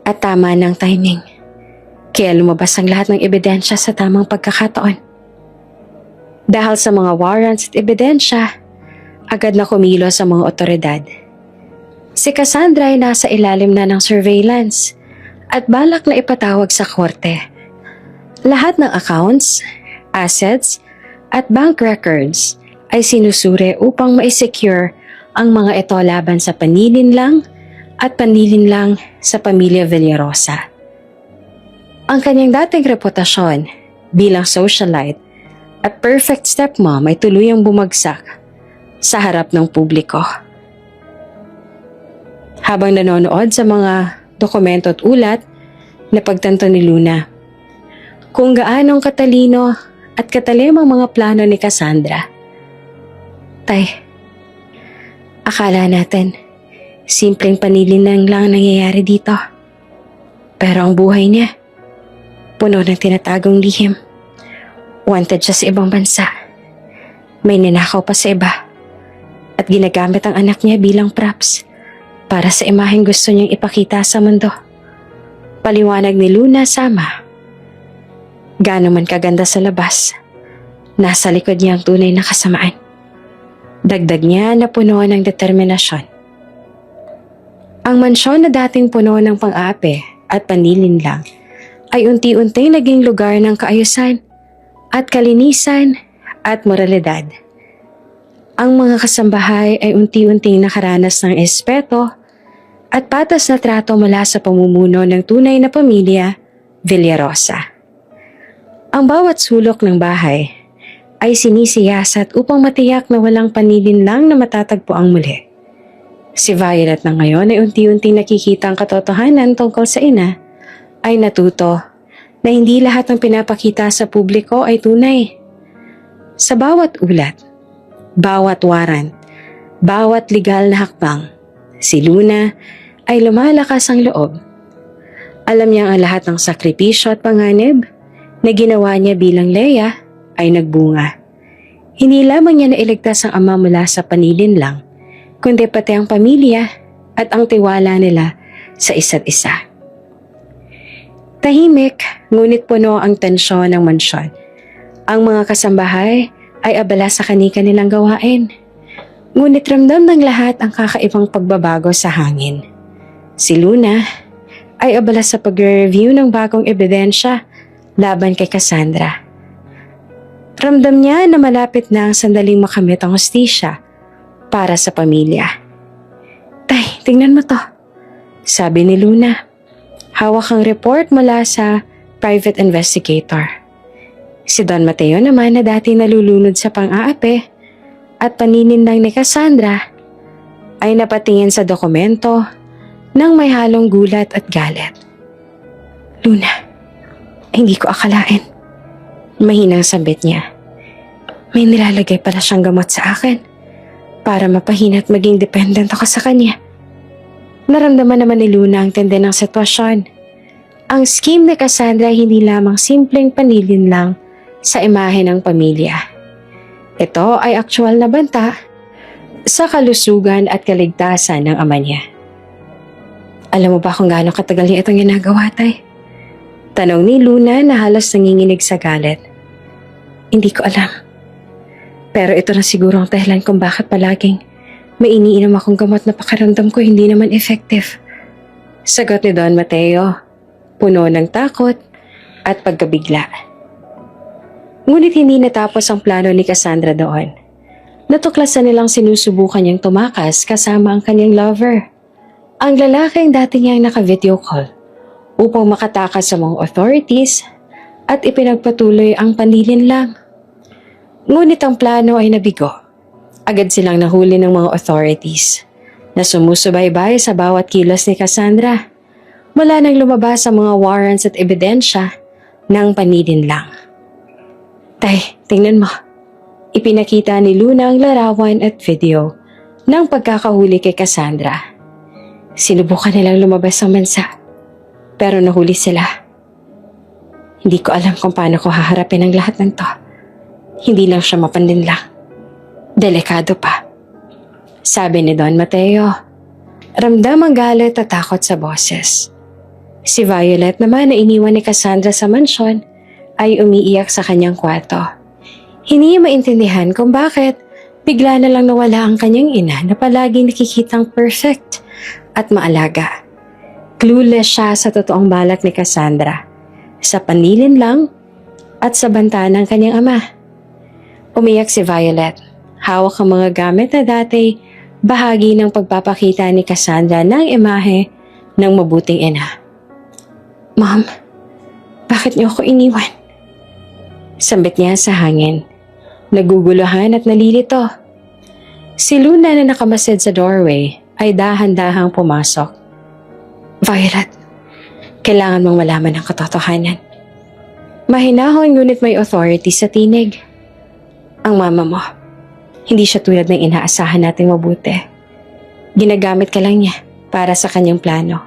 at tama ng timing. Kaya lumabas ang lahat ng ebidensya sa tamang pagkakataon. Dahil sa mga warrants at ebidensya, Agad na kumilos ang mga otoridad. Si Cassandra ay nasa ilalim na ng surveillance at balak na ipatawag sa korte. Lahat ng accounts, assets, at bank records ay sinusuri upang ma-secure ang mga ito laban sa panlilinlang at panlilinlang sa pamilya Villarosa. Ang kanyang dating reputasyon bilang socialite at perfect stepmom ay tuluyang bumagsak sa harap ng publiko. Habang nanonood sa mga dokumento at ulat, napagtanto ni Luna kung gaanong katalino at katalim ang mga plano ni Cassandra. Tay, akala natin simpleng panlilinlang lang nangyayari dito. Pero ang buhay niya, puno ng tinatagong lihim. Wanted siya sa ibang bansa. May ninakaw pa sa iba. At ginagamit ang anak niya bilang props para sa imaheng gusto niyang ipakita sa mundo. Paliwanag ni Luna Sama. Gaano man kaganda sa labas, nasa likod niya ang tunay na kasamaan. Dagdag niya na puno ng determinasyon. Ang mansyon na dating puno ng pang-aapi at panlilinlang ay unti-unting naging lugar ng kaayusan at kalinisan at moralidad. Ang mga kasambahay ay unti-unting nakaranas ng espeto at patas na trato mula sa pamumuno ng tunay na pamilya Villarosa. Ang bawat sulok ng bahay ay sinisiyasat upang matiyak na walang panlilinlang na matatagpo ang muli. Si Violet na ngayon ay unti-unting nakikita ang katotohanan tungkol sa ina, ay natuto na hindi lahat ng pinapakita sa publiko ay tunay. Sa bawat ulat, bawat warrant, bawat legal na hakbang, si Luna ay lumalakas ang loob. Alam niya ang lahat ng sakripisyo at panganib na ginawa niya bilang Leia ay nagbunga. Hindi lamang niya nailigtas ang ama mula sa panlilinlang, kundi pati ang pamilya at ang tiwala nila sa isa't isa. Tahimik, ngunit puno ang tensyon ng mansyon. Ang mga kasambahay ay abala sa kani-kanilang gawain. Ngunit ramdam ng lahat ang kakaibang pagbabago sa hangin. Si Luna ay abala sa pag-review ng bagong ebidensya laban kay Cassandra. Ramdam niya na malapit na ang sandaling makamit ang hustisya para sa pamilya. Tay, tingnan mo to, sabi ni Luna. Hawak ang report mula sa private investigator. Si Don Mateo naman na dati nalulunod sa pang-aapi at panlilinlang ni Cassandra ay napatingin sa dokumento nang may halong gulat at galit. Luna, hindi ko akalain. Mahinang sambit niya. May nilalagay pala siyang gamot sa akin para mapahina at maging dependent ako sa kanya. Naramdaman naman ni Luna ang tindi ng sitwasyon. Ang scheme ni Cassandra ay hindi lamang simpleng panlilinlang sa imahe ng pamilya. Ito ay aktual na banta sa kalusugan at kaligtasan ng ama niya. Alam mo ba kung gaano katagal niya itong ginagawa, Tay? Tanong ni Luna na halos nanginginig sa galit. Hindi ko alam. Pero ito na siguro ang dahilan kung bakit palaging may iniinom akong gamot na pakiramdam ko hindi naman effective. Sagot ni Don Mateo, puno ng takot at pagkabigla. Ngunit hindi natapos ang plano ni Cassandra doon. Natuklasan nilang sinusubukan niyang tumakas kasama ang kanyang lover. Ang lalaking dati niyang naka-video call upang makatakas sa mga authorities at ipinagpatuloy ang panlilinlang. Ngunit ang plano ay nabigo. Agad silang nahuli ng mga authorities na sumusubaybay sa bawat kilos ni Cassandra mula nang lumabas ang mga warrants at ebidensya ng panlilinlang. Tay, tingnan mo. Ipinakita ni Luna ang larawan at video ng pagkakahuli kay Cassandra. Sinubukan nilang lumabas ng bansa, pero nahuli sila. Hindi ko alam kung paano ko haharapin ang lahat ng to. Hindi lang siya mapanlinlang. Delikado pa. Sabi ni Don Mateo. Ramdam ang galit at takot sa boses. Si Violet naman na iniwan ni Cassandra sa mansyon ay umiiyak sa kanyang kwarto. Hindi maintindihan kung bakit Bigla na lang nawala ang kanyang ina na palaging nakikitang perfect at maalaga. Clueless siya sa totoong balak ni Cassandra, sa panlilin lang at sa banta ng kanyang ama. Umiyak si Violet. Hawak ang mga gamit na dati bahagi ng pagpapakita ni Cassandra ng imahe ng mabuting ina. Mom, bakit niyo ako iniwan? Sambit niya sa hangin. Naguguluhan at nalilito. Si Luna na nakamasid sa doorway ay dahan-dahang pumasok. Violet, kailangan mong malaman ang katotohanan. Mahinahon ngunit may authority sa tinig. Ang mama mo, hindi siya tulad ng inaasahan nating mabuti. Ginagamit ka lang niya para sa kanyang plano.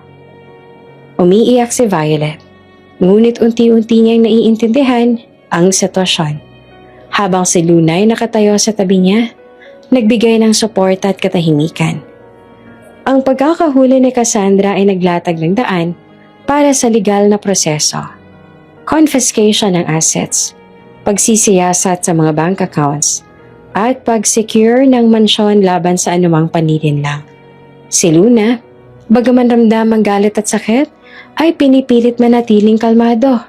Umiiyak si Violet, ngunit unti-unti niyang naiintindihan ang sitwasyon. Habang si Luna ay nakatayo sa tabi niya, nagbigay ng suporta at katahimikan. Ang pagkakahuli ni Cassandra ay naglatag ng daan para sa legal na proseso. Confiscation ng assets, pagsisiyasat sa mga bank accounts, at pag-secure ng mansyon laban sa anumang panlilinlang. Si Luna, bagaman ramdam ang galit at sakit, ay pinipilit manatiling kalmado.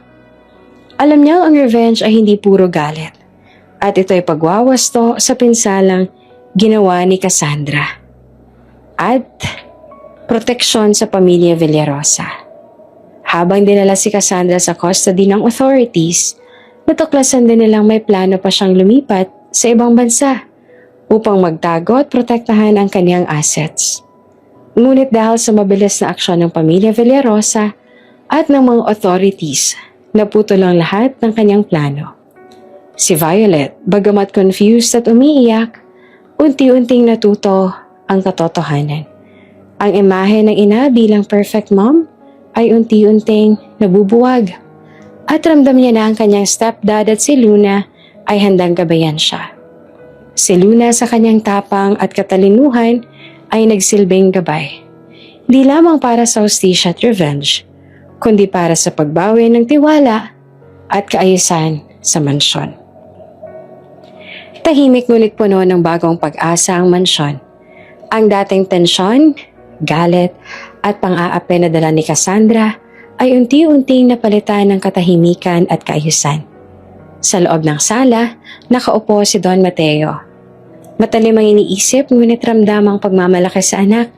Alam niya ang revenge ay hindi puro galit, at ito ay pagwawasto sa pinsalang ginawa ni Cassandra. At proteksyon sa pamilya Villarosa. Habang dinala si Cassandra sa custody ng authorities, natuklasan din nilang may plano pa siyang lumipat sa ibang bansa upang magtago at protektahan ang kanyang assets. Ngunit dahil sa mabilis na aksyon ng pamilya Villarosa at ng mga authorities, naputol ang lahat ng kanyang plano. Si Violet, bagamat confused at umiiyak, unti-unting natuto ang katotohanan. Ang imahe ng ina bilang perfect mom ay unti-unting nabubuwag. At ramdam niya na ang kanyang stepdad at si Luna ay handang gabayan siya. Si Luna sa kanyang tapang at katalinuhan ay nagsilbing gabay. Di lamang para sa hustisya at revenge, kundi para sa pagbawi ng tiwala at kaayusan sa mansyon. Tahimik ngunit puno ng bagong pag-asa ang mansyon. Ang dating tensyon, galit at pang-aapi na dala ni Cassandra ay unti-unting napalitan ng katahimikan at kaayusan. Sa loob ng sala, nakaupo si Don Mateo. Matalim ang iniisip ngunit ramdam ang pagmamalaki sa anak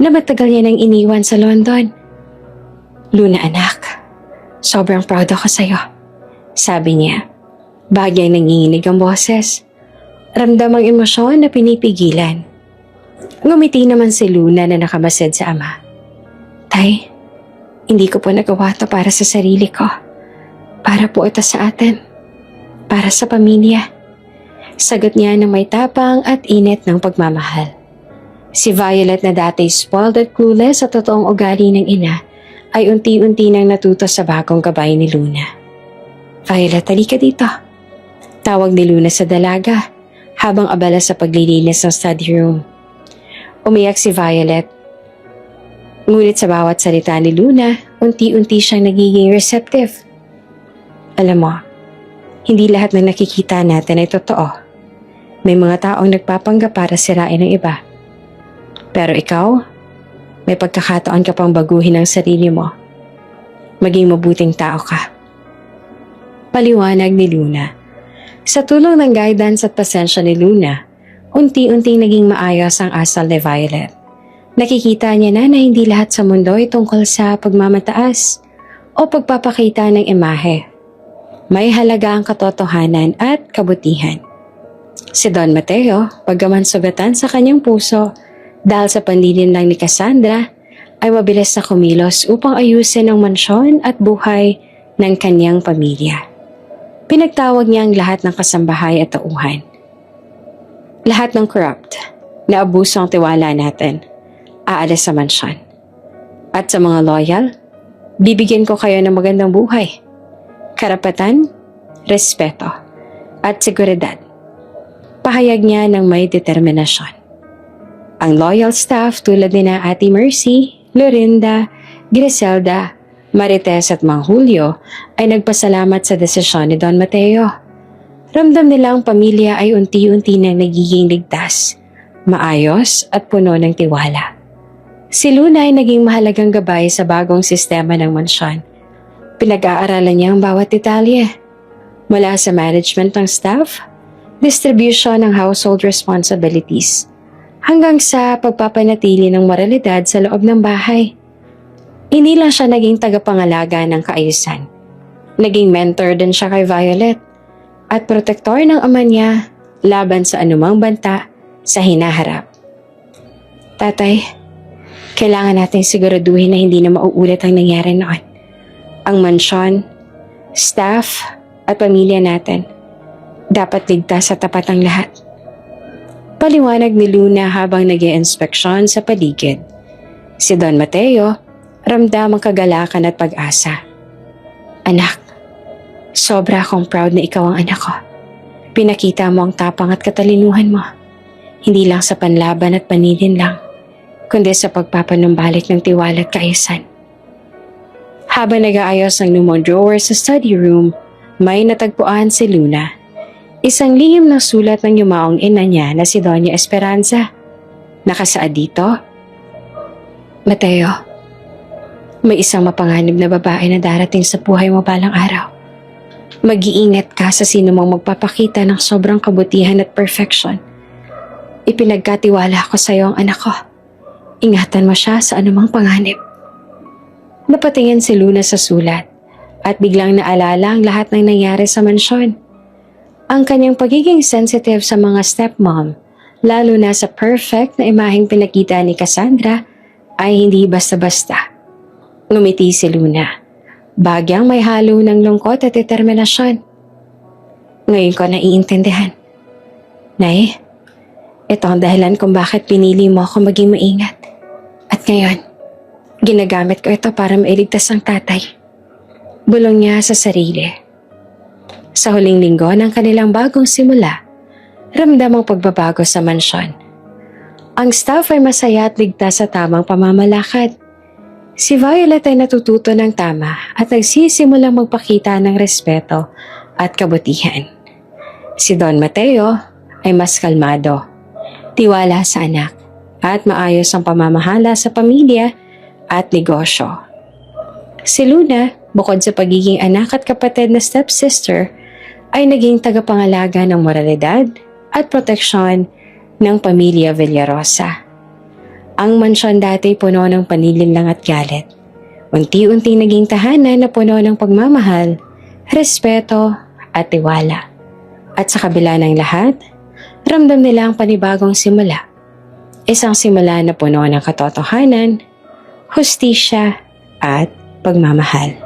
na matagal niya nang iniwan sa London. Luna anak, sobrang proud ako sa'yo, sabi niya. Bagyang nanginginig ang boses. Ramdam ang emosyon na pinipigilan. Ngumiti naman si Luna na nakamasid sa ama. Tay, hindi ko po nagawa to para sa sarili ko. Para po ito sa atin. Para sa pamilya. Sagot niya ng may tapang at init ng pagmamahal. Si Violet na dati spoiled at clueless sa totoong ugali ng ina ay unti-unti nang natuto sa bagong gabay ni Luna. Violet, halika dito. Tawag ni Luna sa dalaga habang abala sa paglilinis ng study room. Umiyak si Violet. Ngunit sa bawat salita ni Luna, unti-unti siyang nagiging receptive. Alam mo, hindi lahat ng nakikita natin ay totoo. May mga taong nagpapanggap para sirain ang iba. Pero ikaw, may pagkakataon ka pang baguhin ang sarili mo. Maging mabuting tao ka. Paliwanag ni Luna. Sa tulong ng guidance at pasensya ni Luna, unti-unting naging maayos ang asal ni Violet. Nakikita niya na hindi lahat sa mundo ay tungkol sa pagmamataas o pagpapakita ng imahe. May halaga ang katotohanan at kabutihan. Si Don Mateo, bagaman sugatan sa kanyang puso dahil sa panlilin lang ni Cassandra, ay mabilis na kumilos upang ayusin ang mansyon at buhay ng kanyang pamilya. Pinagtawag niya ang lahat ng kasambahay at tauhan. Lahat ng corrupt na abuso ang tiwala natin, aalis sa mansyon. At sa mga loyal, bibigyan ko kayo ng magandang buhay, karapatan, respeto, at seguridad. Pahayag niya ng may determinasyon. Ang loyal staff tulad ni na Ate Mercy, Lorinda, Griselda, Marites at Mang Julio ay nagpasalamat sa desisyon ni Don Mateo. Ramdam nila ang pamilya ay unti-unti na nagiging ligtas, maayos at puno ng tiwala. Si Luna ay naging mahalagang gabay sa bagong sistema ng mansyon. Pinag-aaralan niya ang bawat detalye, mula sa management ng staff, distribution ng household responsibilities, hanggang sa pagpapanatili ng moralidad sa loob ng bahay. Hindi lang siya naging tagapangalaga ng kaayusan. Naging mentor din siya kay Violet at protektor ng ama niya laban sa anumang banta sa hinaharap. Tatay, kailangan natin siguraduhin na hindi na mauulit ang nangyari noon. Ang mansyon, staff at pamilya natin dapat ligtas sa tapat ang lahat. Paliwanag ni Luna habang nag-i-inspeksyon sa paligid. Si Don Mateo ramdam ang kagalakan at pag-asa. Anak, sobra akong proud na ikaw ang anak ko. Pinakita mo ang tapang at katalinuhan mo. Hindi lang sa panlaban at panilin lang, kundi sa pagpapanumbalik ng tiwala at kaayusan. Habang nag-aayos ng lumang drawer sa study room, may natagpuan si Luna. Isang lihim na sulat ng yumaong ina niya na si Doña Esperanza. Nakasaad dito, Mateo, may isang mapanganib na babae na darating sa buhay mo balang araw. Mag-iingat ka sa sino mang magpapakita ng sobrang kabutihan at perfection. Ipinagkatiwala ko sa iyo ang anak ko. Ingatan mo siya sa anumang panganib. Napatingin si Luna sa sulat at biglang naalala ang lahat ng nangyari sa mansyon. Ang kanyang pagiging sensitive sa mga stepmom, lalo na sa perfect na imaheng pinakita ni Cassandra, ay hindi basta-basta. Ngumiti si Luna, bagyang may halo ng lungkot at determinasyon. Ngayon ko naiintindihan. Nay, ito ang dahilan kung bakit pinili mo ako maging maingat. At ngayon, ginagamit ko ito para mailigtas ang tatay. Bulong niya sa sarili. Sa huling linggo ng kanilang bagong simula, ramdam ang pagbabago sa mansyon. Ang staff ay masaya at ligtas sa tamang pamamalakad. Si Violet ay natututo ng tama at nagsisimulang magpakita ng respeto at kabutihan. Si Don Mateo ay mas kalmado, tiwala sa anak, at maayos ang pamamahala sa pamilya at negosyo. Si Luna, bukod sa pagiging anak at kapatid na stepsister, ay naging tagapangalaga ng moralidad at proteksyon ng pamilya Villarosa. Ang mansyon dati puno ng panlilinlang at galit. Unti-unti naging tahanan na puno ng pagmamahal, respeto at tiwala. At sa kabila ng lahat, ramdam nila ang panibagong simula. Isang simula na puno ng katotohanan, hustisya at pagmamahal.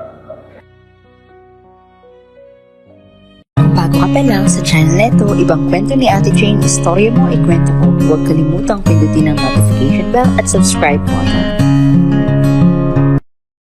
Bago ka pa lang sa channel neto, ibang kwento ni Ate Jane, istorya mo, ikwento ko. Huwag kalimutang pindutin ang notification bell at subscribe button.